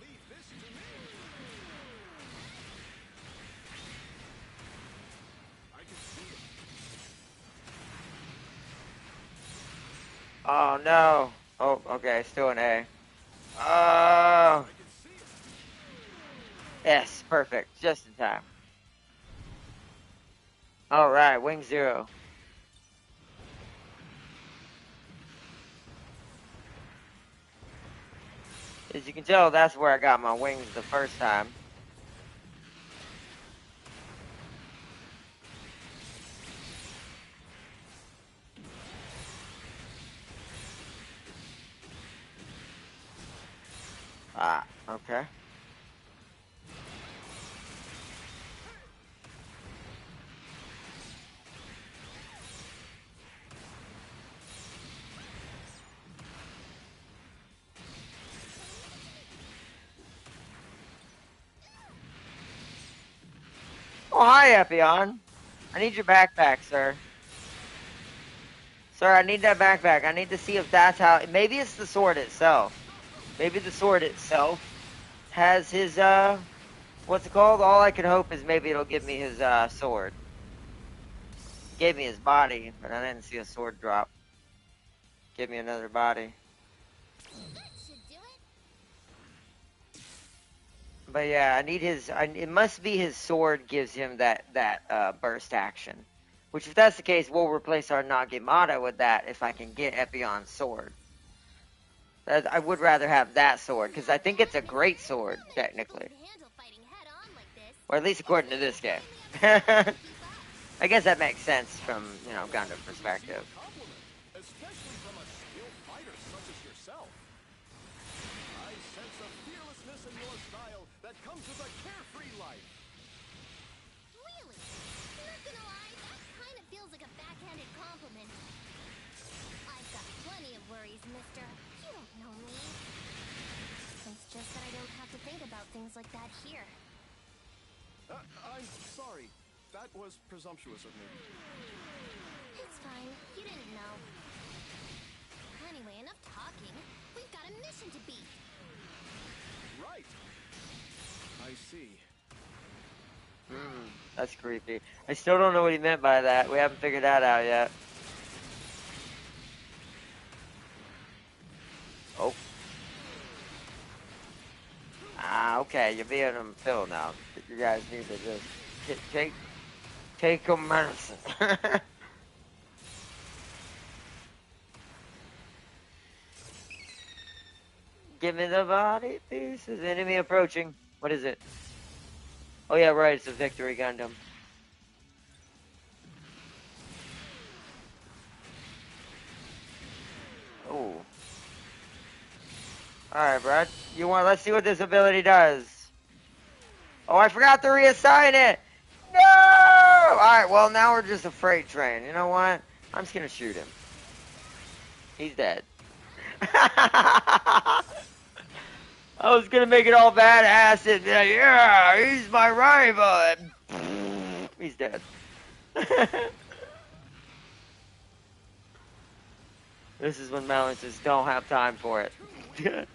Leave this to me. I can see it. Oh, no. Oh, okay. Still an A. Oh. I can see it. Yes, perfect. Just in time. Alright, wing 0. As you can tell, that's where I got my wings the first time. Ah, okay. Oh, hi, Epion. I need your backpack, sir. Sir, I need that backpack. I need to see if that's how... Maybe it's the sword itself. Maybe the sword itself has his, what's it called? All I can hope is maybe it'll give me his, sword. Gave me his body, but I didn't see a sword drop. Give me another body. That should do it. But yeah, I need his... it must be his sword gives him that burst action. Which, if that's the case, we'll replace our Nagemata with that if I can get Epion's sword. I would rather have that sword, because I think it's a great sword, technically. Or at least according to this game. I guess that makes sense from, Gundam perspective. Especially from a skilled fighter such as yourself. I sense a fearlessness in your style that comes with a carefree life. Really? Not gonna lie, that kind of feels like a backhanded compliment. I've got plenty of worries, mister. You don't know me. It's just that I don't have to think about things like that here. I'm sorry. That was presumptuous of me. It's fine. You didn't know. Anyway, enough talking. We've got a mission to beat. Right. I see. That's creepy. I still don't know what he meant by that. We haven't figured that out yet. Oh. Okay, you're being him Phil now. You guys need to just take a medicine. Give me the body pieces. Enemy approaching. What is it? Oh yeah, right. It's a Victory Gundam. Oh. Alright, Brad. Let's see what this ability does. Oh, I forgot to reassign it! No! Alright, well, now we're just a freight train. You know what? I'm just gonna shoot him. He's dead. I was gonna make it all badass and be like, yeah, he's my rival. He's dead. This is when Malin just don't have time for it. Nice.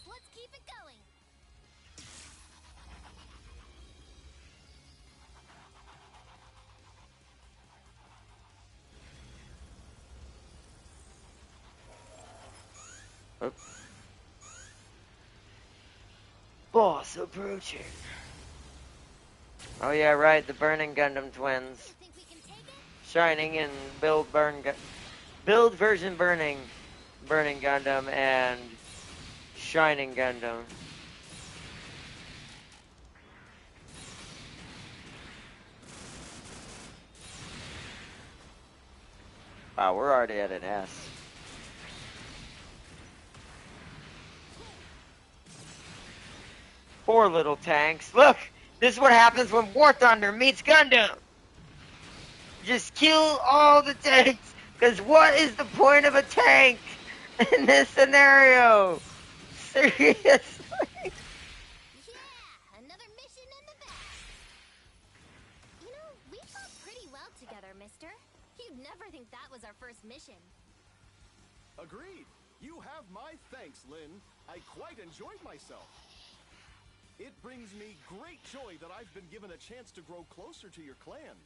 Let's keep it going. Boss approaching. Oh yeah, right, the Burning Gundam twins. Think we can take it? Shining and build version Burning Gundam and Shining Gundam. Wow, we're already at an S. Poor little tanks. Look, this is what happens when War Thunder meets Gundam. Just kill all the tanks. Because what is the point of a tank in this scenario? Seriously. Yeah, another mission in the bag. You know, we fought pretty well together, mister. You'd never think that was our first mission. Agreed. You have my thanks, Lynn. I quite enjoyed myself. It brings me great joy that I've been given a chance to grow closer to your clan.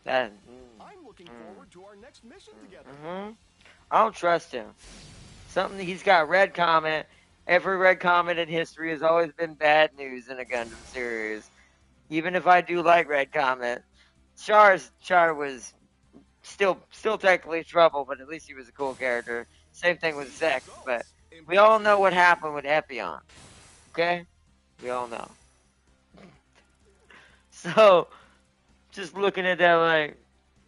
I'm looking forward to our next mission together. I don't trust him. He's got red comment. Every red comment in history has always been bad news in a Gundam series. Even if I do like red comment, Char was still technically trouble, but at least he was a cool character. Same thing with Zek, but we all know what happened with Epion. Okay? We all know. So, just looking at that like,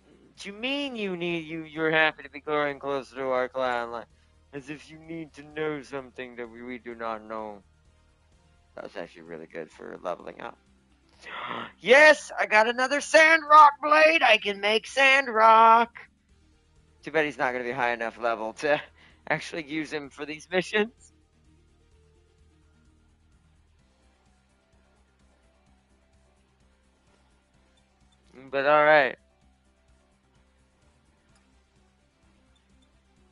what you mean you're happy to be growing closer to our clan? Like, as if you need to know something that we do not know. That was actually really good for leveling up. Yes, I got another Sandrock blade. I can make Sandrock. Too bad he's not going to be high enough level to actually use him for these missions. But alright.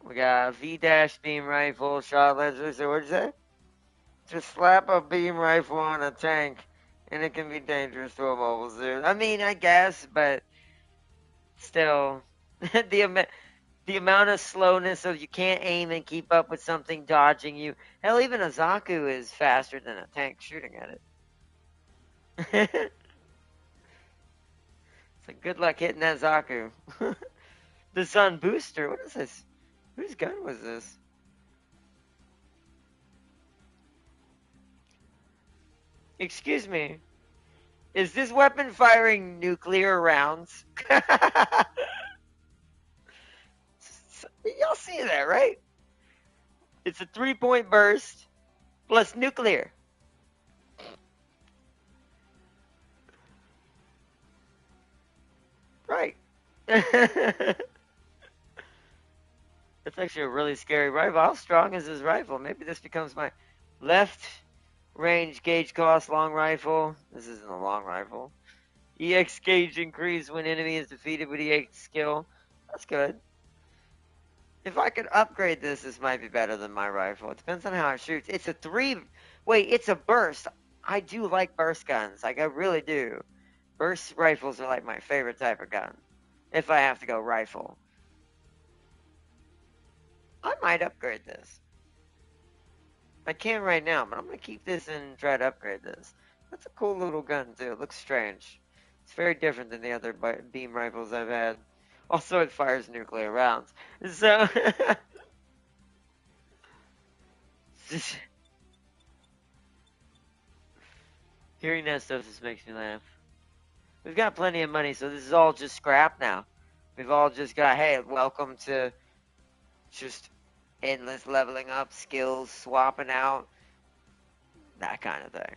We got a V-dash beam rifle, shot laser. So what'd you say? Just slap a beam rifle on a tank, and it can be dangerous to a mobile suit. I mean, I guess, but still, The amount of slowness so you can't aim and keep up with something dodging you. Hell, even a Zaku is faster than a tank shooting at it. So good luck hitting that Zaku. The Sun Booster, what is this? Whose gun was this? Excuse me. Is this weapon firing nuclear rounds? Y'all see that, right? It's a 3-point burst plus nuclear. Right. That's actually a really scary rifle. How strong is this rifle? Maybe this becomes my left range gauge cost long rifle. This isn't a long rifle. EX gauge increase when enemy is defeated with EX skill. That's good. If I could upgrade this might be better than my rifle. It depends on how it shoots. It's a 3. Wait, it's a burst. I do like burst guns. Like, I really do. Burst rifles are like my favorite type of gun. If I have to go rifle. I might upgrade this. I can't right now, but I'm going to keep this and try to upgrade this. That's a cool little gun, too. It looks strange. It's very different than the other beam rifles I've had. Also, it fires nuclear rounds. So, hearing that stuff just makes me laugh. We've got plenty of money, so this is all just scrap now. We've all just got, hey, welcome to just endless leveling up, skills, swapping out, that kind of thing.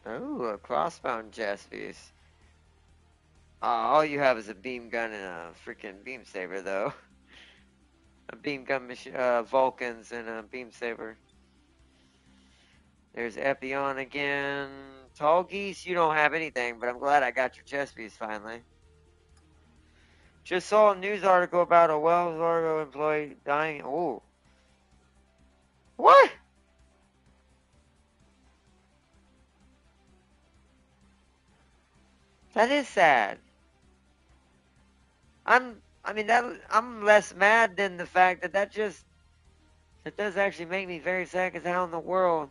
Oh, a crossbow chest piece. All you have is a beam gun and a freaking beam saber, though. A beam gun, Vulcans, and a beam saber. There's Epion again. Tall Geese, you don't have anything, but I'm glad I got your chest piece finally. Just saw a news article about a Wells Fargo employee dying. Oh. What? That is sad. I'm less mad than the fact that that does actually make me very sad, because how in the world,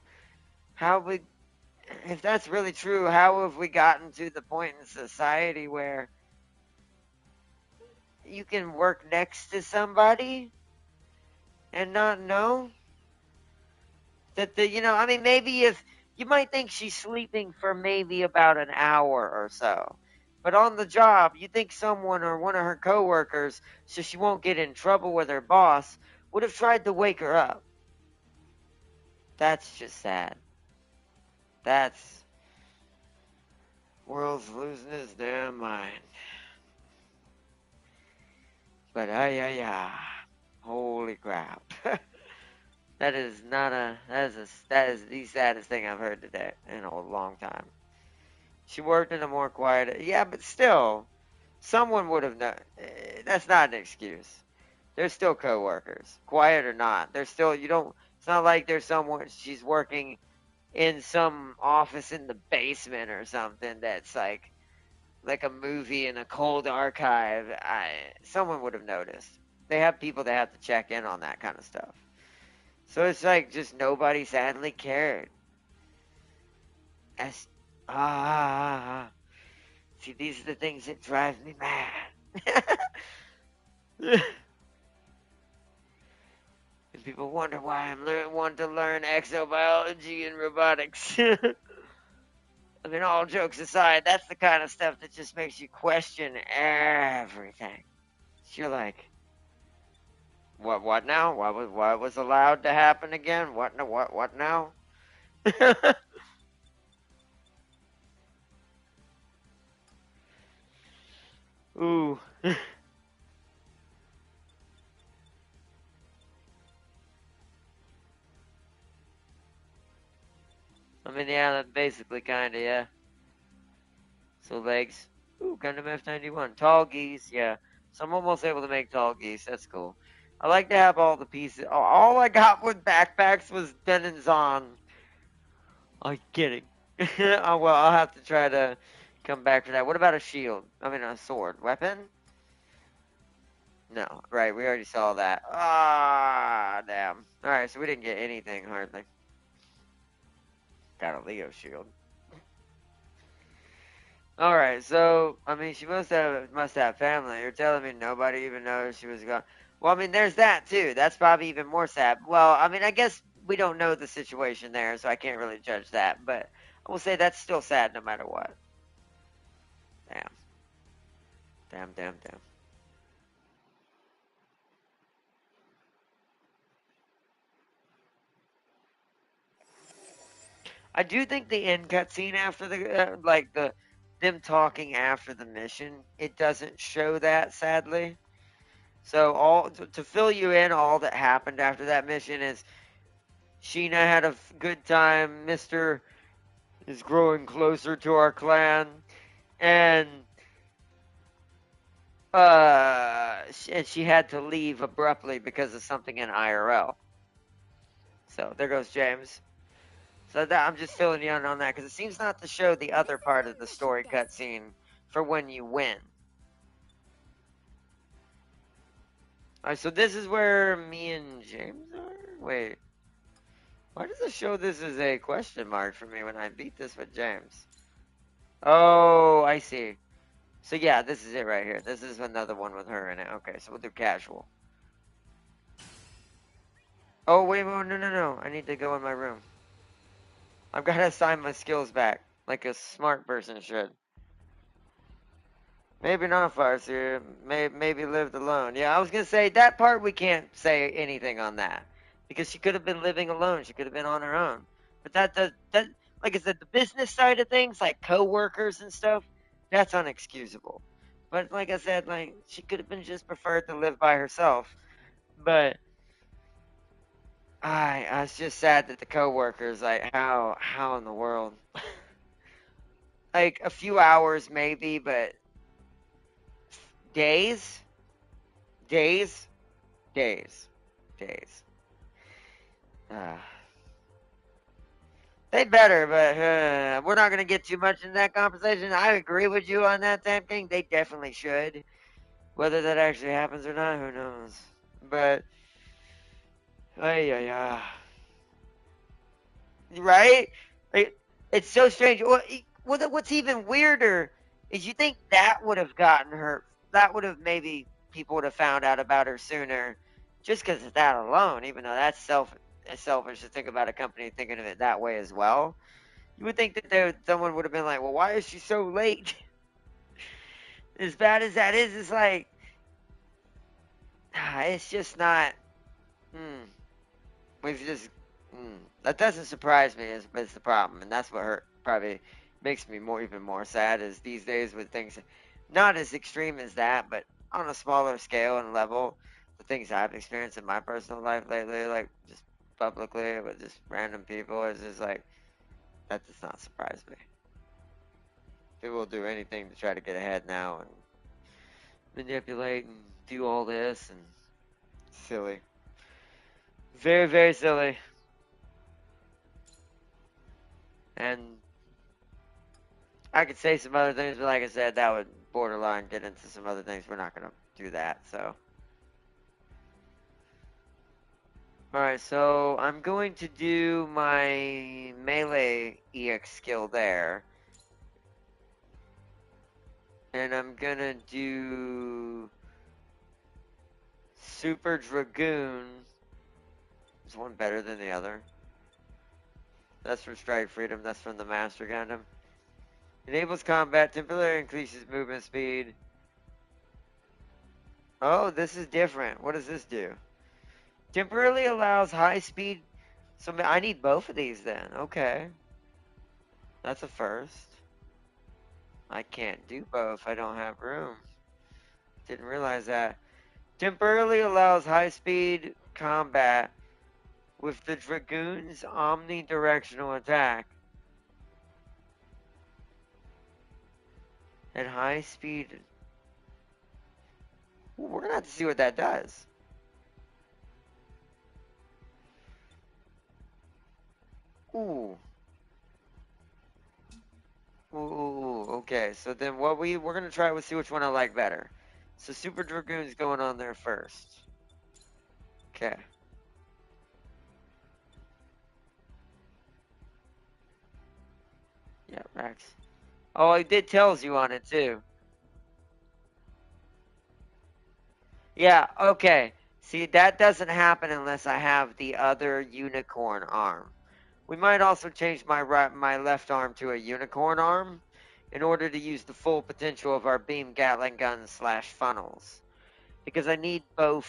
if that's really true, how have we gotten to the point in society where you can work next to somebody and not know that maybe if you might think she's sleeping for maybe about an hour or so, but on the job, you think someone or one of her coworkers, so she won't get in trouble with her boss, would have tried to wake her up. That's just sad. That's world's losing his damn mind. But holy crap. That is the saddest thing I've heard today in a long time. She worked in a more quiet, yeah, but still, someone would have known. That's not an excuse. They're still coworkers, quiet or not. They're still, it's not like there's someone, she's working in some office in the basement or something that's like a movie in a cold archive. Someone would have noticed. They have people that have to check in on that kind of stuff. So it's like just nobody sadly cared. As See, these are the things that drive me mad. And people wonder why I'm want to learn exobiology and robotics. I mean, all jokes aside, that's the kind of stuff that just makes you question everything. You're like, what now? What was allowed to happen again? What now? Ooh. I mean, yeah, that's basically kinda, yeah. So legs. Ooh, Gundam F91. Tall geese, yeah. So I'm almost able to make tall geese. That's cool. I like to have all the pieces. All I got with backpacks was Ben and Zon. I'm kidding. Oh, well, I'll have to try to come back to that. What about a shield? I mean, a sword. Weapon? No, right, we already saw that. Ah, damn. Alright, so we didn't get anything, hardly. Got a Leo shield. Alright, so, I mean, she must have family. You're telling me nobody even knows she was gone. Well, I mean, there's that, too. That's probably even more sad. Well, I mean, I guess we don't know the situation there, so I can't really judge that. But I will say that's still sad no matter what. Damn. Damn, damn, damn. I do think the end cutscene after them talking after the mission, it doesn't show that, sadly. So all to fill you in, all that happened after that mission is Sheena had a good time. Mister is growing closer to our clan, and and she had to leave abruptly because of something in IRL. So there goes James. So that I'm just filling you in on that because it seems not to show the other part of the story cutscene for when you win. Alright, so this is where me and James are? Wait. Why does it show this as a question mark for me when I beat this with James? Oh, I see. So yeah, this is it right here. This is another one with her in it. Okay, so we'll do casual. Oh, wait, no, no, no. I need to go in my room. I've got to assign my skills back, like a smart person should. Maybe not Farseer. Maybe lived alone. Yeah, I was gonna say that part we can't say anything on that because she could have been living alone. She could have been on her own. But that like I said, the business side of things, like co-workers and stuff, that's unexcusable. But like I said, like she could have been just preferred to live by herself. But I was just sad that the co-workers, like how in the world, like a few hours maybe, but days, days. Days. Days. Uh, they better, but we're not going to get too much in that conversation. I agree with you on that type thing. They definitely should. Whether that actually happens or not, who knows? But, yeah, right? Like, it's so strange. What's even weirder is you think that would have gotten her. That would have maybe people would have found out about her sooner, just because of that alone. Even though that's selfish to think about a company thinking of it that way as well. You would think that someone would have been like, "Well, why is she so late?" As bad as that is, it's like it's just not. Hmm. We've just that doesn't surprise me is the problem, and that's what hurt probably makes me even more sad is these days with things not as extreme as that, but on a smaller scale and level, the things I've experienced in my personal life lately, like just publicly with just random people, is just like that does not surprise me. People will do anything to try to get ahead now and manipulate and do all this and silly, very very silly, and I could say some other things, but like I said, that would borderline get into some other things. We're not going to do that, so. Alright, so I'm going to do my melee EX skill there. And I'm going to do Super Dragoon. Is one better than the other? That's from Strike Freedom. That's from the Master Gundam. Enables combat, temporarily increases movement speed. Oh, this is different. What does this do? Temporarily allows high speed. So I need both of these then. Okay. That's a first. I can't do both. I don't have room. Didn't realize that. Temporarily allows high speed combat with the Dragoon's omnidirectional attack. And high speed. Ooh, we're gonna have to see what that does. Ooh. Ooh, okay. So then we're gonna try. We'll see which one I like better. So Super Dragoon's going on there first. Okay. Yeah, Rex. Oh, it did tells you on it too. Yeah, okay. See, that doesn't happen unless I have the other unicorn arm. We might also change my left arm to a unicorn arm in order to use the full potential of our beam Gatling guns slash funnels. Because I need both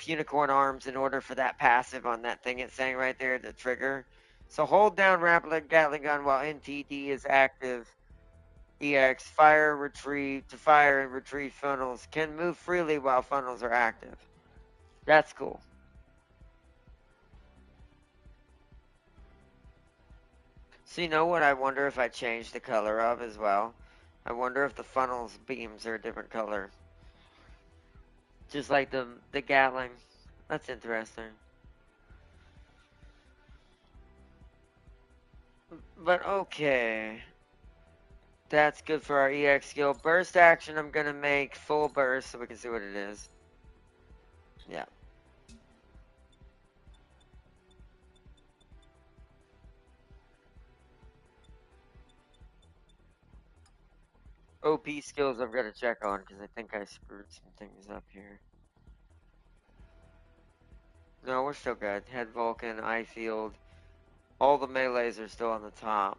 unicorn arms in order for that passive on that thing it's saying right there to trigger. So hold down rapid Gatling gun while NTD is active. EX fire retreat to fire and retrieve funnels can move freely while funnels are active. That's cool. So you know what I wonder if I change the color of as well? I wonder if the funnels beams are a different color. Just like the Gatling. That's interesting. But okay. That's good for our EX skill. Burst action I'm gonna make full burst so we can see what it is. Yeah. OP skills I've got to check on because I think I screwed some things up here. No, we're still good. Head Vulcan, Eye Field. All the melees are still on the top.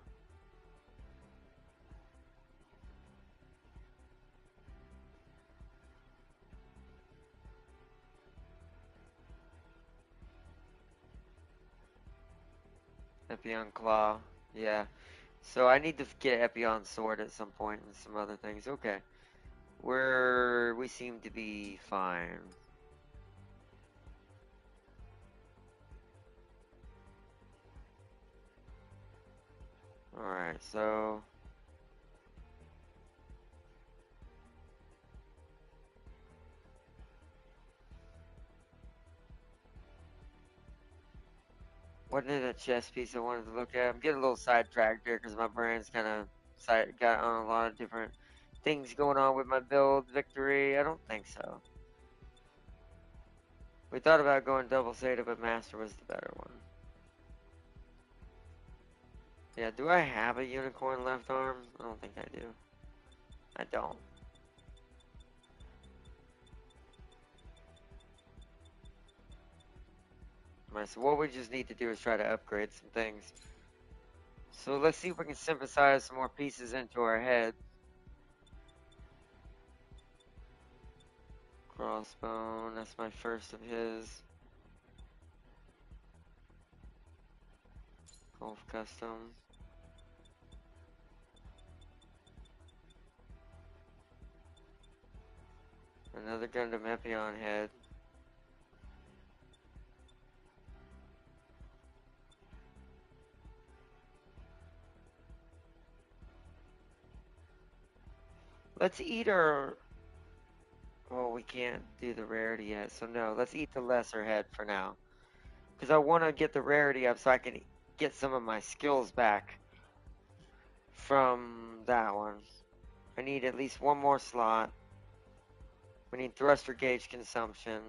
Epion Claw. Yeah. So I need to get Epion Sword at some point and some other things. Okay. We seem to be fine. Alright, so wasn't it a chess piece I wanted to look at? I'm getting a little sidetracked here because my brain's kind of got on a lot of different things going on with my build victory. I don't think so. We thought about going double Zeta, but Master was the better one. Yeah, do I have a unicorn left arm? I don't think I do. I don't. Alright, so what we just need to do is try to upgrade some things. So let's see if we can synthesize some more pieces into our head. Crossbone, that's my first of his. Golf Custom. Another Gundam Epion head. Let's eat our... Well, we can't do the rarity yet, so no. Let's eat the lesser head for now. Because I want to get the rarity up so I can get some of my skills back from that one. I need at least one more slot. We need thruster gauge consumption.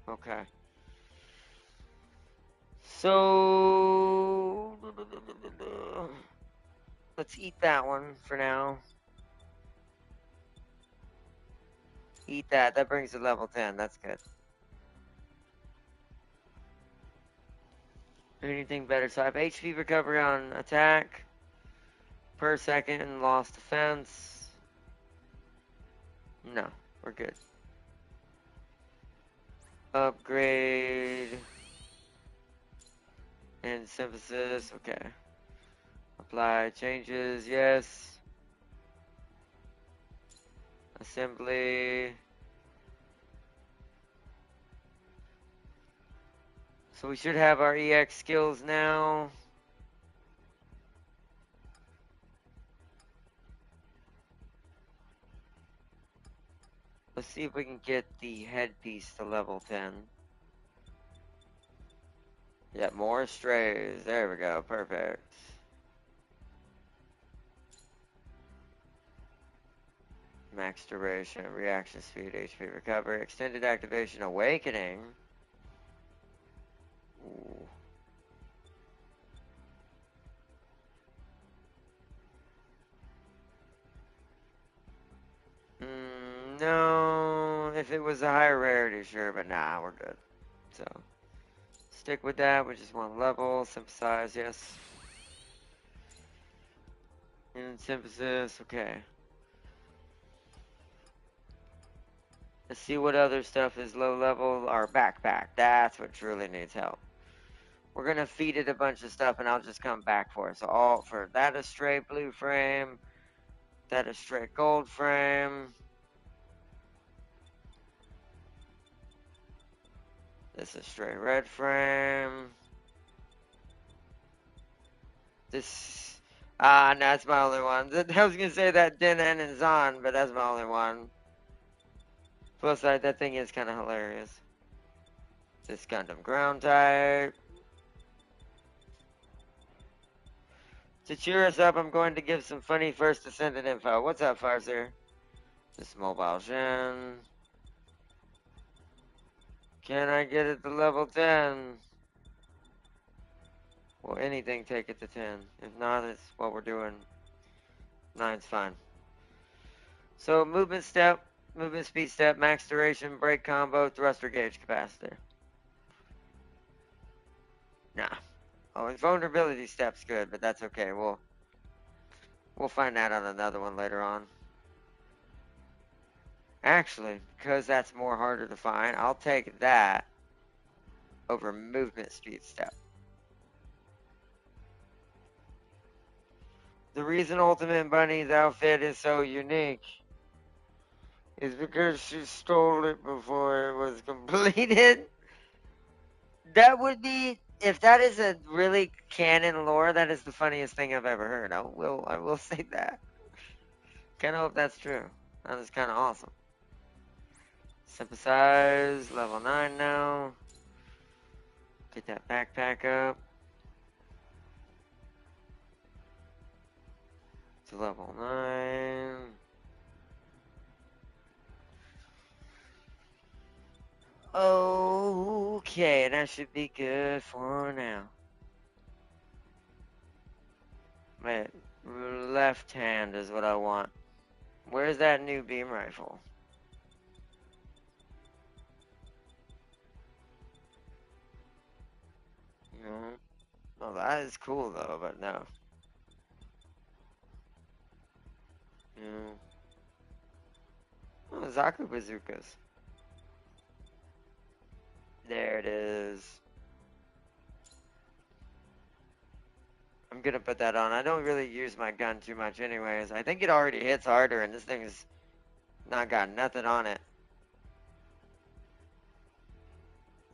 Okay. So... Let's eat that one for now. Eat that. That brings it level 10. That's good. Anything better? So I have HP recovery on attack per second and lost defense. No, we're good. Upgrade and synthesis. Okay. Apply changes. Yes. Assembly. So we should have our EX skills now. Let's see if we can get the headpiece to level 10. Yeah, more strays. There we go. Perfect. Max duration, reaction speed, HP recovery, extended activation, awakening. Ooh. No, if it was a higher rarity, sure, but nah, we're good. So, stick with that, with just one level. Synthesize, yes. And synthesis, okay. Let's see what other stuff is low level. Our backpack, that's what truly needs help. We're gonna feed it a bunch of stuff and I'll just come back for it. So all for that a straight blue frame, that a straight gold frame. This is straight red frame. This, no, that's my only one. I was gonna say that Din N and Zon, but that's my only one. Plus that thing is kind of hilarious. This Gundam ground type. To cheer us up, I'm going to give some funny first descendant info. What's up, Farser? This mobile Shin. Can I get it to level 10? Will anything take it to 10? If not, it's what we're doing. 9's fine. So movement step, movement speed step, max duration, brake combo, thruster gauge capacitor. Nah. Oh, and vulnerability step's good, but that's okay. We'll find that on another one later on. Actually, because that's more harder to find, I'll take that over movement speed step. The reason Ultimate Bunny's outfit is so unique is because she stole it before it was completed. That would be, if that is a really canon lore, that is the funniest thing I've ever heard. I will say that. Kind of hope that's true. That is kind of awesome. Synthesize, level 9 now. Get that backpack up to level 9. Okay, that should be good for now. My left hand is what I want. Where's that new beam rifle? No. Oh, that is cool though, but no. No. Oh, Zaku bazookas. There it is. I'm gonna put that on. I don't really use my gun too much anyways. I think it already hits harder and this thing's not got nothing on it.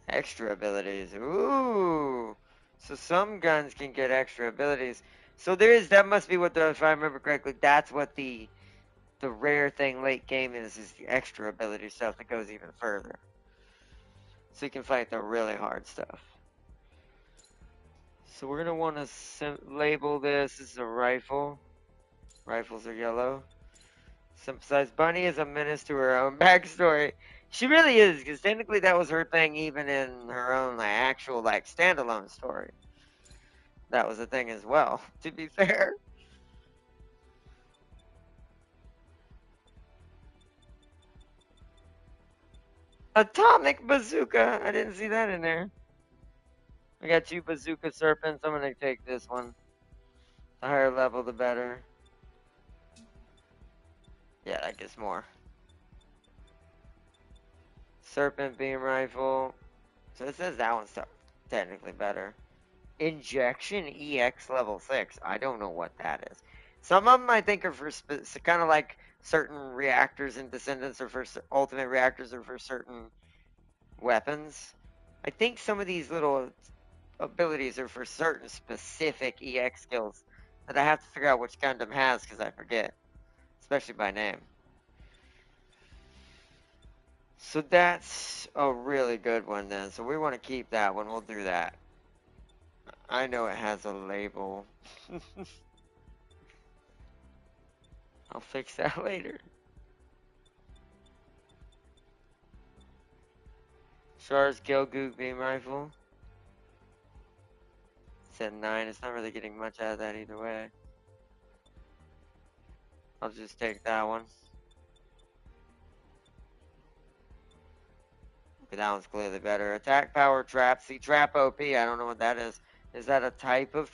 Extra abilities. Ooh. So some guns can get extra abilities. So that must be what if I remember correctly, that's what the rare thing late game is the extra ability stuff that goes even further. So you can fight the really hard stuff. So we're gonna want to label this. This is a rifle. Rifles are yellow. Synthesized Bunny is a menace to her own backstory. She really is, because technically that was her thing even in her own actual standalone story. That was a thing as well, to be fair. Atomic bazooka. I didn't see that in there. I got 2 bazooka serpents. I'm gonna take this one. The higher level, the better. Yeah, that gets more. Serpent beam rifle. So it says that one's technically better. Injection EX level 6. I don't know what that is. Some of them I think are for kind of like certain reactors and descendants, or for ultimate reactors, or for certain weapons. I think some of these little abilities are for certain specific EX skills that I have to figure out which Gundam has because I forget, especially by name. So that's a really good one then. So we want to keep that one. We'll do that. I know it has a label. I'll fix that later. Char's Gilgoot beam rifle. Said 9. It's not really getting much out of that either way. I'll just take that one. Okay, that one's clearly better. Attack power trap. See, trap OP. I don't know what that is. Is that a type of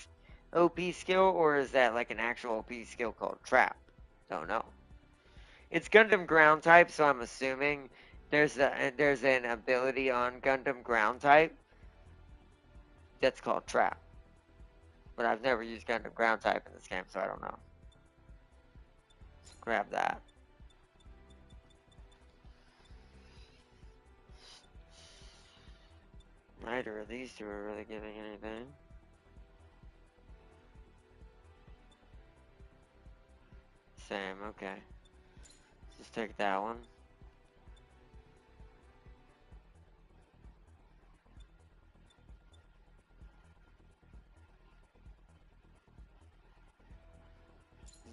OP skill, or is that like an actual OP skill called trap? Don't know. It's Gundam ground type, so I'm assuming there's an ability on Gundam ground type that's called trap. But I've never used Gundam ground type in this game, so I don't know. Let's grab that. Neither of these two are really giving anything. Same, okay. Just take that one.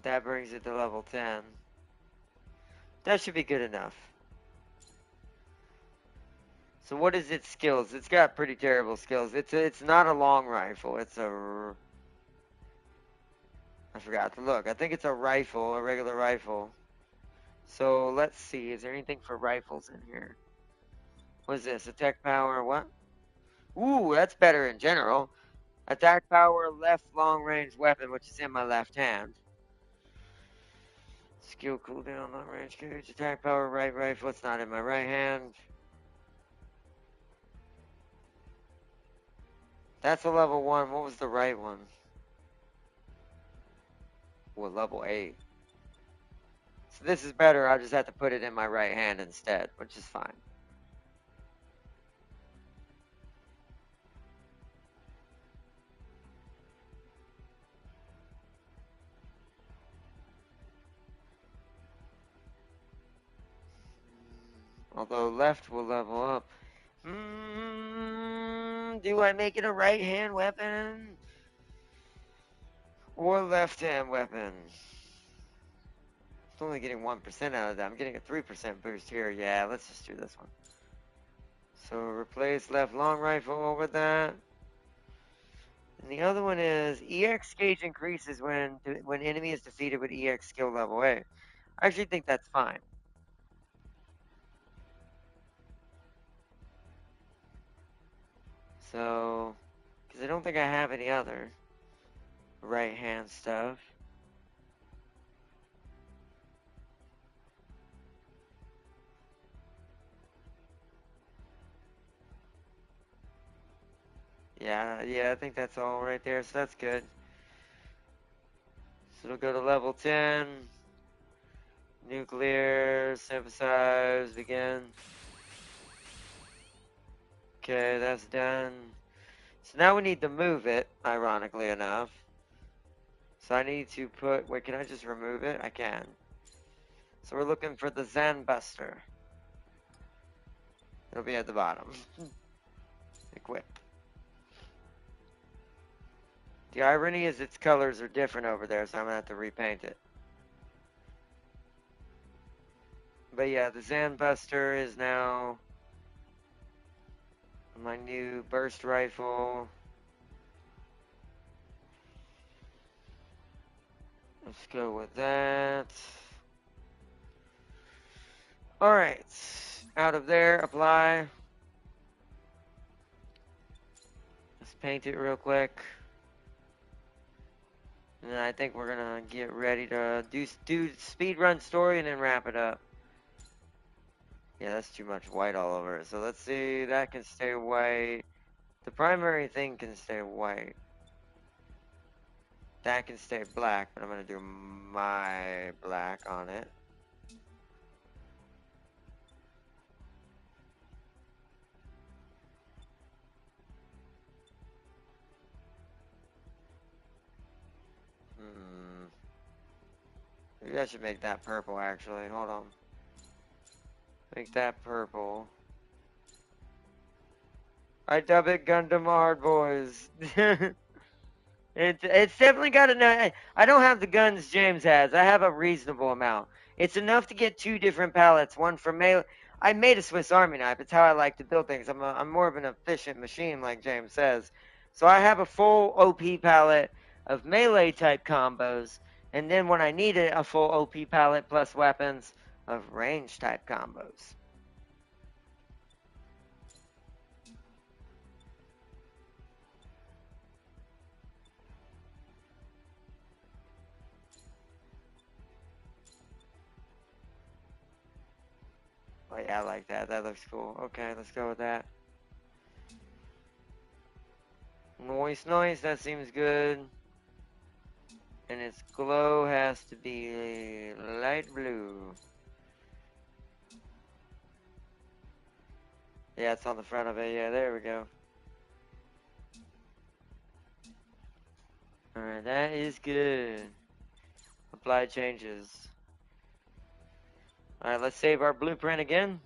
That brings it to level 10. That should be good enough. So what is its skills? It's got pretty terrible skills. It's not a long rifle. It's a... I forgot to look. I think it's a rifle, a regular rifle. So let's see. Is there anything for rifles in here? What is this? Attack power, what? Ooh, that's better in general. Attack power, left long range weapon, which is in my left hand. Skill cooldown, long range gauge. Attack power, right rifle. It's not in my right hand. That's a level 1. What was the right one? Well, level 8. So this is better. I just have to put it in my right hand instead, which is fine. Although left will level up. Do I make it a right hand weapon? Or left hand weapon? It's only getting 1% out of that. I'm getting a 3% boost here. Yeah, let's just do this one. So replace left long rifle over that. And the other one is EX gauge increases when enemy is defeated with EX skill level A. I actually think that's fine. So, because I don't think I have any other right hand stuff. Yeah, I think that's all right there, so that's good. So it'll go to level 10. Nuclear, synthesize, begin. Okay, that's done. So now we need to move it, ironically enough. So I need to put, wait, can I just remove it? I can. So we're looking for the Zen Buster. It'll be at the bottom. Equip. The irony is its colors are different over there, so I'm gonna have to repaint it. But yeah, the Zen Buster is now my new burst rifle. Let's go with that. Alright. Out of there, apply. Let's paint it real quick. And then I think we're gonna get ready to do speed run story and then wrap it up. Yeah, that's too much white all over it. So let's see, that can stay white. The primary thing can stay white. That can stay black, but I'm gonna do my black on it. Maybe I should make that purple actually. Hold on. Make that purple. I dub it Gundam Hard Boys. It's definitely got enough. I don't have the guns James has. I have a reasonable amount. It's enough to get 2 different palettes. One for melee. I made a Swiss Army knife. It's how I like to build things. I'm more of an efficient machine, like James says. So I have a full OP palette of melee type combos, and then when I need it, a full OP palette plus weapons of range type combos. Oh yeah, I like that. That looks cool. Okay, let's go with that. Noise, that seems good. And its glow has to be light blue. Yeah, it's on the front of it. Yeah, there we go. Alright, that is good. Apply changes. Alright, let's save our blueprint again.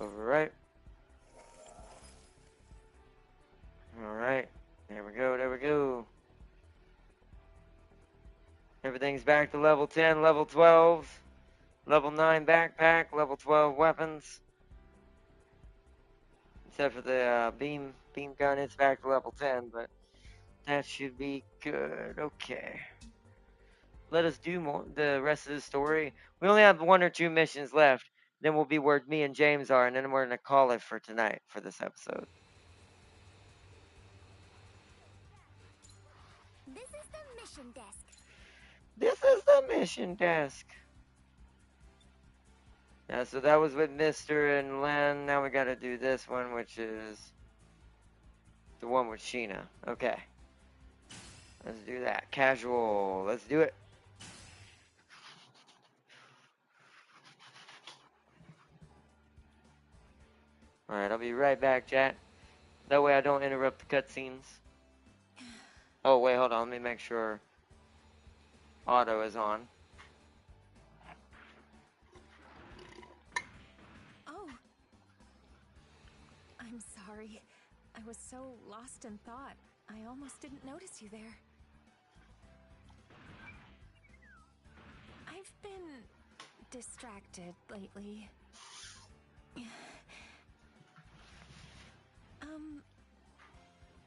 Overwrite. Alright, there we go, there we go. Everything's back to level 10, level 12, level 9 backpack, level 12 weapons. Except for the beam gun, it's back to level 10, but that should be good. Okay. Let us do the rest of the story. We only have 1 or 2 missions left. Then we'll be where me and James are, and then we're going to call it for tonight for this episode. This is the mission desk. This is the mission desk. Yeah, so that was with Mr. and Len. Now we got to do this one, which is the one with Sheena. Okay. Let's do that. Casual. Let's do it. Alright, I'll be right back, chat. That way I don't interrupt the cutscenes. Oh, wait, hold on. Let me make sure auto is on. Oh. I'm sorry. I was so lost in thought, I almost didn't notice you there. I've been distracted lately.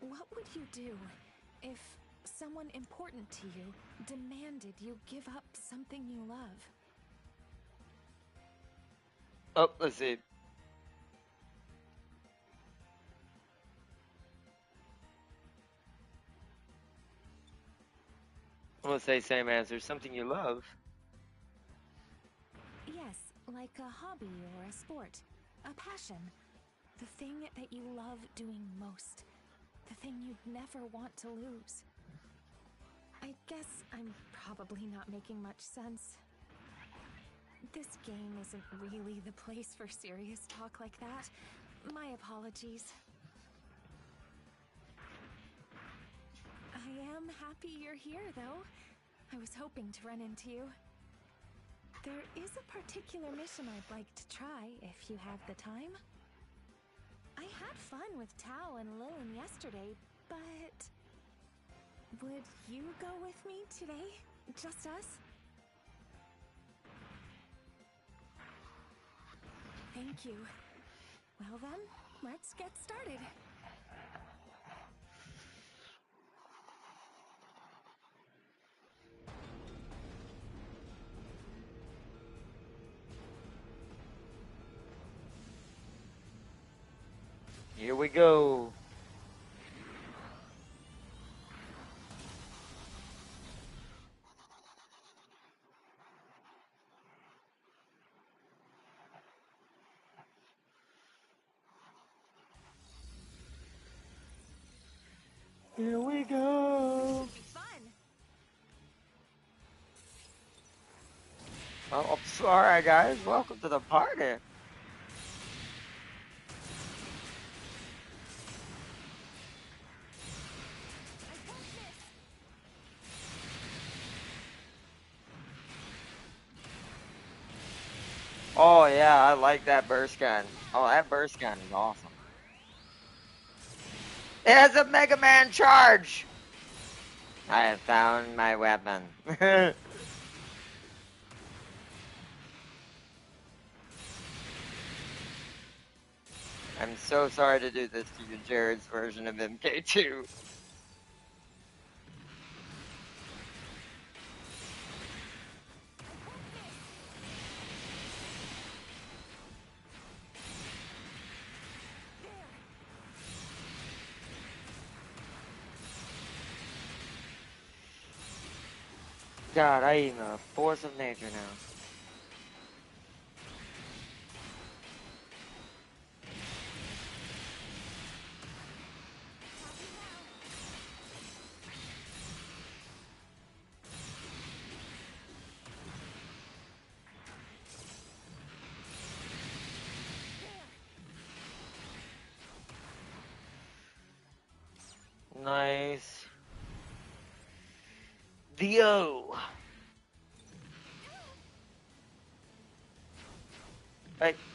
What would you do if someone important to you demanded you give up something you love? Oh, let's see. I'm gonna say same answer. Something you love. Yes, like a hobby or a sport, a passion. The thing that you love doing most. The thing you'd never want to lose. I guess I'm probably not making much sense. This game isn't really the place for serious talk like that. My apologies. I am happy you're here, though. I was hoping to run into you. There is a particular mission I'd like to try, if you have the time. I had fun with Tao and Lilin yesterday, but... would you go with me today? Just us? Thank you. Well then, let's get started. Here we go. Here we go. Be fun. Oh, I'm sorry, guys. Welcome to the party. Oh, yeah, I like that burst gun. Oh, that burst gun is awesome. It has a Mega Man charge. I have found my weapon. I'm so sorry to do this to you, Jared's version of MK2. God, I am a force of nature now. Nice. The O.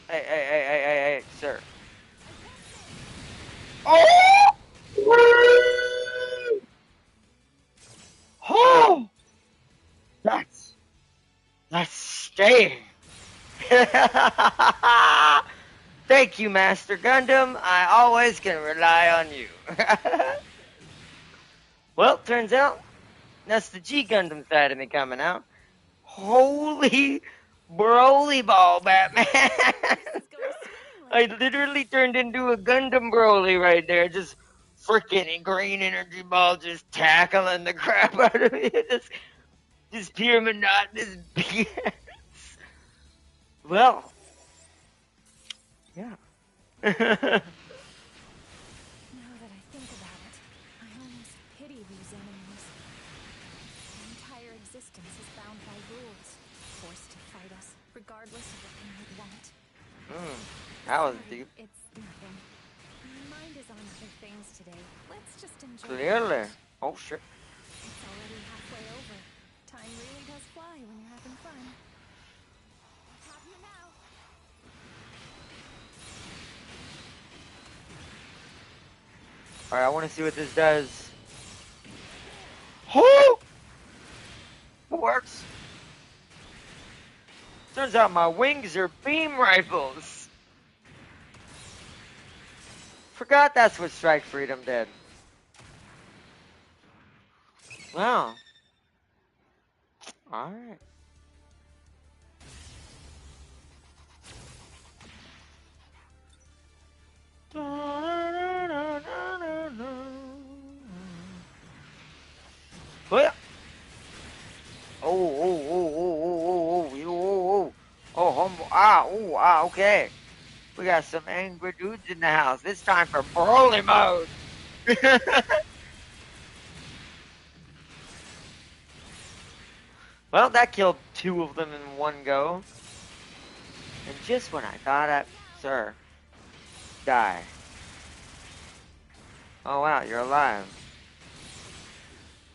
Hey, sir. Oh! Oh! That's staying. Thank you, Master Gundam. I always can rely on you. Well, turns out that's the G Gundam side of me coming out. Holy Broly ball, Batman! This is going I swimmingly. literally turned into a Gundam Broly right there. Just freaking green energy ball just tackling the crap out of me. Just pure monotonous BS. Well, yeah. Now that I think about it, I almost pity these enemies. Their entire existence is bound by rules, forced to fight us, regardless of what they might want. That was Sorry, deep. it's nothing. My mind is on other things today. Let's just enjoy Clearly. it. Oh, shit. It's already halfway over. Time really does fly when you're having fun. Have you now? Alright, I want to see what this does. Oh! It works. Turns out my wings are beam rifles. Forgot that's what Strike Freedom did. Wow. Alright. Well. Oh, humble. Okay. We got some angry dudes in the house. It's time for Broly mode. Well, that killed 2 of them in one go. And just when I thought sir, die. Oh wow, you're alive.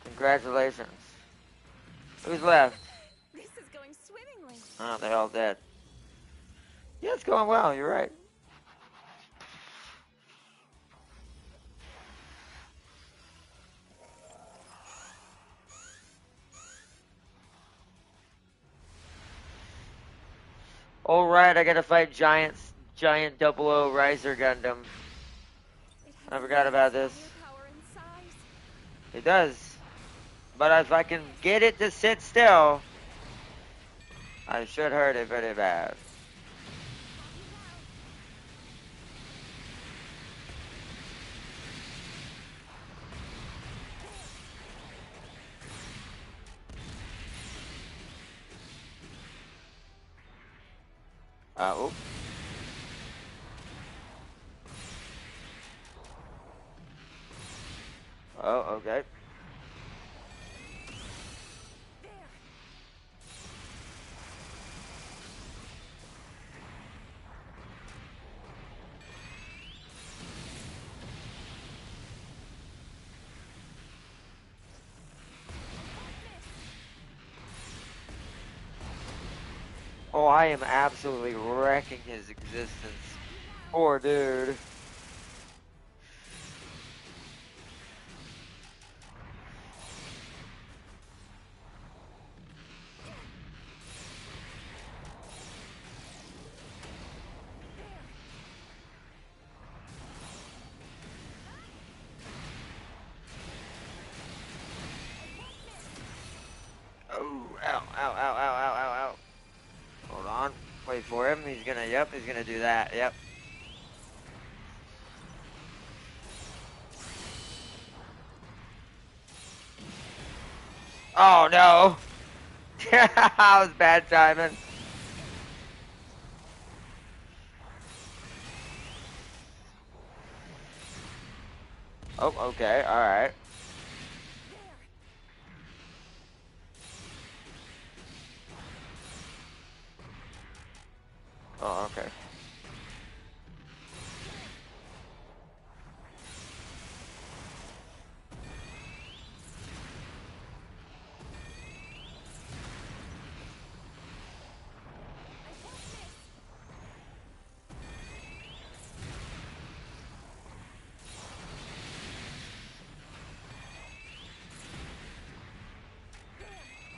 Congratulations. Who's left? This is going swimmingly. Oh, they're all dead. Yeah, it's going well, you're right. Alright, I gotta fight giant double O Riser Gundam. I forgot about this. Power and size. It does. But if I can get it to sit still, I should hurt it pretty bad. Oh. Oh, okay. Oh, I am absolutely wrecking his existence. Poor dude. ow, ow, ow, ow, ow, ow. Hold on. Wait for him. He's gonna do that. Yep. Oh no. That was bad timing. Oh, okay, alright. Oh, okay.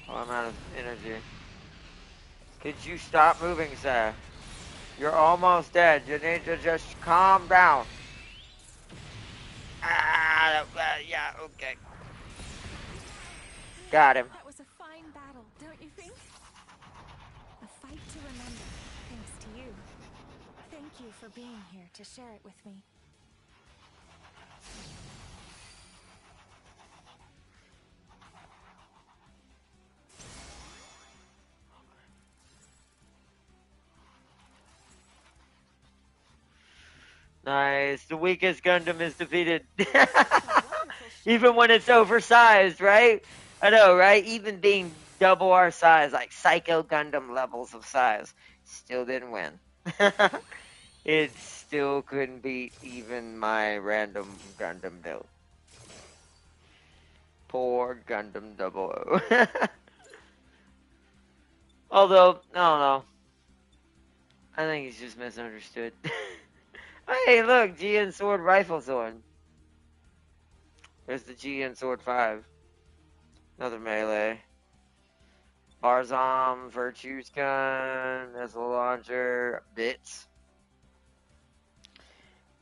Oh, I'm out of energy. Could you stop moving, sir? You're almost dead. You need to just calm down. Yeah, okay. Got him. That was a fine battle, don't you think? A fight to remember, thanks to you. Thank you for being here to share it with me. Nice. The weakest Gundam is defeated. Even when it's oversized, right? I know, right? Even being double our size, like Psycho Gundam levels of size, still didn't win. It still couldn't beat even my random Gundam build. Poor Gundam 00. Although, I don't know. I think he's just misunderstood. Hey, look, GN Sword Rifle Sword. There's the GN Sword 5. Another melee. Barzom, Virtue's Gun, Missile Launcher, Bits.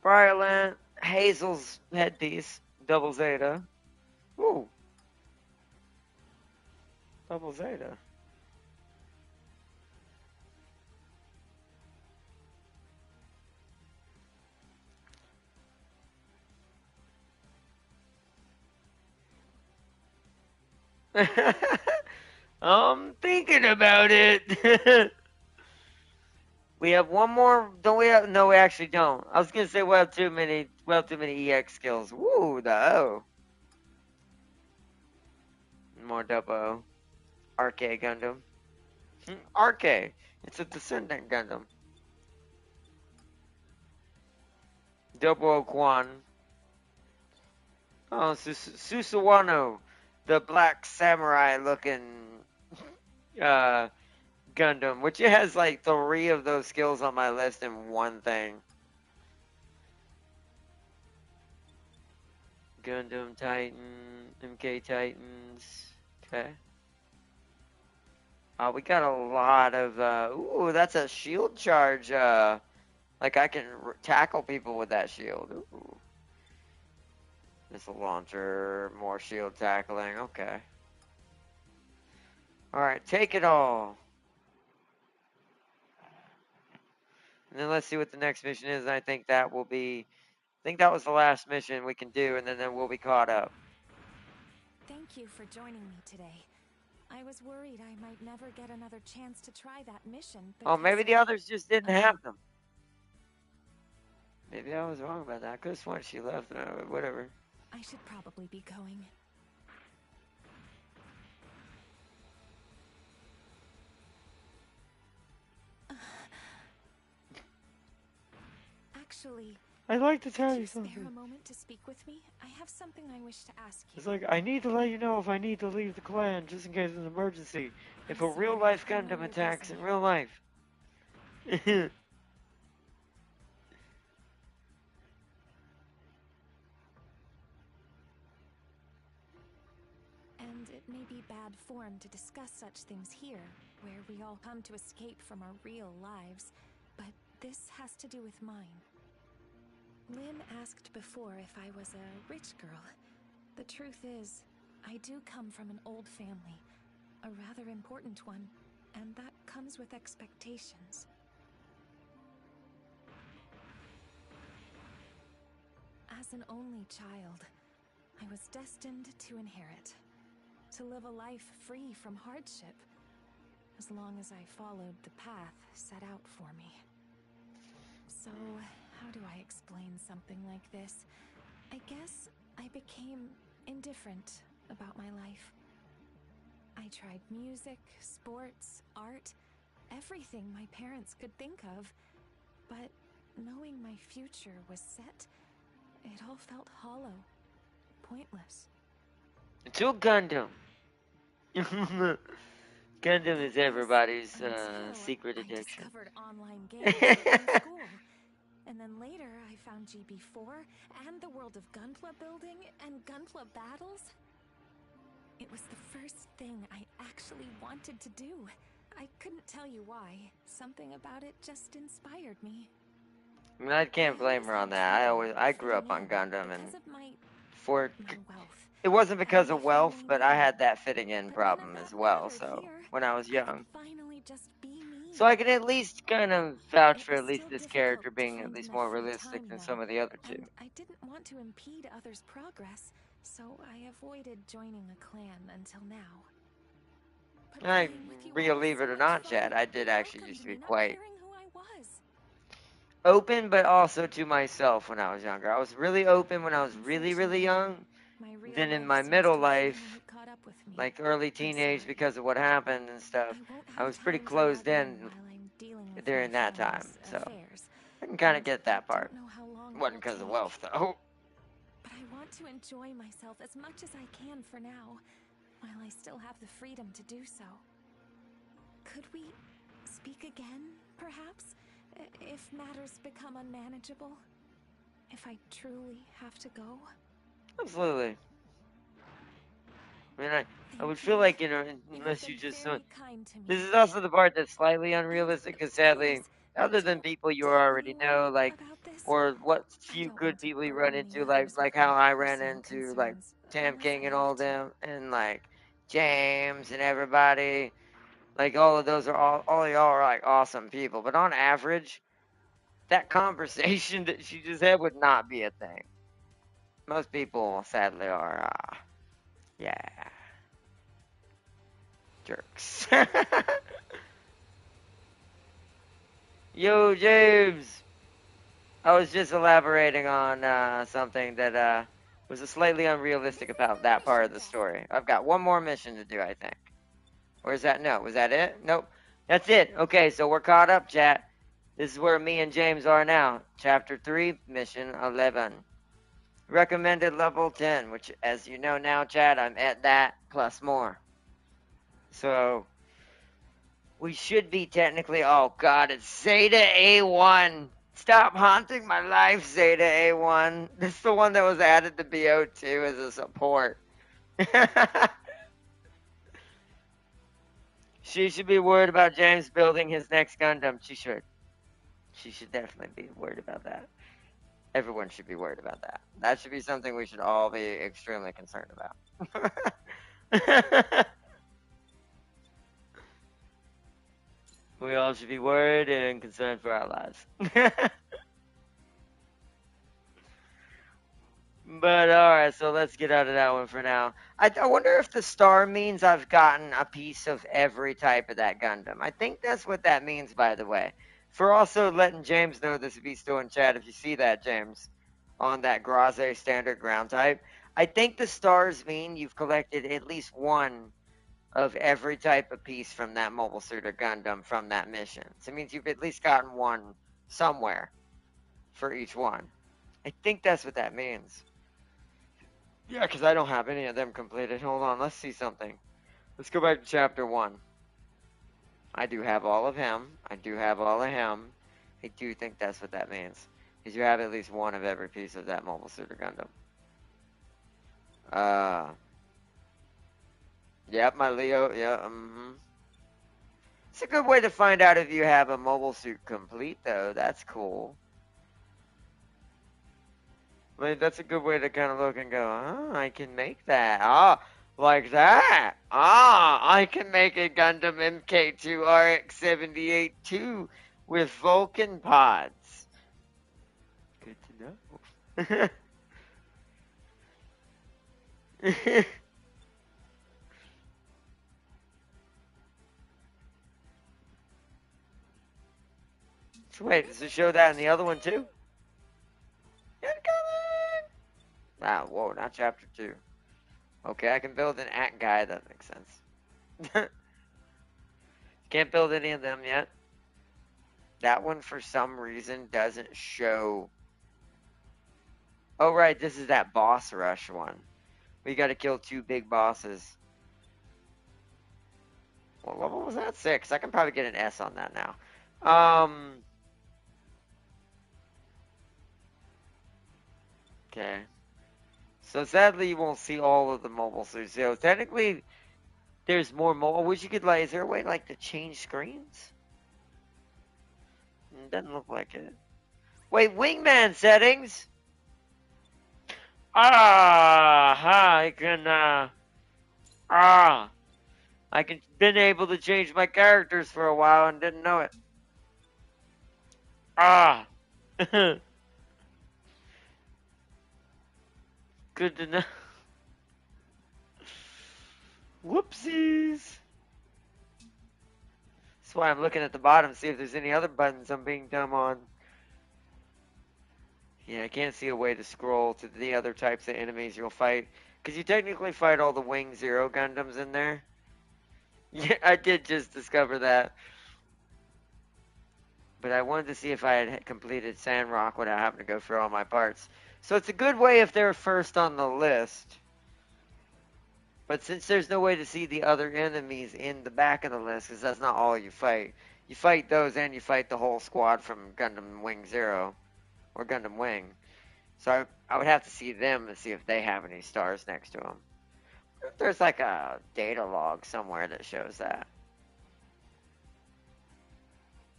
Briarland, Hazel's Headpiece, Double Zeta. Ooh. Double Zeta. I'm thinking about it. We have one more. Don't we have? No, we actually don't. I was gonna say we have too many. We have too many EX skills. Woo, the O. More double. Arcade Gundam. Arcade. It's a descendant Gundam. Double Quan. Oh, Susawano, the black samurai looking uh Gundam, which it has like 3 of those skills on my list in one thing. Gundam Titan, MK Titans. Okay. We got a lot of ooh, that's a shield charge. Like I can tackle people with that shield. Ooh. Missile launcher, more shield tackling. Okay. All right, take it all. And then let's see what the next mission is. And I think that will be. I think that was the last mission we can do, and then we'll be caught up. Thank you for joining me today. I was worried I might never get another chance to try that mission. Oh, maybe the others just didn't have them. Maybe I was wrong about that. I could have sworn she left. Whatever. I should probably be going. Actually, I'd like to tell could you you something. spare a moment to speak with me? I have something I wish to ask you. It's like, I need to let you know if I need to leave the clan, just in case of an emergency. If a I'm real sorry, life I know Gundam you're attacks busy. in real life. And it may be bad form to discuss such things here, where we all come to escape from our real lives, but this has to do with mine. Lynn asked before if I was a rich girl. The truth is, I do come from an old family. a rather important one, and that comes with expectations. As an only child, I was destined to inherit, to live a life free from hardship, as long as I followed the path set out for me. So, how do I explain something like this? I guess I became indifferent about my life. I tried music, sports, art, everything my parents could think of, but knowing my future was set, it all felt hollow, pointless. Until Gundam. Gundam is everybody's Until secret I addiction. discovered online games in school. And then later I found GB4 and the world of Gunpla building and Gunpla battles. It was the first thing I actually wanted to do. I couldn't tell you why. Something about it just inspired me. I mean, I can't blame her on that. I grew up on Gundam, and for it wasn't because of wealth, but I had that fitting in problem as well. So when I was young, so I can at least kind of vouch for at least this character being at least more realistic than some of the other two. I didn't want to impede others' progress, so I avoided joining a clan until now. I, believe it or not, Chad, I did actually used to be quite open, but also to myself when I was younger. I was really open when I was really, really young. Then in my middle life, like early teenage, because of what happened and stuff, I was pretty closed in during that time. So I can kind of get that part. It wasn't because of wealth, though. But I want to enjoy myself as much as I can for now, while I still have the freedom to do so. Could we speak again, perhaps? If matters become unmanageable? If I truly have to go? Absolutely. I mean, I would feel like, unless you just... This is also the part that's slightly unrealistic, because sadly, other than people you already know, like, or what few good people you run into, like how I ran into, like, Tam King and all them, and, like, James and everybody, like, all of those are all of y'all are, like, awesome people. But on average, that conversation that she just had would not be a thing. Most people, sadly, are, yeah, jerks. Yo, James! I was just elaborating on something that was slightly unrealistic about that part of the story. I've got one more mission to do, I think. Or is that, no, was that it? Nope. That's it. Okay, so we're caught up, chat. This is where me and James are now. Chapter 3, Mission 11. Recommended level 10, which, as you know now, chat, I'm at that, plus more. So, we should be technically, oh god, it's Zeta A1. Stop haunting my life, Zeta A1. This is the one that was added to BO2 as a support. She should be worried about James building his next Gundam. She should. She should definitely be worried about that. Everyone should be worried about that. That should be something we should all be extremely concerned about. We all should be worried and concerned for our lives. But alright, so let's get out of that one for now. I wonder if the star means I've gotten a piece of every type of that Gundam. I think that's what that means, by the way. For also letting James know this, if he's still in chat, if you see that, James, on that Graze standard ground type. I think the stars mean you've collected at least one of every type of piece from that Mobile Suit or Gundam from that mission. So it means you've at least gotten one somewhere for each one. I think that's what that means. Yeah, because I don't have any of them completed. Hold on, let's see something. Let's go back to chapter 1. I do have all of him. I do have all of him. I do think that's what that means. Because you have at least one of every piece of that Mobile Suit or Gundam. Yep, my Leo, yeah, It's a good way to find out if you have a mobile suit complete, though. That's cool. Like, that's a good way to kind of look and go, oh, I can make that. Ah, Like that. Ah, I can make a Gundam MK2 RX-78 too with Vulcan pods. Good to know. So wait, does it show that in the other one too? Incoming! Ah, whoa, not chapter 2. Okay, I can build an ant guy, that makes sense. Can't build any of them yet. That one, for some reason, doesn't show. Oh, right, this is that boss rush one. We gotta kill 2 big bosses. What level was that? 6. I can probably get an S on that now. Okay. So sadly, you won't see all of the mobile suits. So technically, there's more mobile. I wish you could, like, is there a way, like, to change screens? Doesn't look like it. Wait, wingman settings? I can, I can, been able to change my characters for a while and didn't know it. Good to know. Whoopsies. That's why I'm looking at the bottom to see if there's any other buttons I'm being dumb on. Yeah, I can't see a way to scroll to the other types of enemies you'll fight. Because you technically fight all the Wing Zero Gundams in there. Yeah, I did just discover that. But I wanted to see if I had completed Sandrock without having to go through all my parts. So it's a good way if they're first on the list. But since there's no way to see the other enemies in the back of the list, because that's not all you fight. You fight those and you fight the whole squad from Gundam Wing Zero. Or Gundam Wing. So I would have to see them to see if they have any stars next to them. There's like a data log somewhere that shows that.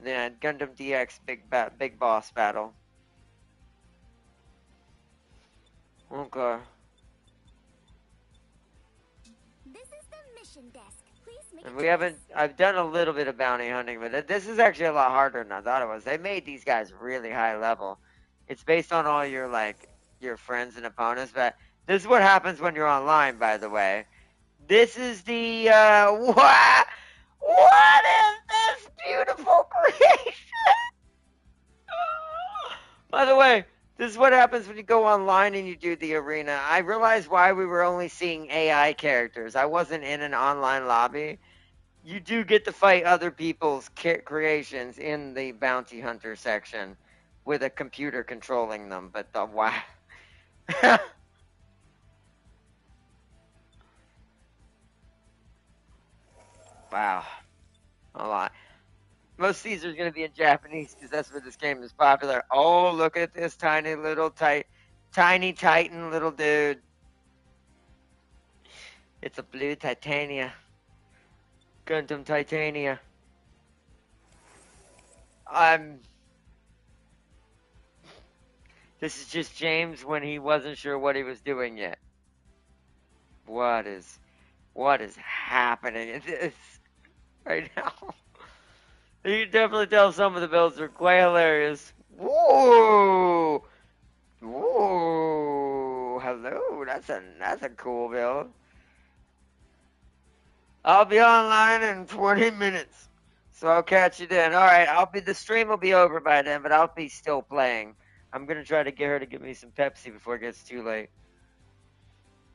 Then Gundam DX Big Boss Battle. Okay. This is the mission desk. Please make And a we choice. haven't, I've done a little bit of bounty hunting, but this is actually a lot harder than I thought it was. They made these guys really high level. It's based on all your, like, your friends and opponents, but this is what happens when you're online, by the way. This is the, what is this beautiful creation? By the way, this is what happens when you go online and you do the arena. I realized why we were only seeing AI characters. I wasn't in an online lobby. You do get to fight other people's creations in the bounty hunter section with a computer controlling them, but the wow. Wow. A lot. Most of these are going to be in Japanese because that's where this game is popular. Oh, look at this tiny little tiny Titan little dude. It's a blue Titania. Gundam Titania. This is just James when he wasn't sure what he was doing yet. What is happening in this right now? You can definitely tell some of the builds are quite hilarious. Whoa! Whoa! Hello, that's a cool build. I'll be online in 20 minutes, so I'll catch you then. All right, the stream will be over by then, but I'll be still playing. I'm gonna try to get her to give me some Pepsi before it gets too late.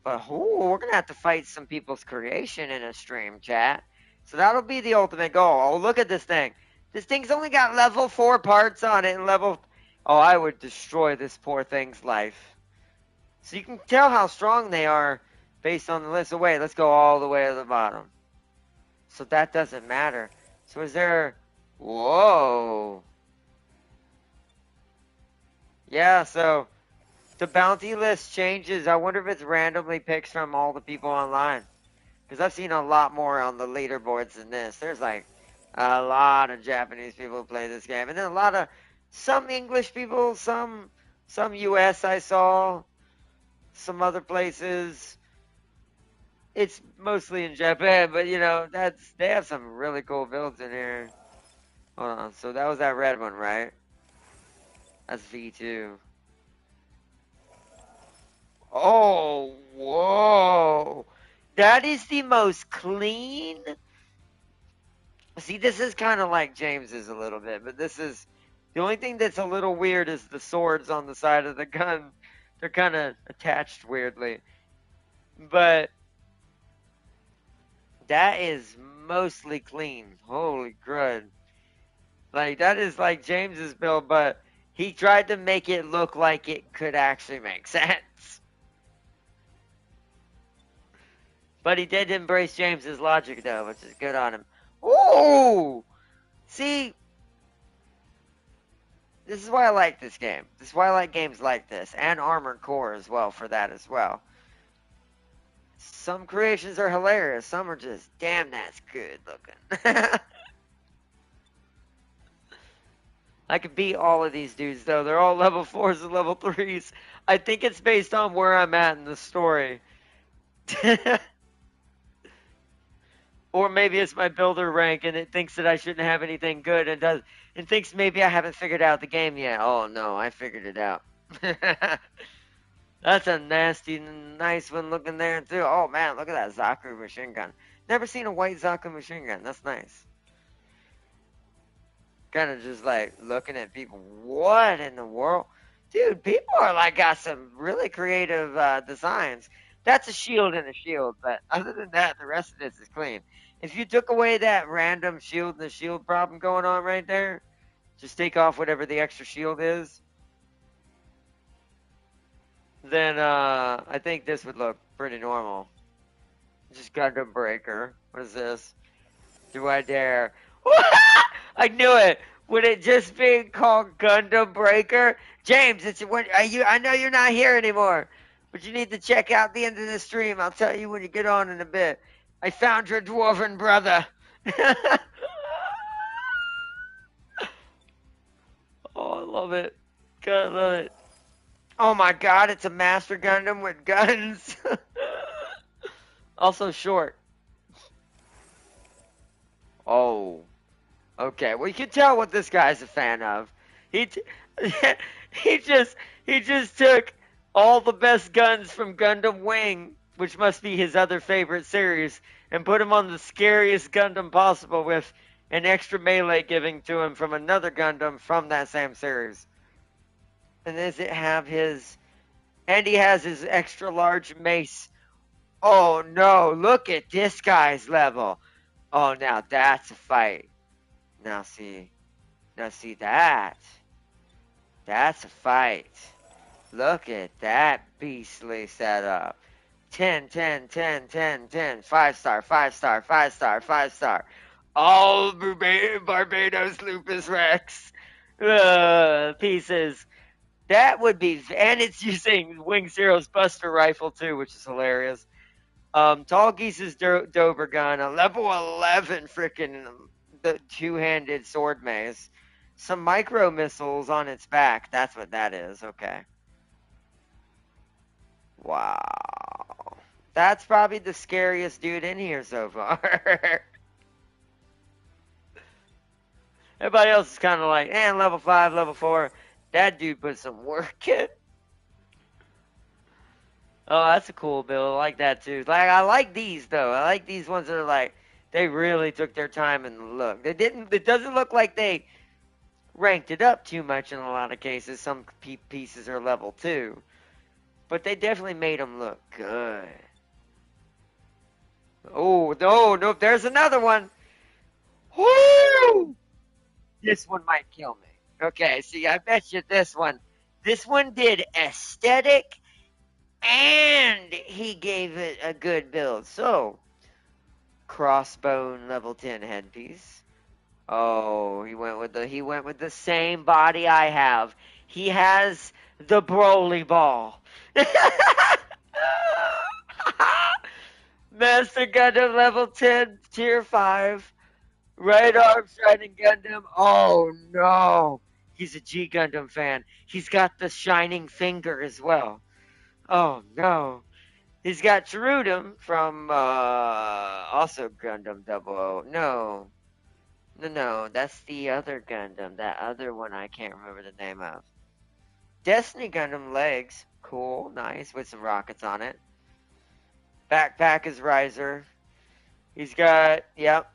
But we're gonna have to fight some people's creation in a stream, chat. So that'll be the ultimate goal. Oh, look at this thing. This thing's only got level 4 parts on it, and oh, I would destroy this poor thing's life. So you can tell how strong they are based on the list. So wait, let's go all the way to the bottom. So that doesn't matter. So is there... Whoa. Yeah, so the bounty list changes. I wonder if it's randomly picks from all the people online. Because I've seen a lot more on the leaderboards than this. There's like a lot of Japanese people who play this game. And then some English people, some US I saw, some other places. It's mostly in Japan, but you know, they have some really cool builds in here. Hold on, so that was that red one, right? That's V2. Oh, whoa. That is the most clean. See, this is kind of like James's a little bit, but this is the only thing that's a little weird is the swords on the side of the gun. They're kind of attached weirdly. But that is mostly clean. Holy crud. Like, that is like James's build, but he tried to make it look like it could actually make sense. But he did embrace James's logic, though, which is good on him. Ooh! See, this is why I like this game. This is why I like games like this, and Armored Core as well for that as well. Some creations are hilarious. Some are just, damn, that's good looking. I could beat all of these dudes though. They're all level 4s and level 3s. I think it's based on where I'm at in the story. Or maybe it's my builder rank and it thinks that I shouldn't have anything good and thinks maybe I haven't figured out the game yet. Oh no, I figured it out. That's a nasty, nice one looking there too. Oh man, look at that Zaku machine gun. Never seen a white Zaku machine gun. That's nice. Kind of just like looking at people. What in the world? Dude, people are like got some really creative designs. That's a shield and a shield, but other than that, the rest of this is clean. If you took away that random shield and the shield problem going on right there, just take off whatever the extra shield is, then I think this would look pretty normal. Just Gundam Breaker. What is this? Do I dare? I knew it. Would it just be called Gundam Breaker? James, it's when are you? I know you're not here anymore, but you need to check out the end of the stream. I'll tell you when you get on in a bit. I found your dwarven brother. Oh, I love it. God, I love it. Oh my God, it's a Master Gundam with guns. Also short. Oh. Okay, well you can tell what this guy's a fan of. He t- he just he just took all the best guns from Gundam Wing, which must be his other favorite series, and put him on the scariest Gundam possible with an extra melee giving to him from another Gundam from that same series. And does it have his and he has his extra large mace. Oh no, look at this guy's level. Oh now that's a fight. Now see. Now see that. That's a fight. Look at that beastly setup. 10, 10, 10, 10, 10. 5 star, 5 star, 5 star, 5 star. All Barbados Lupus Rex pieces. That would be, and it's using Wing Zero's Buster Rifle too, which is hilarious. Tall Geese's Dober gun, a level 11 freaking the two-handed sword mace, some micro missiles on its back. That's what that is. Okay. Wow. That's probably the scariest dude in here so far. Everybody else is kind of like, level 5, level 4. That dude put some work in. Oh, that's a cool build. I like that too. Like I like these though. I like these ones that are like they really took their time and look. They didn't. It doesn't look like they ranked it up too much in a lot of cases. Some pieces are level 2, but they definitely made them look good. Oh no, no! There's another one. Woo! This one might kill me. Okay, see, I bet you this one. This one did aesthetic and he gave it a good build. So, crossbone level 10 headpiece. Oh, he went with the same body I have. He has the Broly ball. Master Gundam level 10, tier 5. Right arm shining Gundam. Oh no. He's a G Gundam fan. He's got the shining finger as well. Oh no. He's got Cherudum from also Gundam 00. No, that's the other Gundam. That other one I can't remember the name of. Destiny Gundam legs. Cool, nice, with some rockets on it. Backpack is Riser. He's got, yep.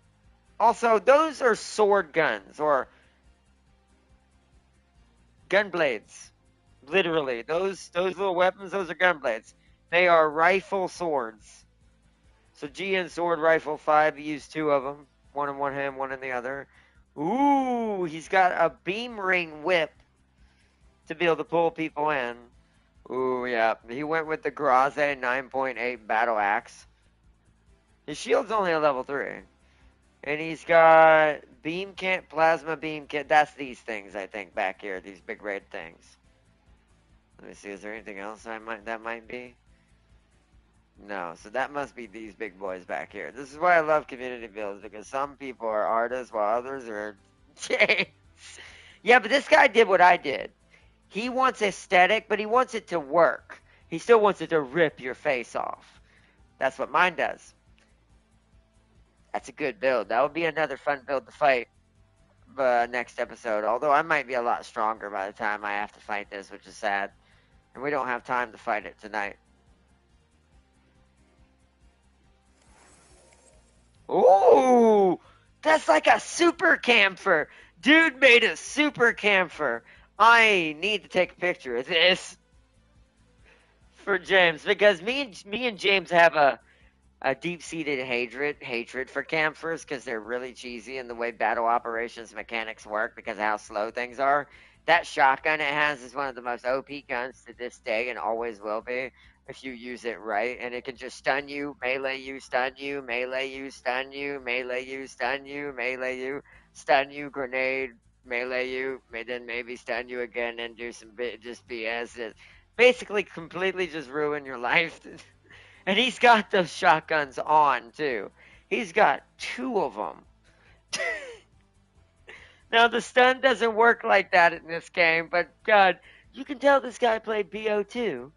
Also, those are sword guns or gun blades. Literally, those little weapons, those are gun blades. They are rifle swords. So GN Sword Rifle 5, he used two of them. One in one hand, one in the other. Ooh, he's got a beam ring whip to be able to pull people in. Ooh, yeah. He went with the Graze 9.8 Battle Axe. His shield's only a level 3. And he's got beam kit, plasma beam kit. That's these things, I think, back here. These big red things. Let me see. Is there anything else that might be? No. So that must be these big boys back here. This is why I love community builds, because some people are artists while others are yeah, but this guy did what I did. He wants aesthetic, but he wants it to work. He still wants it to rip your face off. That's what mine does. That's a good build. That would be another fun build to fight next episode. Although I might be a lot stronger by the time I have to fight this, which is sad. And we don't have time to fight it tonight. Ooh! That's like a super camphor. Dude made a super camphor. I need to take a picture of this for James, because me and James have a deep-seated hatred for camphors, because they're really cheesy in the way battle operations mechanics work because of how slow things are. That shotgun it has is one of the most OP guns to this day and always will be if you use it right. And it can just stun you, melee you, stun you, melee you, stun you, melee you, stun you, melee you, stun you, grenade, melee you, then maybe stun you again and do some just BS. Basically, completely just ruin your life. And he's got those shotguns on, too. He's got two of them. Now, the stun doesn't work like that in this game, but God, you can tell this guy played BO2.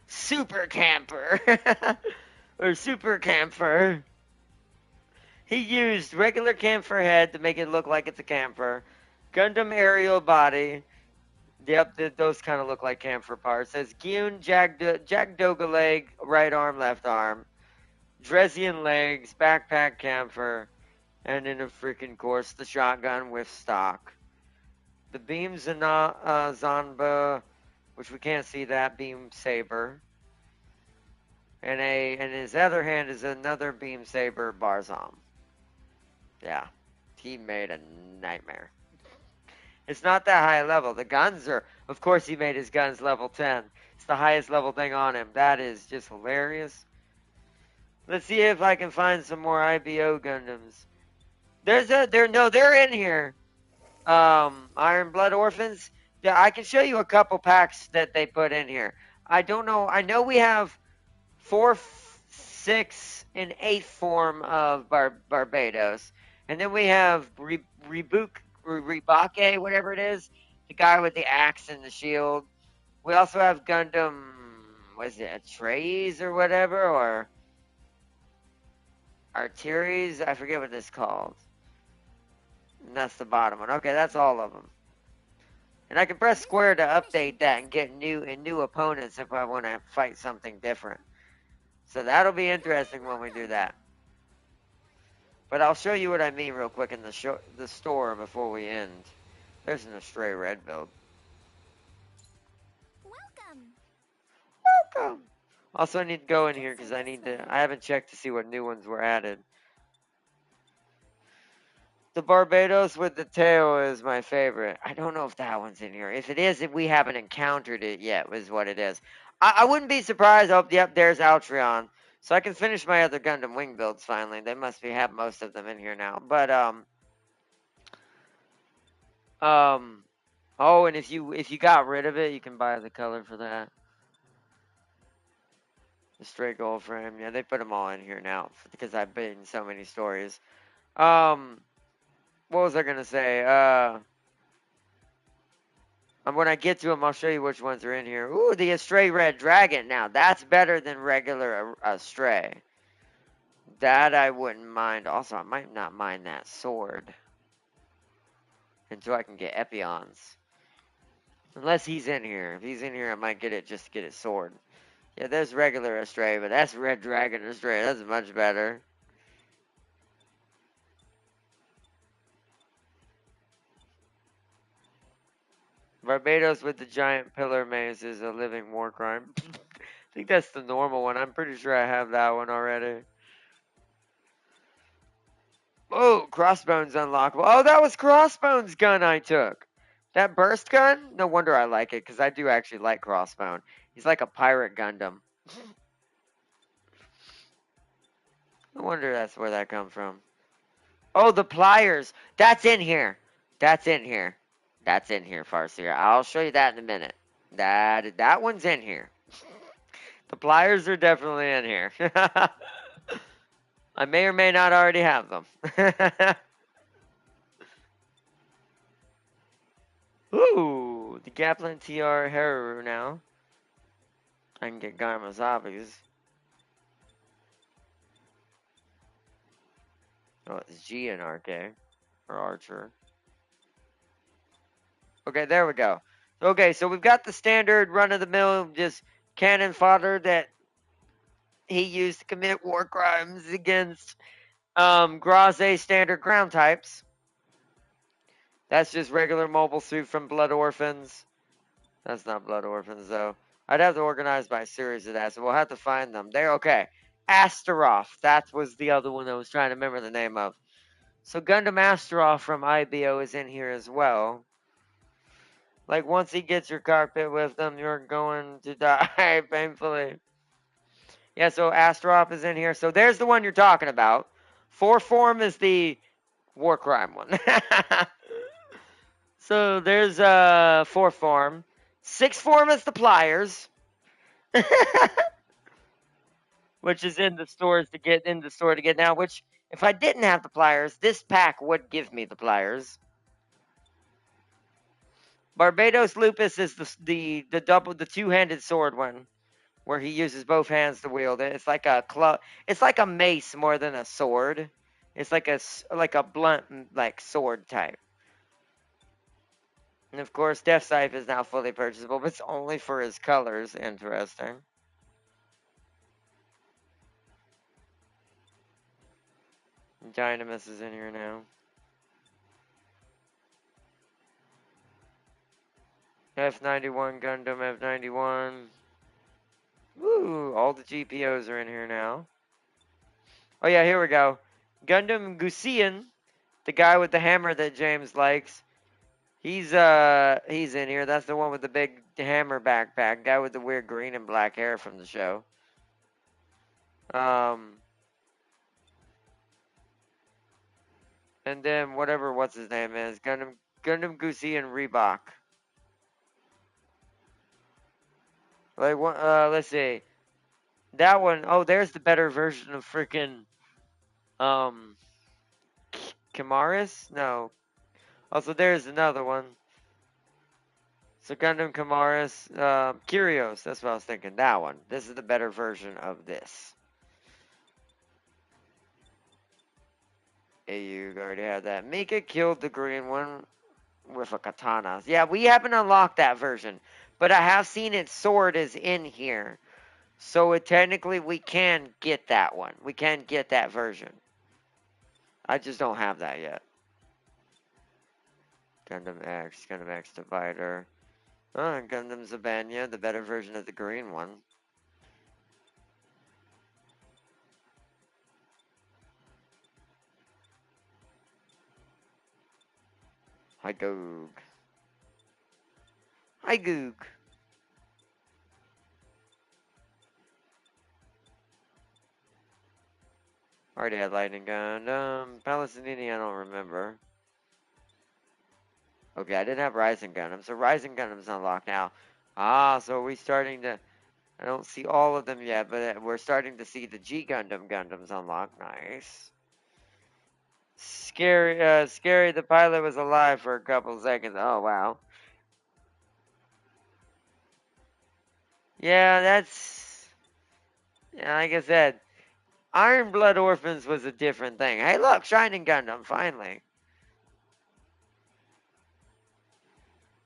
Super Camper. Or Super Camper. He used regular camphor head to make it look like it's a camphor. Gundam aerial body. Yep, those kind of look like camphor parts. Says Gyun Jagdoga leg, right arm, left arm. Dresian legs, backpack camphor, and in a freaking course, the shotgun with stock. The beam Zanba, which we can't see that, beam saber. And in his other hand is another beam saber Barzam. Yeah, he made a nightmare. It's not that high level. The guns are, of course, he made his guns level 10. It's the highest level thing on him. That is just hilarious. Let's see if I can find some more IBO Gundams. They're in here. Iron Blood Orphans. Yeah, I can show you a couple packs that they put in here. I don't know. I know we have 4, 6, and 8 form of Barbados, and then we have Ribake, whatever it is, the guy with the axe and the shield. We also have Gundam. Was it Atreus or whatever, or Arteries? I forget what it's called. And that's the bottom one. Okay, that's all of them. And I can press square to update that and get new opponents if I want to fight something different. So that'll be interesting when we do that. But I'll show you what I mean real quick in the store before we end. There's an Astray Red build. Welcome! Also, I need to go in here because I haven't checked to see what new ones were added. The Barbados with the tail is my favorite. I don't know if that one's in here. If it is, we haven't encountered it yet, is what it is. I wouldn't be surprised. Oh, yep, there's Altreon. So I can finish my other Gundam Wing builds finally. They must have most of them in here now. But, oh, and if you got rid of it, you can buy the color for that. The straight gold frame. Yeah, they put them all in here now because I've been in so many stories. What was I gonna say? And when I get to them, I'll show you which ones are in here. Ooh, the Astray Red Dragon. Now, that's better than regular Astray. That I wouldn't mind. Also, I might not mind that sword. Until I can get Epions. Unless he's in here. If he's in here, I might get it just to get his sword. Yeah, there's regular Astray, but that's Red Dragon Astray. That's much better. Barbados with the giant pillar maze is a living war crime. I think that's the normal one. I'm pretty sure I have that one already. Oh, Crossbones unlockable. Oh, that was Crossbones' gun I took. That burst gun? No wonder I like it, because I do actually like Crossbone. He's like a pirate Gundam. No wonder that's where that comes from. Oh, the pliers. That's in here. That's in here. That's in here, Farseer. I'll show you that in a minute. That one's in here. The pliers are definitely in here. I may or may not already have them. Ooh, the Gaplin TR Haru now. I can get Garmazabi's. Oh, it's G and RK. Or Archer. Okay, there we go. Okay, so we've got the standard run-of-the-mill, just cannon fodder that he used to commit war crimes against Graze standard ground types. That's just regular mobile suit from Blood Orphans. That's not Blood Orphans, though. I'd have to organize by series of that, so we'll have to find them. There, okay. Astaroth. That was the other one I was trying to remember the name of. So Gundam Astaroth from IBO is in here as well. Like, once he gets your carpet with them, you're going to die painfully. Yeah, so Astaroth is in here. So there's the one you're talking about. 4-form is the war crime one. So there's 4-form. 6-form is the pliers. Which is in the store to get now, which if I didn't have the pliers, this pack would give me the pliers. Barbados Lupus is the two-handed sword one, where he uses both hands to wield it. It's like a club. It's like a mace more than a sword. It's like a blunt like sword type. And of course, Death Scythe is now fully purchasable, but it's only for his colors. Interesting. Dynamis is in here now. F91 Gundam F91. Woo! All the GPOs are in here now. Oh yeah, here we go. Gundam Gusian, the guy with the hammer that James likes. He's in here. That's the one with the big hammer backpack. Guy with the weird green and black hair from the show. And then what's his name is Gundam Gusian Reebok. Like let's see. That one, oh, there's the better version of freaking Kamaris? No. Also, there's another one. So Gundam Kamaris, Kyrios, that's what I was thinking. That one. This is the better version of this. You already had that. Mika killed the green one with a katana. Yeah, we haven't unlocked that version. But I have seen its sword is in here. So technically we can get that one. We can get that version. I just don't have that yet. Gundam X Divider. Oh, Gundam Zabanya, the better version of the green one. Hi, Goog. Hi, Goog. Already had Lightning Gundam. Palestinian, I don't remember. Okay, I didn't have Rising Gundam, so Rising Gundam's unlocked now. Ah, so are we starting to... I don't see all of them yet, but we're starting to see the G Gundams unlocked. Nice. Scary, the pilot was alive for a couple seconds. Oh, wow. Yeah, that's yeah, like I said, Iron Blood Orphans was a different thing. Hey, look, Shining Gundam, finally.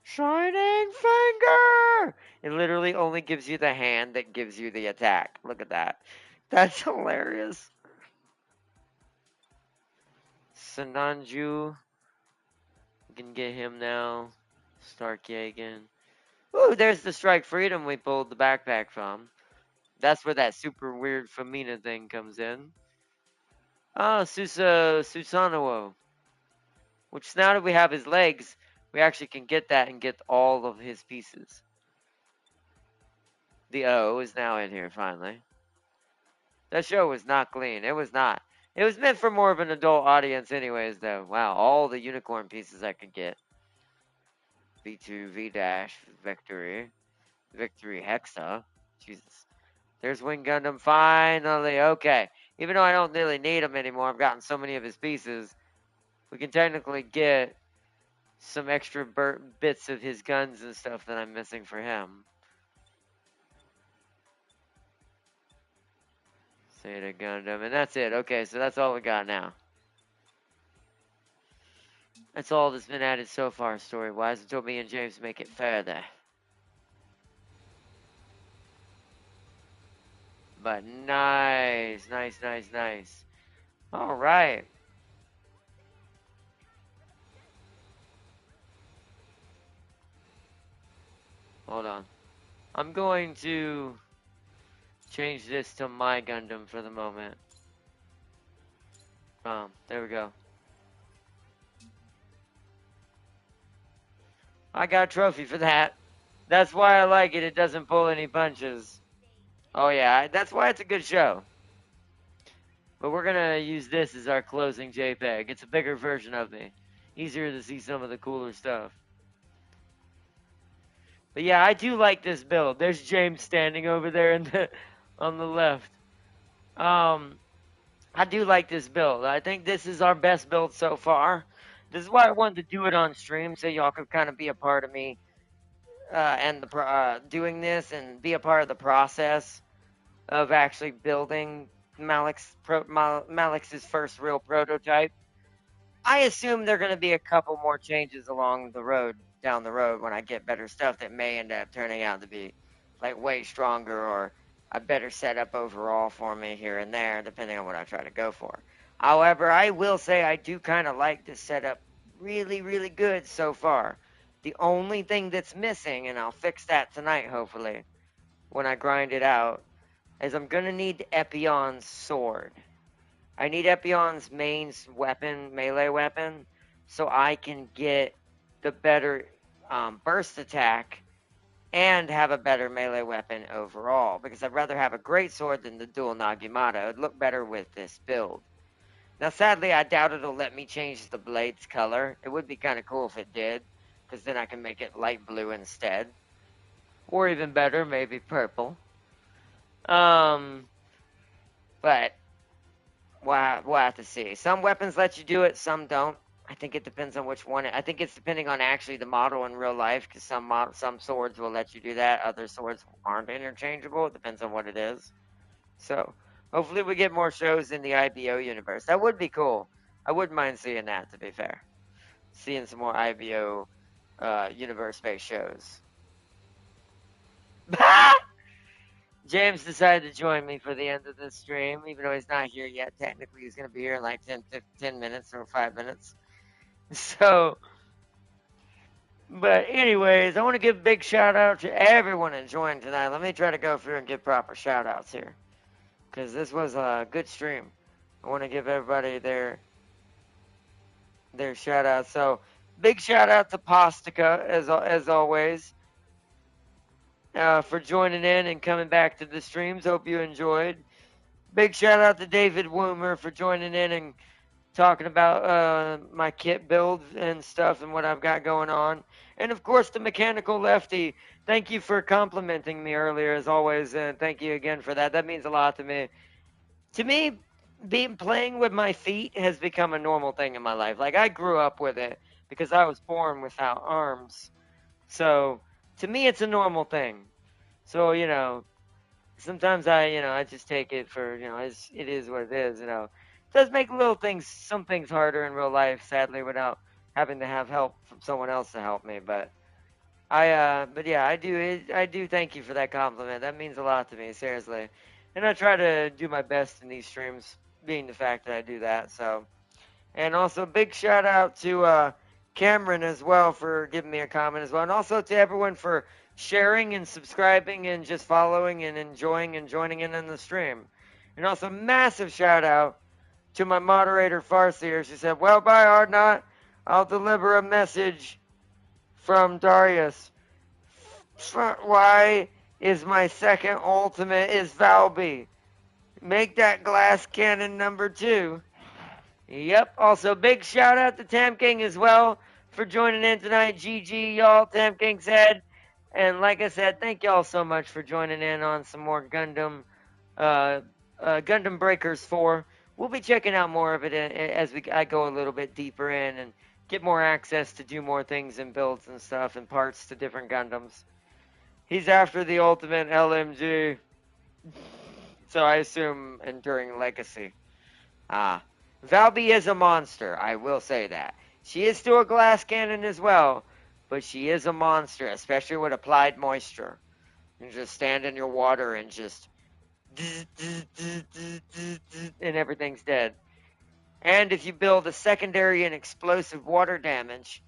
Shining Finger! It literally only gives you the hand that gives you the attack. Look at that. That's hilarious. Sananju. We can get him now. Starkjagen. Ooh, there's the Strike Freedom we pulled the backpack from. That's where that super weird Famina thing comes in. Oh, Susanoo. Which now that we have his legs, we actually can get that and get all of his pieces. The O is now in here finally. That show was not clean. It was not. It was meant for more of an adult audience, anyways, though. Wow, all the unicorn pieces I could get. V2, V dash, Victory, Victory Hexa. Jesus. There's Wing Gundam finally. Okay. Even though I don't really need him anymore, I've gotten so many of his pieces. We can technically get some extra bits of his guns and stuff that I'm missing for him. Zeta Gundam, and that's it. Okay, so that's all we got now. That's all that's been added so far, story-wise, until me and James make it further. But nice, nice, nice, nice. All right. Hold on. I'm going to change this to my Gundam for the moment. There we go. I got a trophy for that. That's why I like it. It doesn't pull any punches. Oh yeah, that's why it's a good show. But we're gonna use this as our closing JPEG. It's a bigger version of me. Easier to see some of the cooler stuff. But yeah, I do like this build. There's James standing over there on the left. I do like this build. I think this is our best build so far. This is why I wanted to do it on stream so y'all could kind of be a part of me and doing this and be a part of the process of actually building Malik's first real prototype. I assume there are going to be a couple more changes along the road, down the road, when I get better stuff that may end up turning out to be like way stronger or a better setup overall for me here and there, depending on what I try to go for. However, I will say I do kind of like this setup really, really good so far. The only thing that's missing, and I'll fix that tonight hopefully when I grind it out, is I'm going to need Epion's sword. I need Epion's main weapon, melee weapon, so I can get the better burst attack and have a better melee weapon overall. Because I'd rather have a great sword than the dual Nagimato. It'd look better with this build. Now, sadly, I doubt it'll let me change the blade's color. It would be kind of cool if it did, because then I can make it light blue instead. Or even better, maybe purple. But we'll have to see. Some weapons let you do it, some don't. I think it depends on which one. I think it's depending on actually the model in real life, because some swords will let you do that. Other swords aren't interchangeable. It depends on what it is. So hopefully we get more shows in the IBO universe. That would be cool. I wouldn't mind seeing that, to be fair. Seeing some more IBO universe-based shows. James decided to join me for the end of this stream, even though he's not here yet. Technically, he's going to be here in like 10 minutes or 5 minutes. So, but anyways, I want to give a big shout out to everyone enjoying tonight. Let me try to go through and give proper shout outs here, because this was a good stream. I want to give everybody their shout out. So, big shout out to Postica, as always. For joining in and coming back to the streams. Hope you enjoyed. Big shout out to David Woomer for joining in and talking about my kit build and stuff and what I've got going on. And of course, the Mechanical Lefty. Thank you for complimenting me earlier, as always, and thank you again for that. That means a lot to me. To me, playing with my feet has become a normal thing in my life. Like, I grew up with it because I was born without arms. So, to me, it's a normal thing. So, sometimes I just take it for, it is what it is, It does make some things harder in real life, sadly, without having to have help from someone else to help me. But yeah, I do thank you for that compliment. That means a lot to me, seriously. And I try to do my best in these streams, being the fact that I do that. So, and also big shout out to Cameron as well for giving me a comment as well, and also to everyone for sharing and subscribing and just following and enjoying and joining in the stream. And also massive shout out to my moderator Farseer. She said, "Well, bye, Ardnot. I'll deliver a message from Darius. Why is my second ultimate is Valby? Make that glass cannon number 2." Yep. Also, big shout out to Tam King as well for joining in tonight. GG, y'all. Tam King said. And like I said, thank y'all so much for joining in on some more uh, Gundam Breakers 4. We'll be checking out more of it as I go a little bit deeper in and get more access to do more things and builds and stuff and parts to different Gundams. He's after the ultimate LMG, so I assume Enduring Legacy. Ah, Valby is a monster, I will say that. She is still a glass cannon as well, but she is a monster, especially with applied moisture. You just stand in your water and just and everything's dead. And if you build a secondary and explosive water damage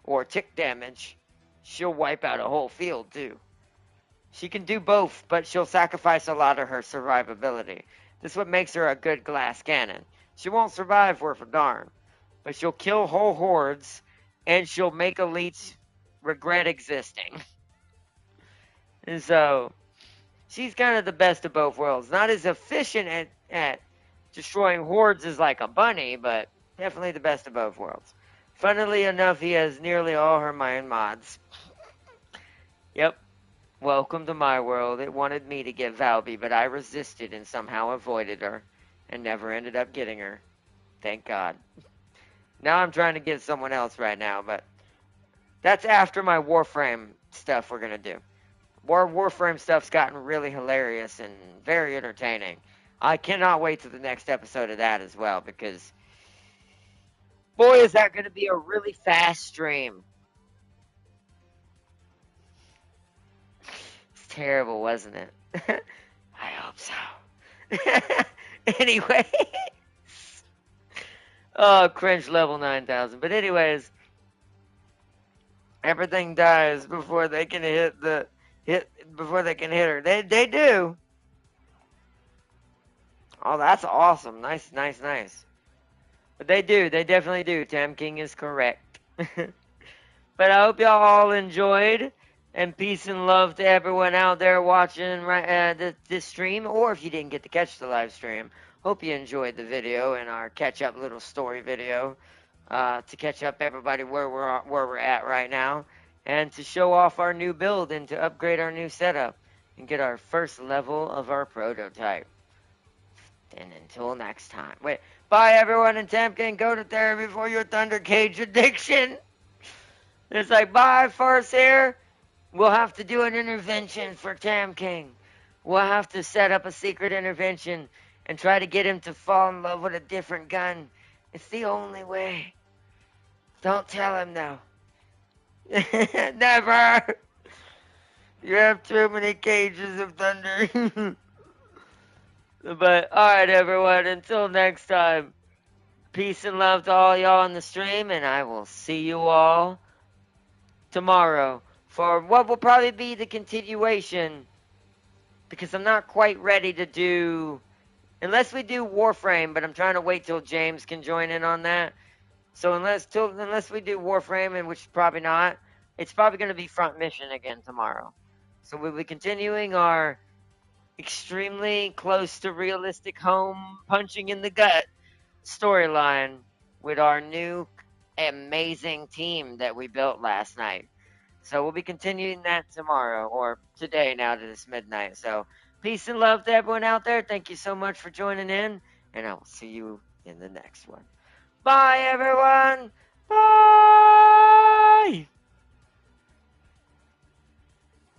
or tick damage, she'll wipe out a whole field too. She can do both, but she'll sacrifice a lot of her survivability. This is what makes her a good glass cannon. She won't survive worth a darn, but she'll kill whole hordes, and she'll make elites regret existing. And so, she's kind of the best of both worlds. Not as efficient at destroying hordes as like a bunny, but definitely the best of both worlds. Funnily enough, he has nearly all her main mods. Yep. Welcome to my world. It wanted me to get Valby, but I resisted and somehow avoided her and never ended up getting her. Thank God. Now I'm trying to get someone else right now, but that's after my Warframe stuff we're going to do. Warframe stuff's gotten really hilarious and very entertaining. I cannot wait to the next episode of that as well, because boy, is that going to be a really fast stream. It's terrible, wasn't it? I hope so. Anyway. Oh, cringe level 9,000. But anyways, everything dies before they can before they can hit her. They do. Oh, that's awesome. Nice, nice, nice. But they do. They definitely do. Tam King is correct. But I hope y'all all enjoyed. And peace and love to everyone out there watching this stream. Or if you didn't get to catch the live stream, hope you enjoyed the video and our catch-up little story video. To catch up everybody where we're at right now. And to show off our new build and to upgrade our new setup. And get our first level of our prototype. And until next time. Wait. Bye, everyone, and Tam King, go to therapy for your Thunder Cage addiction. It's like, bye, Farseer. We'll have to do an intervention for Tam King. We'll have to set up a secret intervention and try to get him to fall in love with a different gun. It's the only way. Don't tell him, though. Never. You have too many cages of thunder. But, alright, everyone, until next time, peace and love to all y'all on the stream, and I will see you all tomorrow for what will probably be the continuation, because I'm not quite ready to do, unless we do Warframe, but I'm trying to wait till James can join in on that. So unless we do Warframe, and which is probably not, it's probably going to be Front Mission again tomorrow. So we'll be continuing our extremely close to realistic home punching in the gut storyline with our new amazing team that we built last night. So we'll be continuing that tomorrow, or today now that it's midnight. So peace and love to everyone out there. Thank you so much for joining in, and I will see you in the next one. Bye, everyone. Bye.